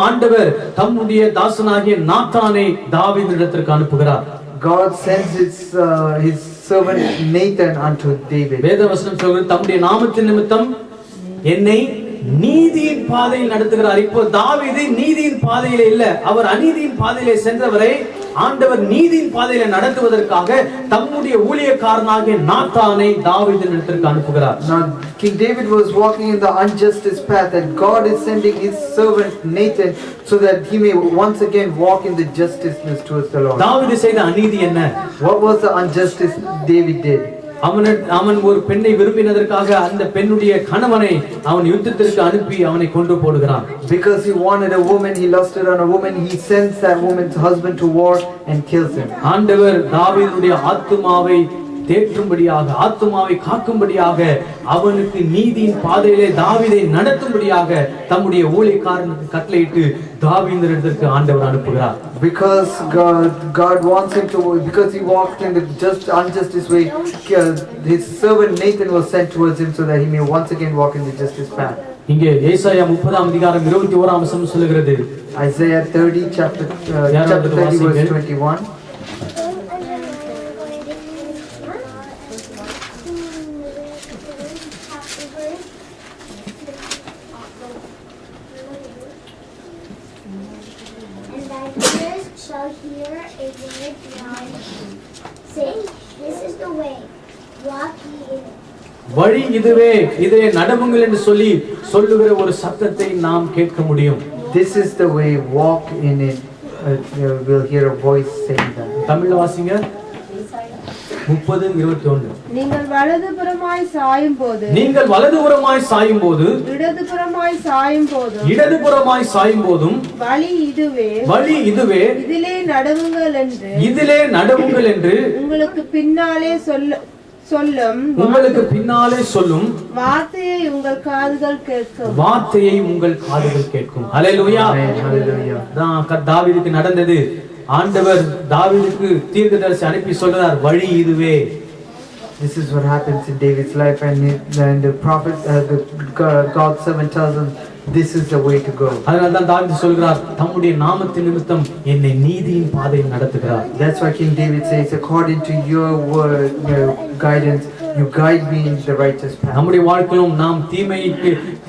ஆண்டவர் தம்முடைய தாசனாகிய நாத்தானை தாவீதினிடத்திற்கு அனுப்புகிறார். God sends his servant Nathan unto David. வேதவசனம் சொல்கிறது, தம்முடைய நாமத்தின் நிமித்தம் என்னை நீதியின் பாதையில் நடத்துகிறார். இப்போ தாவீது நீதியின் பாதையிலே இல்ல, அவர் அநீதியின் பாதையிலே சென்றவரை ஆண்டவர் நீதியின் பாதையிலே நடத்துவதற்காக தம்முடைய ஊழியக்காரனாகிய நாத்தானை தாவீதினிடத்திற்கு அனுப்புகிறார். Now King David was walking in the injustice path, and God is sending his servant Nathan so that he may once again walk in the justiceness towards the Lord. தாவீது செய்த அநீதி என்ன? What was the injustice David did? அவன் ஒரு பெண்ணை விரும்பினதற்காக அந்த பெண்ணுடைய கணவனை அவன் யுத்தத்திற்கு அனுப்பி அவனை கொன்று போடுகிறான். Because he wanted a woman, he lusted on a woman, he sends that woman's husband to war and kills him. ஆண்டவர் தாவீதுடைய ஆத்துமாவை தேற்றும்படியாக, ஆத்துமாவை காக்கும்படியாக, அவனுக்கு நீதியின் பாதையிலே தாவீதை நடத்தும்படியாக தம்முடைய ஊழியக்காரனுக்கு கட்டளையிட்டு தாவீதினிடத்திற்கு ஆண்டவர் அனுப்புகிறார். Because God wants him to, because he walked in the injustice way, his servant Nathan was sent towards him so that he may once again walk in the justice path. இங்கே ஏசாயா 30 அதிகாரம் 21 வசனம் சொல்லுகிறது. Isaiah 30 chapter 30 verse 21. Shall hear a word now, say, this is the way, walk ye in it. வழி இதுவே, இதை நடவுங்கள் என்று சொல்லுகிற ஒரு சத்தத்தை நாம் கேட்க முடியும். This is the way, walk in it. We'll hear a voice saying that. தமிழ்ல வாசிங்க. 30:21. நீங்கள் வலதுபுறமாய் சாயும் போது, நீங்கள் வலதுபுறமாய் சாயும் போது, இடதுபுறமாய் சாயும் போது, இடதுபுறமாய் சாயும் போதும், வழி இதுவே, வழி இதுவே, இதிலே நடவுங்கள் என்று, இதிலே நடவுங்கள் என்று உங்களுக்கு பின்னாலே சொல்லும் உங்களுக்கு பின்னாலே சொல்லும் வார்த்தையை உங்கள் காதுகள் கேட்கும். வார்த்தையை உங்கள் காதுகள் கேட்கும். ஹல்லேலூயா. தான் தாவீதுக்கு நடந்தது. ஆண்டவர் தாவீதுக்கு தீர்க்கதரிசி அனுப்பி சொல்றார், வழி இதுவே. This is what happens in David's life, and the prophet, God's servant tells him, this is the way to go. அதனால தான் தாவீது சொல்கிறார், தம்முடைய நாமத்தின் நிமித்தம் என்னை நீதியின் பாதையில் நடத்துகிறார். That's why King David says, according to your word, your guidance, you guide me in the righteous path. நம்முடைய வாழ்க்கையிலும் நாம்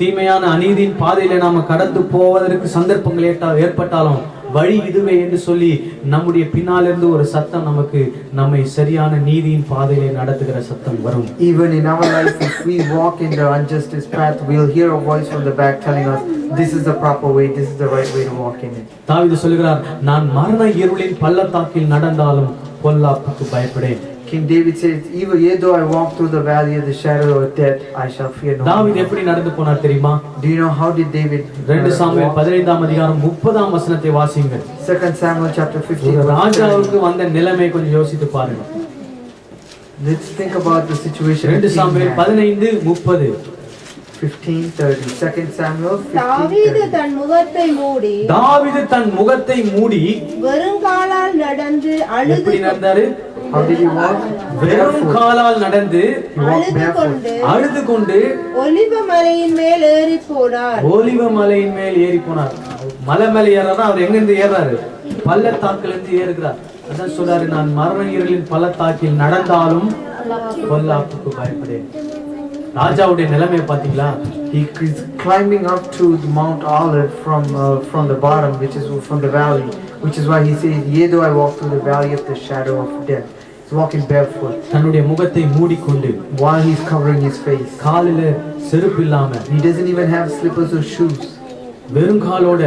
தீமையான அநீதியின் பாதையில நாம கடந்து போவதற்கு சந்தர்ப்பங்கள் ஏற்பட்டாலும் வழி இதுவே என்று சொல்லி நம்முடைய பின்னாலிருந்து ஒரு சத்தம் நமக்கு நம்மை சரியான நீதியின் பாதையிலே நடத்துகிற சத்தம் வரும். Even in our life, if we walk in the injustice path, we'll hear a voice from the back telling us, this is the proper way, this is the right way to walk in it. தாவீது சொல்கிறார், நான் மரண இருளின் பள்ளத்தாக்கில் நடந்தாலும் பொல்லாப்புக்கு பயப்படேன். King David says, even though I walk through the valley of the shadow of death, I shall fear no evil. தாவீது எப்படி நடந்து போனார் தெரியுமா? Do you know how did David 2 Samuel 15 அதிகாரம் 30 வசனத்தை வாசிங்க. 2 Samuel chapter 15. ராஜாவுக்கு வந்த நிலைமை கொஞ்சம் யோசித்து பாருங்க. Let's think about the situation. 2 Samuel 15:30. 15:30. 2 Samuel தாவீது 15:30. தன் முகத்தை மூடி தாவீது தன் முகத்தை மூடி வெறுங்காலால் நடந்து அழுது எப்படி நடந்தாரு? How did he walk? வெறும் Barefoot. காலால் நடந்து He walked அழுது barefoot. கொண்டு அழுது கொண்டு ஒலிவ மலையின் மேல் ஏறி போனார். ஓலிவ மலையின் மேல் ஏறி போனார். மலை மேல ஏறாருன்னா அவர் எங்க இருந்து ஏறாரு? பள்ளத்தாக்குல இருந்து ஏறுகிறார். அதான் சொல்றாரு, நான் மரண இருளின் பள்ளத்தாக்கில் நடந்தாலும் பொல்லாப்புக்கு பயப்படேன். ராஜாவுடைய நிலைமையை பாத்தீங்களா? He is climbing up to the Mount Olive from the bottom, which is from the valley, which is why he says, "Yea, though I walk through the valley of the shadow of death." He's walking barefoot தன்னுடைய முகத்தை மூடிக்கொண்டு while he's covering his face. காலில செருப்பு இல்லாம He doesn't even have slippers or shoes. வெறும் காலோட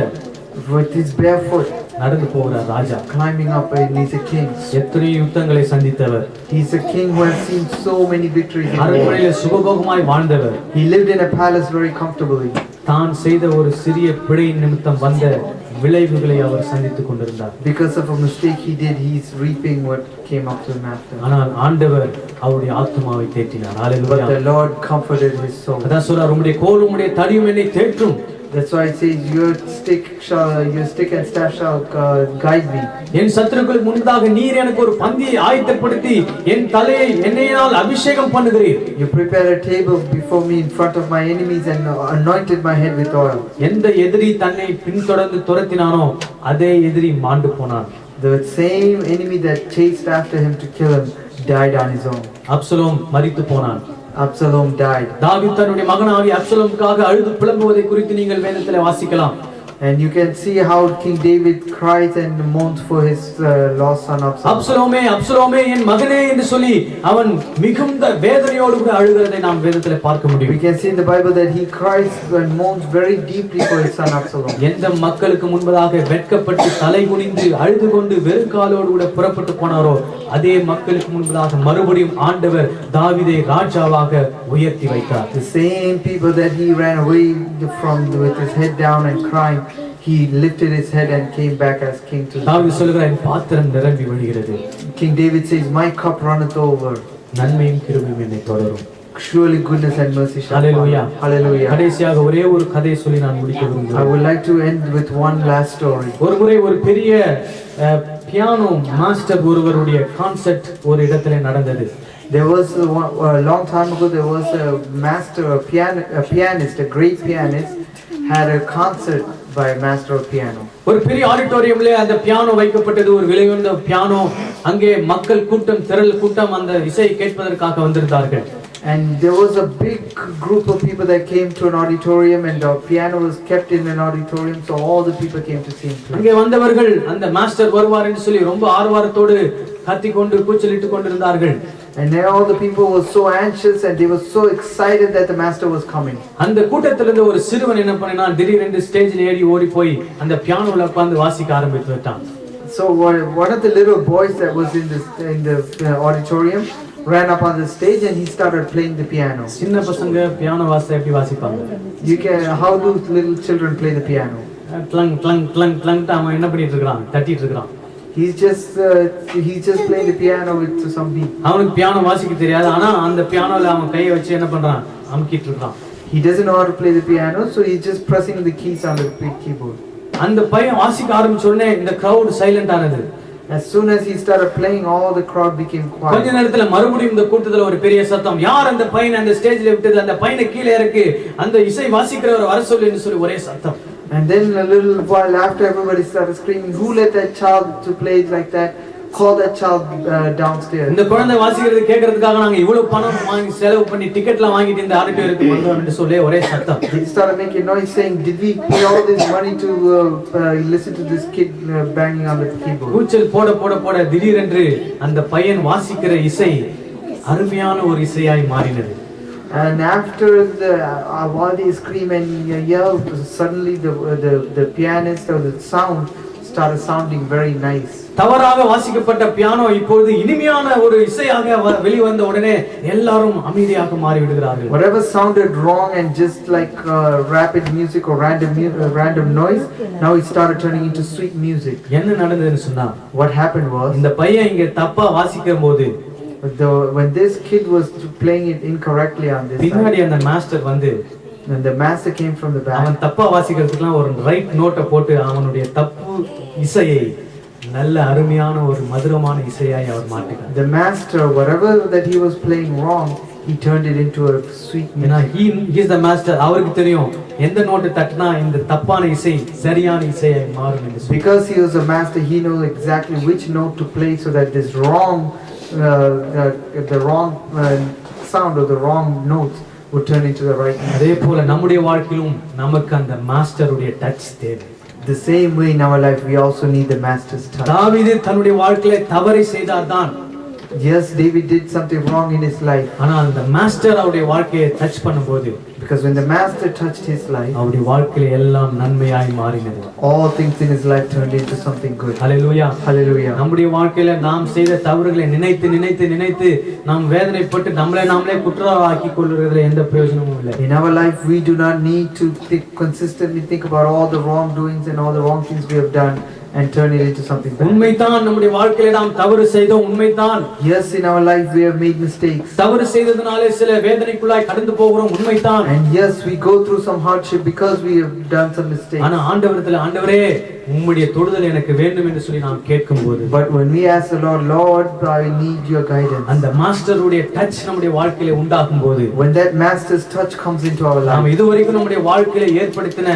With his barefoot, நடந்து போகிறார் ராஜா. climbing up, and he's a king. எத்தனை யுத்தங்களை சந்தித்தவர், He's a king who has seen so many victories in war. அரண்மனையில சுகபோகமாய் வாழ்ந்தவர். He lived in a palace very comfortably. தான் செய்த ஒரு சிறிய பிழையின் நிமித்தம் வந்த விளைவுகளை அவர் சந்தித்துக் கொண்டிருந்தார். Because of a mistake he did, he's reaping what came up to him after. ஆனால் ஆண்டவர் அவருடைய ஆத்துமாவை தேற்றினார். But hallelujah. the Lord comforted his soul. அதான் சொல்றார், உம்முடைய கோலும் உம்முடைய தடியும் என்னை தேற்றும். That's why it says, your stick and staff shall guide me. என் சத்துருக்களுக்கு முன்பாக நீர் எனக்கு ஒரு பந்தியை ஆயத்தப்படுத்தி என் தலையை எண்ணெயினால் அபிஷேகம் பண்ணுகிறீர். You prepared a table before me in front of my enemies and anointed my head with oil. எந்த எதிரி தன்னை பின்தொடர்ந்து துரத்தினானோ அதே எதிரி மாண்டு போனான். The same enemy that chased after him to kill him died on his own. Absalom மரித்து போனான். Absalom died. தாவீது தன்னுடைய மகனாகிய அப்சலோமுக்காக அழுது புலம்புவதை குறித்து நீங்கள் வேதத்திலே வாசிக்கலாம். And you can see how King David cries and mourns for his lost son Absalom. அப்சலோமே அப்சலோமே என் மகனே என்று சொல்லி அவன் மிகுந்த வேதனையோடு கூட அழுகிறதை நாம் வேதத்திலே பார்க்க We முடியும். can see in the Bible that he cries and mourns very deeply for his son Absalom. எந்த மக்களுக்கு முன்பதாக வெட்கப்பட்டு தலை குனிந்து அழுது கொண்டு வெறும் காலோடு கூட புறப்பட்டு போனாரோ அதே மக்களுக்கு முன்பதாக மறுபடியும் ஆண்டவர் தாவீதை ராஜாவாக உயர்த்தி வைத்தார். The same people that he ran away from with his head down and crying, he lifted his head and came back as king to தாவீது சொல்கிறார், என் பாத்திரம் நிரம்பி வழிகிறது. King David says, my cup runneth over. நன்மையும் கிருபையும் என்னை தொடரும். Surely goodness and mercy shall Hallelujah. follow. Hallelujah. கடைசியாக ஒரே ஒரு கதையை சொல்லி நான் முடிக்க I விரும்புகிறேன். would like to end with one last story. ஒரு முறை ஒரு பெரிய பியானோ மாஸ்டர் ஒருவருடைய கான்சர்ட் ஒரு இடத்திலே நடந்தது. There was a long time ago, there was a master, a pianist, a great pianist, had a concert by a master of piano. ஒரு பெரிய ஆடிட்டோரியம்ல அந்த பியானோ வைக்கப்பட்டது. ஒரு விலையுயர்ந்த பியானோ. அங்கே மக்கள் கூட்டம், திரள் கூட்டம் அந்த இசையை கேட்பதற்காக வந்திருந்தார்கள். And there was a big group of people that came to an auditorium, and the piano was kept in an auditorium, so all the people came to see him play. அங்கே வந்தவர்கள் அந்த மாஸ்டர் வருவார் என்று சொல்லி ரொம்ப ஆர்வத்தோடு கத்திக்கொண்டு கூச்சலிட்டுக் கொண்டிருந்தார்கள். And then all the people were so anxious and they were so excited that the master was coming. அந்த கூட்டத்திலிருந்து ஒரு சிறுவன் என்ன பண்ணான், திடீரென்று ஸ்டேஜில் ஏறி ஓடி போய் அந்த பியானோல உட்கார்ந்து வாசிக்க ஆரம்பித்து விட்டான். So one of the little boys that was in the auditorium ran up on the stage and he started playing the piano. சின்ன பசங்க பியானோ வாசிச்சா எப்படி வாசிப்பாங்க? How do little children play the piano? க்ளங் க்ளங் க்ளங் க்ளங் அவன் என்ன பண்ணிட்டு இருக்கான்? தட்டிட்டு இருக்கான். He's just playing the piano with some beat. அவனுக்கு பியானோ வாசிக்க தெரியாது. ஆனா அந்த பியானோல அவன் கையை வச்சு என்ன பண்றான்? அமுக்கிட்டு இருக்கான். He doesn't know how to play the piano, so he's just pressing the keys on the big keyboard. அந்த பையன் வாசிக்க ஆரம்பிச்ச உடனே இந்த crowd சைலண்ட் ஆனது. As soon as he started playing, all the crowd became கொஞ்ச quiet. நேரத்துல மறுபடியும் இந்த கூட்டத்துல ஒரு பெரிய சத்தம், யார் அந்த பையனை அந்த ஸ்டேஜ்ல விட்டது? அந்த பையனை கீழே இறக்கு, அந்த இசை வாசிக்கிறவர் வர சொல்லுன்னு சொல்லி ஒரே சத்தம். And then a little while after, everybody started screaming, who let that child to play like that? Call that child downstairs. இந்த குழந்தை வாசிக்கிறது கேட்கறதுக்காக நாங்க இவ்வளவு பணம் வாங்கி செலவு பண்ணி டிக்கெட்லாம் வாங்கிட்டு இந்த ஆடிட்டோரியத்துக்கு வந்தோம் என்று சொல்லி ஒரே சத்தம். They started making noise saying, did we pay all this money to listen to this kid banging on the keyboard? கூச்சல் போட போட போட திடீரென்று அந்த பையன் வாசிக்கிற இசை அருமையான ஒரு இசையாய் மாறினது. And after while they scream and yell, suddenly the pianist or the sound started sounding very nice. தவறாக வாசிக்கப்பட்ட பியானோ இப்பொழுது இனிமையான ஒரு இசையாக வெளிவந்த உடனே எல்லாரும் அமைதியாக மாறி விடுகிறார்கள். Whatever sounded wrong and just like rapid music or random noise, now it started turning into sweet music. என்ன நடந்ததுன்னு சொன்னா, What happened was, இந்த பையன் இங்க தப்பா வாசிக்கும்போது when this kid was playing it incorrectly on this பின்னாடி side, அந்த மாஸ்டர் வந்து And the master came from the valley. அவன் தப்பா வாசிக்கிறதுக்குலாம் ஒரு ரைட் நோட்டை போட்டு அவனுடைய தப்பு இசையை நல்ல அருமையான ஒரு மதுரமான இசையாய் அவர் மாற்றினார். The master, whatever that he was playing wrong, he turned it into a sweet ஏன்னா music. he is the master. அவருக்கு தெரியும் எந்த நோட்டு தட்டினா இந்த தப்பான இசை சரியான இசையாய் மாறும் என்று சொல்லி. Because he was a master, he knows exactly which note to play so that this wrong, the wrong sound or the wrong notes would turn into the right note. அதே போல நம்முடைய வாழ்க்கையிலும் நமக்கு அந்த மாஸ்டருடைய டச் தேவை. The same way in our life, we also need the master's touch. தாவீது தன்னுடைய வாழ்க்கையில தவறை செய்தார்தான். Yes, David did something wrong in his life. ஆனால் அந்த மாஸ்டர் அவருடைய வாழ்க்கையை டச் பண்ணும்போது Because when the master touched his life, அவருடைய வாழ்க்கையில எல்லாம் நன்மையாய் மாறினது. all things in his life turned into something good. Hallelujah. Hallelujah. நம்முடைய வாழ்க்கையில நாம் செய்த தவறுகளை நினைத்து நினைத்து நினைத்து நாம் வேதனைப்பட்டு நாமளே குற்றவாளியாக்கி கொள்றதுல எந்த பிரயோஜனமும் இல்லை. In our life, we do not need to consistently think about all the wrongdoings and all the wrong things we have done and turn it into something bad. உண்மைதான் நம்முடைய வாழ்க்கையில நாம் தவறு செய்தோம், உண்மைதான். Yes, in our life we have made mistakes. தவறு செய்ததனாலே சில வேதனைக்குள்ளாய் கடந்து போகிறோம், உண்மைதான். And yes, we go through some hardship because we have done some mistakes. ஆனா ஆண்டவரிடத்தில் ஆண்டவரே உம்முடைய தொடுதல் எனக்கு வேண்டும் என்று சொல்லி நாம் கேட்கும்போது But when we ask the Lord, Lord, I need your guidance. அந்த மாஸ்டருடைய டச் நம்முடைய வாழ்க்கையில உண்டாகும்போது When that master's touch comes into our நாம் life, இதுவரைக்கும் நம்முடைய வாழ்க்கையில ஏற்படுத்தின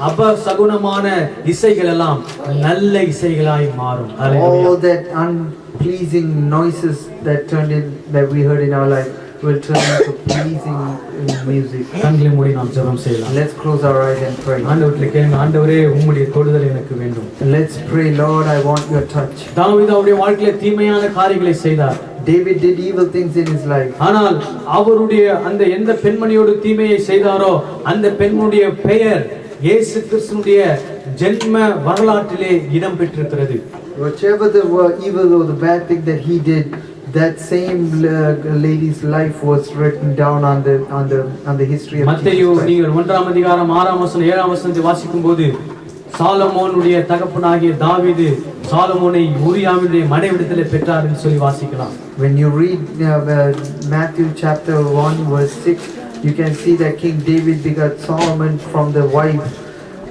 அபசகுனமான இசைகள் எல்லாம் நல்ல இசைகளாய் மாறும். all that unpleasing noises that we heard in our life will turn into pleasing music. கண்களை மூடி நாம் ஜெபம் செய்யலாம். Let's close our eyes and pray. ஆண்டவரிடத்தில் கேளுங்க, ஆண்டவரே உம்முடைய தொடுதல் எனக்கு வேண்டும். Let's pray, Lord, I want your touch. தாவீது அவருடைய வாழ்க்கையில தீமையான காரியங்களை செய்தார். David did evil things in his life. ஆனால் அவருடைய அந்த எந்த பெண்மணியோடு தீமையை செய்தாரோ அந்த பெண்ணுடைய பெயர் இயேசு கிறிஸ்துவினுடைய ஜென்ம வரலாற்றிலே இடம் பெற்றிருக்கிறது. Whichever the evil or the bad thing that he did, that same lady's life was written down on the history of மத்தேயு Jesus Christ. நீங்கள் 1ஆம் அதிகாரம் 6ஆம் வசனம் 7ஆம் வசனத்தை வாசிக்கும்போது சாலமோனுடைய தகப்பனாகிய தாவீது சாலமோனை ஊரியாவினுடைய மனைவிடத்திலே பெற்றார் என்று சொல்லி வாசிக்கலாம். When you read Matthew chapter 1 verse 6, you can see that King David begot Solomon from the wife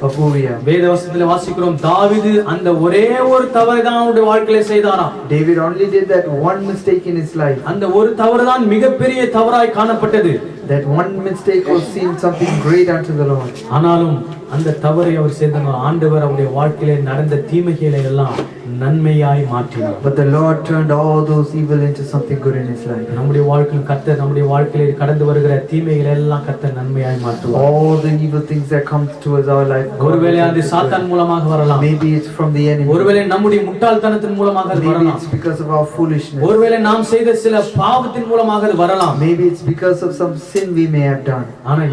of Uriah. வேதவசனத்திலே வாசிக்கிறோம் தாவீது அந்த ஒரே ஒரு தவறை தான் அவருடைய வாழ்க்கையில செய்தாராம். David only did that one mistake in his life. அந்த ஒரு தவறு தான் மிகப்பெரிய தவறாய் காணப்பட்டது. That one mistake was seen something great unto the Lord. ஆனாலும் அந்த தவறை அவர் செய்தார். ஆண்டவர் அவருடைய வாழ்க்கையில நடந்த தீமைகளை எல்லாம் நன்மையாய் மாற்றினார். But the Lord turned all those evil into something good in his life. நம்முடைய வாழ்க்கையில் கர்த்தர் நம்முடைய வாழ்க்கையில கடந்து வருகிற தீமைகளை எல்லாம் கர்த்தர் நன்மையாய் மாற்றுவார். All the evil things that come towards our life, ஒருவேளை அது சாத்தான் மூலமாக வரலாம். maybe it's from the enemy. ஒருவேளை நம்முடைய முட்டாள்தனத்தின் மூலமாக அது Maybe வரலாம். it's because of our foolishness. ஒருவேளை நாம் செய்த சில பாவத்தின் மூலமாக அது வரலாம். Maybe it's because of some sin we may have done. ஆனா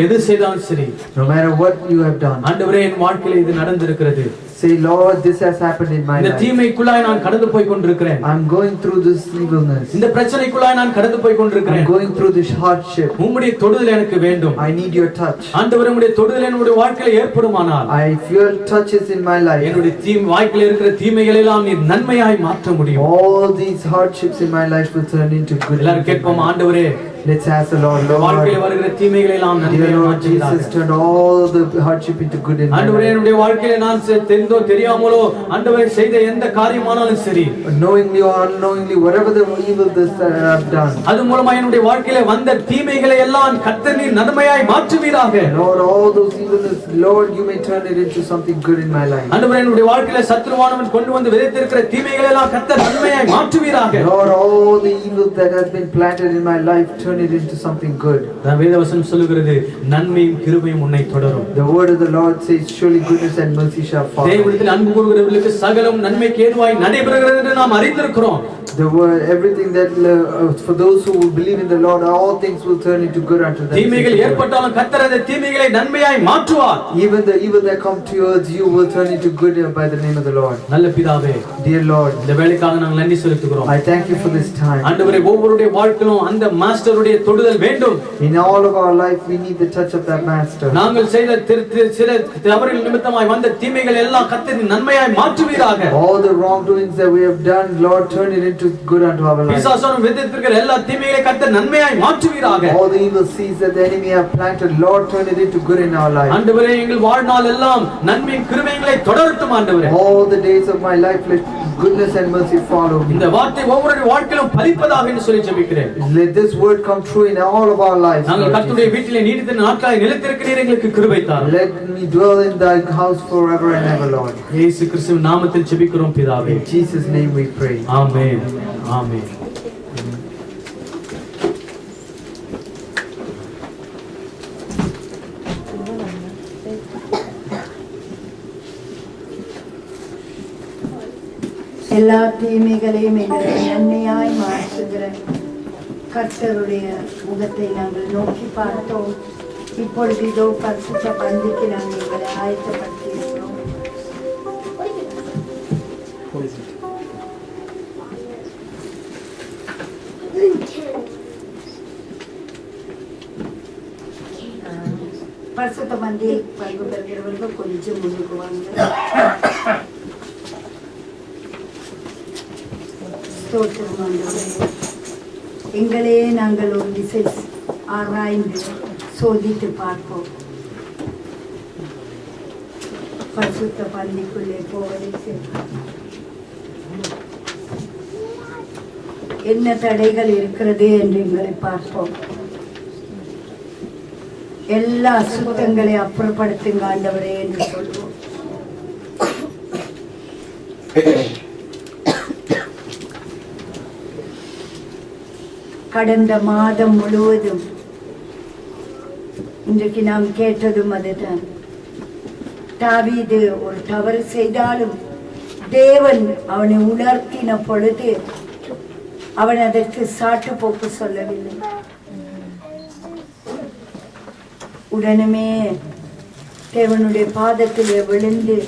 எது செய்தாலும் சரி, No matter what you have done, ஆண்டவரே என் வாழ்க்கையில இது நடந்திருக்கிறது. say, Lord, this has happened in my இந்த life. தீமைக்குள்ளாய் நான் கடந்து போய் கொண்டிருக்கிறேன். I'm going through this evilness. இந்த பிரச்சனைக்குள்ளாய் நான் கடந்து போய் I'm கொண்டிருக்கிறேன். going through this hardship. உம்முடைய தொடுதல் எனக்கு வேண்டும். I need your touch. ஆண்டவரே உம்முடைய தொடுதல் என்னுடைய வாழ்க்கையில ஏற்படுமானால் If your touch is in my life, என்னுடைய வாழ்க்கையில இருக்கிற தீமைகளை எல்லாம் நீர் நன்மையாய் மாற்ற முடியும். all these hardships in my life will turn into good. எல்லாரும் கேட்போம், ஆண்டவரே Let's ask the Lord, வாழ்க்கையில Lord, வருகிற தீமைகளை எல்லாம் dear நன்மையாய் Lord Jesus, மாற்றுவீராக. turn all the hardship into good in my ஆண்டவரே life. என்னுடைய வாழ்க்கையில நான் தெரிந்தோ தெரியாமலோ ஆண்டவரே செய்த எந்த காரியமானாலும் சரி, Knowingly or unknowingly, whatever the evil that I have done, அது மூலமா என்னுடைய வாழ்க்கையில வந்த தீமைகளை எல்லாம் கர்த்தர் நீர் நன்மையாய் மாற்றுவீராக. Lord, all those evilness, Lord, you may turn it into something good in my life. ஆண்டவரே என்னுடைய வாழ்க்கையில சத்துருவானவன் கொண்டு வந்து விதைத்திருக்கிற தீமைகளை எல்லாம் கர்த்தர் நன்மையாய் மாற்றுவீராக. Lord, all the evil that has been planted in my life, turn it into something good. வேதவசனம் சொல்லுகிறது, நன்மையும் கிருபையும் உன்னை தொடரும். The word of the Lord says, surely goodness and mercy shall follow. தேவனிடத்தில் அன்பு கூறுகிறவர்களுக்கு சகலம் நன்மைக்கு ஏதுவாய் நடைபெறுகிறது என்று நாம் அறிந்திருக்கிறோம். The word, everything that for those who believe in the Lord, all things will turn into good unto them. தீமைகள் ஏற்பட்டாலும் கர்த்தர் அந்த தீமைகளை நன்மையாய் மாற்றுவார். Even the evil that come towards you will turn into good by the name of the Lord. நல்ல பிதாவே, Dear Lord, இந்த வேளைக்காக நாங்கள் நன்றி செலுத்துகிறோம். I thank you for this time. ஆண்டவரே ஒவ்வொருடைய வாழ்க்கையிலும் அந்த மாஸ்டர் அவருடைய தொடுதல் வேண்டும். In all of our life we need the touch of that master. நாங்கள் செய்த சில தவறுகள் நிமித்தமாய் வந்த தீமைகள் எல்லாம் கர்த்தரின் நன்மையாய் மாற்றுவீராக. All the wrongdoings that we have done, Lord, turn it into good unto our life. பிசாசானவன் விதைத்திருக்கிற எல்லா தீமைகளை கர்த்தர் நன்மையாய் மாற்றுவீராக. All the evil seeds that the enemy have planted, Lord, turn it into good in our life. ஆண்டவரே எங்கள் வாழ்நாள் எல்லாம் நன்மையின் கிருபைகளை தொடரட்டும் ஆண்டவரே. All the days of my life let goodness and mercy follow me. இந்த வார்த்தை ஒவ்வொரு வாழ்க்கையிலும் பலிப்பதாக என்று சொல்லி ஜெபிக்கிறேன். Let this word come true in all of our lives. நாங்கள் கர்த்தருடைய வீட்டிலே நீடித்த நாட்களாய் நிலைத்திருக்கிறீர், எங்களுக்கு கிருபை தாரும். Let me dwell in thy house forever and ever, Lord. இயேசு கிறிஸ்துவின் நாமத்தில் ஜெபிக்கிறோம் பிதாவே. In Jesus' name we pray. ஆமென். ஆமென். எல்லா தீமைகளையும் எங்களுக்கு நன்மையாய் மாற்றுகிற கர்த்தருடைய முகத்தை நாங்கள் நோக்கி பார்த்தோம். இப்பொழுது இதோ பரிசுத்த பந்திக்கு நாங்கள் எங்களை ஆயத்தப்படுத்தி இருக்கிறோம். பரிசுத்த பந்தியில் பங்கு பெறுகிறவர்கள் கொஞ்சம் முன்னுக்கு வாங்க. ஸ்தோத்திரம் ஆண்டவரே. எங்களே நாங்கள் ஒரு திசை ஆராய்ந்து சோதித்து பார்ப்போம். பரிசுத்த பந்திக்குள்ளே போவதற்கு என்ன தடைகள் இருக்கிறது என்று எங்களை பார்ப்போம். எல்லா அசுத்தங்களை அப்புறப்படுத்துங்க ஆண்டவரே என்று சொல்வோம். கடந்த மாதம் முழுவதும் இன்றைக்கு நாம் கேட்டதும் அதுதான். தாவீது ஒரு தவறு செய்தாலும் தேவன் அவனை உணர்த்தின பொழுது அவன் அதற்கு சாட்டு போக்கு சொல்லவில்லை. உடனே தேவனுடைய பாதத்தில் விழுந்து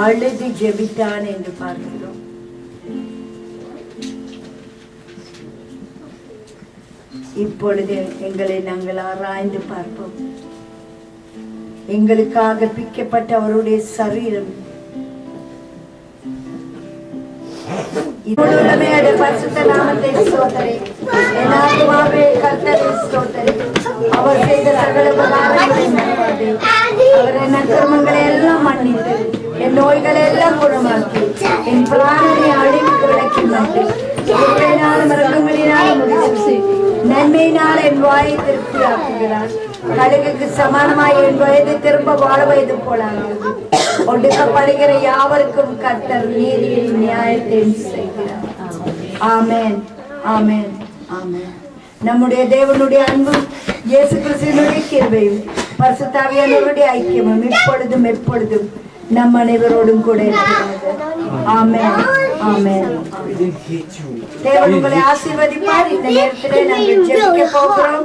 அழுது ஜெபித்தான் என்று பார்க்கிறோம். இப்பொழுது எங்களை நாங்கள் ஆராய்ந்து பார்ப்போம். எங்களுக்காக பிக்கப்பட்ட அவருடைய சரீரம் பரிசுத்த நாமத்தை ஸ்தோத்திரி. என் ஆத்துமாவே கர்த்தரை ஸ்தோத்திரி. அவர் செய்த சகல உபகாரங்களை மறவாதே. அவர் என் அக்கிரமங்களை எல்லாம் மன்னித்து என் நோய்களை எல்லாம் குணமாக்கி என் பிராணனை அழிவுக்கு விளக்கி மாற்றி மிருகங்களினால் முடிச்சு நன்மையினால் என் வாயை திருப்தி ஆக்குகிறார். கழுகுக்கு சமானமாய் என் வயது திரும்ப வாழ வயது போலாகிறது. ஒடுக்கப்படுகிற யாவருக்கும் கர்த்தர் நீதியின் நியாயத்தை செய்கிறார். ஆமென், ஆமென், ஆமென். நம்முடைய தேவனுடைய அன்பும் இயேசு கிறிஸ்துவினுடைய கிருபையும் பரிசுத்த ஆவியானவருடைய ஐக்கியமும் இப்பொழுதும் எப்பொழுதும் நம் அனைவரோடும் கூட இருக்கிறது. ஆமென், ஆமென். தேவன் உங்களை ஆசீர்வதிப்பார். இந்த நேரத்திலே நாங்கள் ஜெபிக்க போகிறோம்.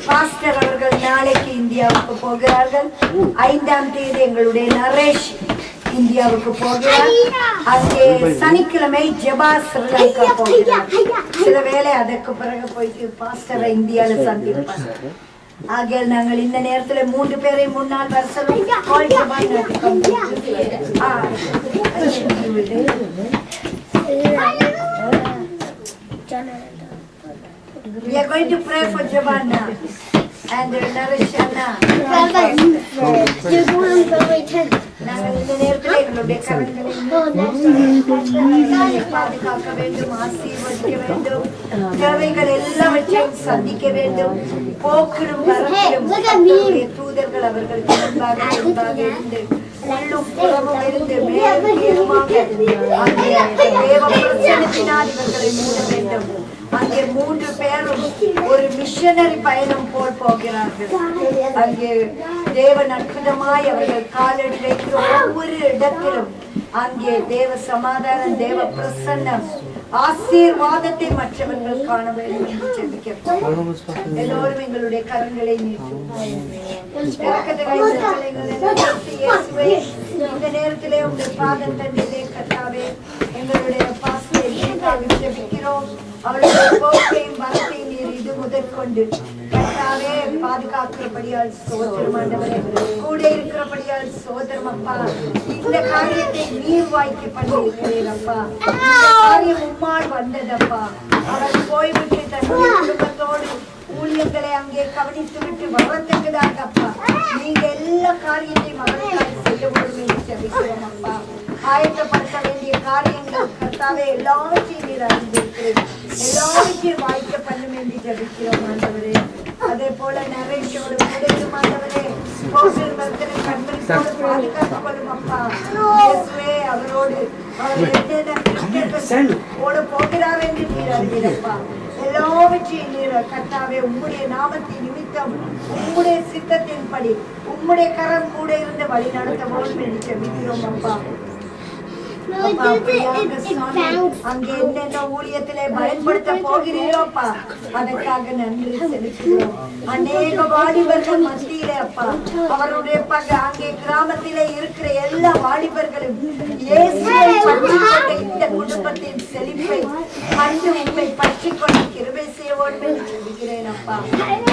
பாஸ்டர் அவர்கள் நாளைக்கு இந்தியாவுக்கு போகிறார்கள். 5ஆம் தேதி எங்களுடைய நரேஷ் இந்தியாவுக்கு போகிறார். அங்கே சனிக்கிழமை ஜெபா ஸ்ரீலங்கா போகிறார். சில வேளை அதற்கு பிறகு போயிட்டு பாஸ்டரை இந்தியாவில் சந்திப்பார். ஆகையால் நாங்கள் இந்த நேரத்தில் 3 பேரை முன்னால் வர சொல்லும். We are going to pray for Giovanna and Narishana. நாங்கள் இந்த நேரத்தில் எங்களுடைய கரங்களை பாதுகாக்க வேண்டும், ஆசீர்வதிக்க வேண்டும், தேவைகள் எல்லாவற்றையும் சந்திக்க வேண்டும். போக்கிலும் வரத்திலும் தூதர்கள் அவர்களுக்கு முன்பாக இருந்து உள்ளும் புறமும் இருந்து மேலும் தேவ பிரசன்னத்தினால் இவர்களை மூட வேண்டும். அங்கே 3 பேரும் ஒரு மிஷனரி பயணம் போல் போகிறார்கள். அங்கே தேவன் அற்புதமாய் அவர்கள் காலடி வைக்கிற ஒவ்வொரு இடத்திலும் அங்கே தேவ சமாதானம், தேவ பிரசன்னம், ஆசீர்வாதத்தை மற்றவர்கள் காண வேண்டும் என்று ஜெபிக்கிறோம். எல்லோரும் எங்களுடைய கரங்களை இந்த நேரத்திலே உங்களுடைய பாதத்தண்டிலே கர்த்தாவே எங்களுடைய பாஸ்டரை ஜெபிக்கிறோம். அவருடைய போக்கையும் வரத்தையும் கொண்டு கர்த்தாவே பாதுகாக்கிறபடியால் ஸ்தோத்திரம் ஆண்டவரே, கூட இருக்கிறபடியால் ஸ்தோத்திரம் அப்பா. இந்த காரியத்தை நீர் வாய்க்கு பண்ணியிருக்கிறேன் அப்பா. இந்த காரியம் உம்மால் வந்ததப்பா. அவர் போய்விட்டு தன்னுடைய குடும்பத்தோடு ஊழியர்களை அங்கே கவனித்து விட்டு வரத்தக்கதாக அப்பா நீங்க எல்லா காரியத்தையும் அவர்களுக்காக செய்ய வேண்டும் என்று ஜெபிக்கிறோம் அப்பா. ஆயத்தப்படுத்த வேண்டிய காரியங்கள் கர்த்தாவே எல்லாவற்றையும் நீர் அறிந்திருக்கிறேன், எல்லாவற்றையும் வாய்க்க பண்ணும் என்று ஜெபிக்கிறோம் ஆண்டவரே. அதே போல நரேஷோடு உடையும் ஆண்டவரே, கோவில் மக்களை கண்மணிப்போடு பாதுகாத்துக் கொள்ளும் அப்பா. இயேசுவே அவரோடு அவர் என்னென்ன கிறிஸ்தர்கள் ஓட போகிறார் என்று நீர் அறிவீரப்பா. எல்லாவற்றையும் நீர் கர்த்தாவே உம்முடைய நாமத்தின் நிமித்தம் உம்முடைய சித்தத்தின்படி உம்முடைய கரம் கூட இருந்து வழி நடத்த வேண்டும் என்று ஜெபிக்கிறோம் அப்பா. அங்கே என்னென்ன ஊழியத்திலே பயன்படுத்த போகிறீரோப்பா, அதற்காக நன்றி செலுத்துகிறோம். அநேக வாலிபர்கள் மத்தியிலே அப்பா அவருடைய அங்கே கிராமத்திலே இருக்கிற எல்லா வாலிபர்களும் இயேசுவை பற்றிக்கொண்ட இந்த குடும்பத்தின் செழிப்பை கண்டு உண்மை பற்றிக்கொண்டு கிருபை செய்ய வேண்டும் என்று ஜெபிக்கிறேன் அப்பா.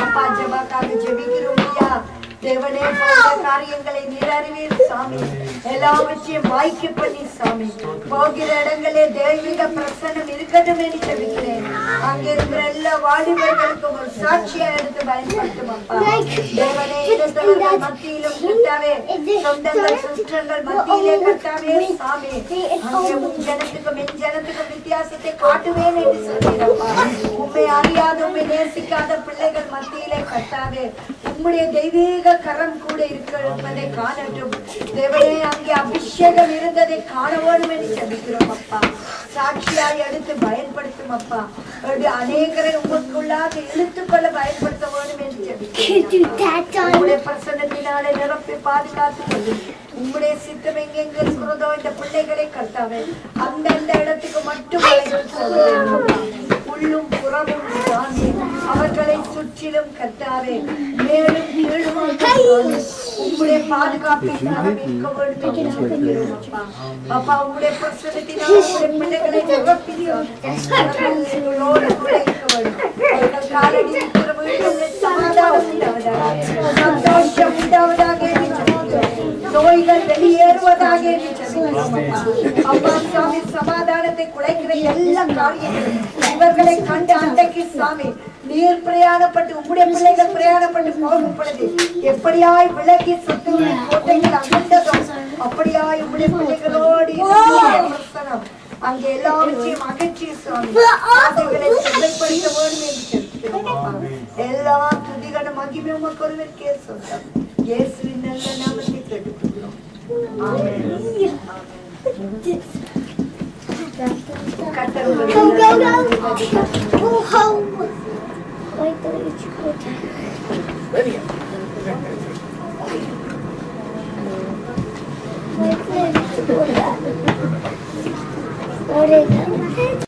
அப்பா ஜெபாக்காக ஜெபிக்கிறோம் ஐயா. தேவனே போன்ற காரியங்களை நீர் அறிவீர் சாமி. எல்லாவற்றையும் வாய்க்கு பண்ணி சாமி போகிற இடங்களே தெய்வீக பிரசன்னம் இருக்கட்டும் என்று ஜெபிக்கிறேன். அங்கே இருக்கிற எல்லா வாலிபர்களுக்கும் ஒரு சாட்சியா எடுத்து பயன்படுத்தும் அப்பா. தேவனே இனத்தவர்கள் மத்தியிலும் கர்த்தாவே, சொந்தங்கள் சுற்றங்கள் மத்தியிலே கர்த்தாவே சாமி அங்கே உன் ஜனத்துக்கும் என் ஜனத்துக்கும் வித்தியாசத்தை காட்டுவேன் என்று சொல்கிறப்பா. உண்மை அறியாத உண்மை நேசிக்காத பிள்ளைகள் மத்தியிலே கர்த்தாவே உம்முடைய தெய்வீக கரம் கூட இருப்பதை காணட்டும். தேவனே அங்கே அபிஷேகம் இருந்ததை காண வேண்டும் என்று ஜெபிக்கிறோம் அப்பா. சாட்சியாய் எடுத்து பயன்படுத்தும் அப்பா. அநேகரை உங்களுக்குள்ளாக இழுத்துக்கொள்ள பயன்படுத்த வேண்டும் என்று ஜெபிக்கிறோம். உங்களுடைய பிரசன்னத்தினாலே நிரப்பி பாதுகாத்துக் கொள்ளும். உங்களுடைய சித்தம் எங்கெங்க இருக்கிறதோ இந்த பிள்ளைகளை கர்த்தாவே அந்தந்த இடத்துக்கு மட்டும் உள்ளும் புறமும் சாமி அவர்களை சுற்றிலும் கர்த்தாவே மேலும் கீழும் உங்களுடைய பாதுகாப்பிற்காக இருக்க வேண்டும் என்று சொல்கிறோம் அப்பா. அப்பா உங்களுடைய பிரசன்னத்தினால் உங்களுடைய பிள்ளைகளை நிரப்பினோம். எங்களோடு கூட இருக்க வேண்டும். அவர்கள் காலடி இருக்கிற வீடுகளில் சமாதானம் உண்டாவதாக, சந்தோஷம் உண்டாவதாக என்று சொல்கிறோம். நோய்கள் வெளியேறுவதாக என்று சொல்கிறோம் அப்பா. அப்பா சாமி சமாதானத்தை குலைக்கிற எல்லா காரியங்களும் இவர்களை கண்டு அன்றைக்கு சாமி நீர் பிரயாணப்பட்டு உங்களுடைய பிள்ளைகள் பிரயாணப்பட்டு போகும் பொழுது எப்படியாய் விலகி சத்துருவின் கோட்டைகள் அகண்டதோ அப்படியாய் உங்களுடைய பிள்ளைகளோடு பிரசனம் அங்கே எல்லாவற்றையும் அகற்றி சுவாமி வார்த்தைகளை செல்லைப்படுத்த வேண்டும் என்று எல்லா துதிகளும் மகிமை உமக்கு ஒருவருக்கே சொந்தம். இயேசுவின் நல்ல நாமத்தை கேட்டுக்கொள்கிறோம். ஆமென். What is it?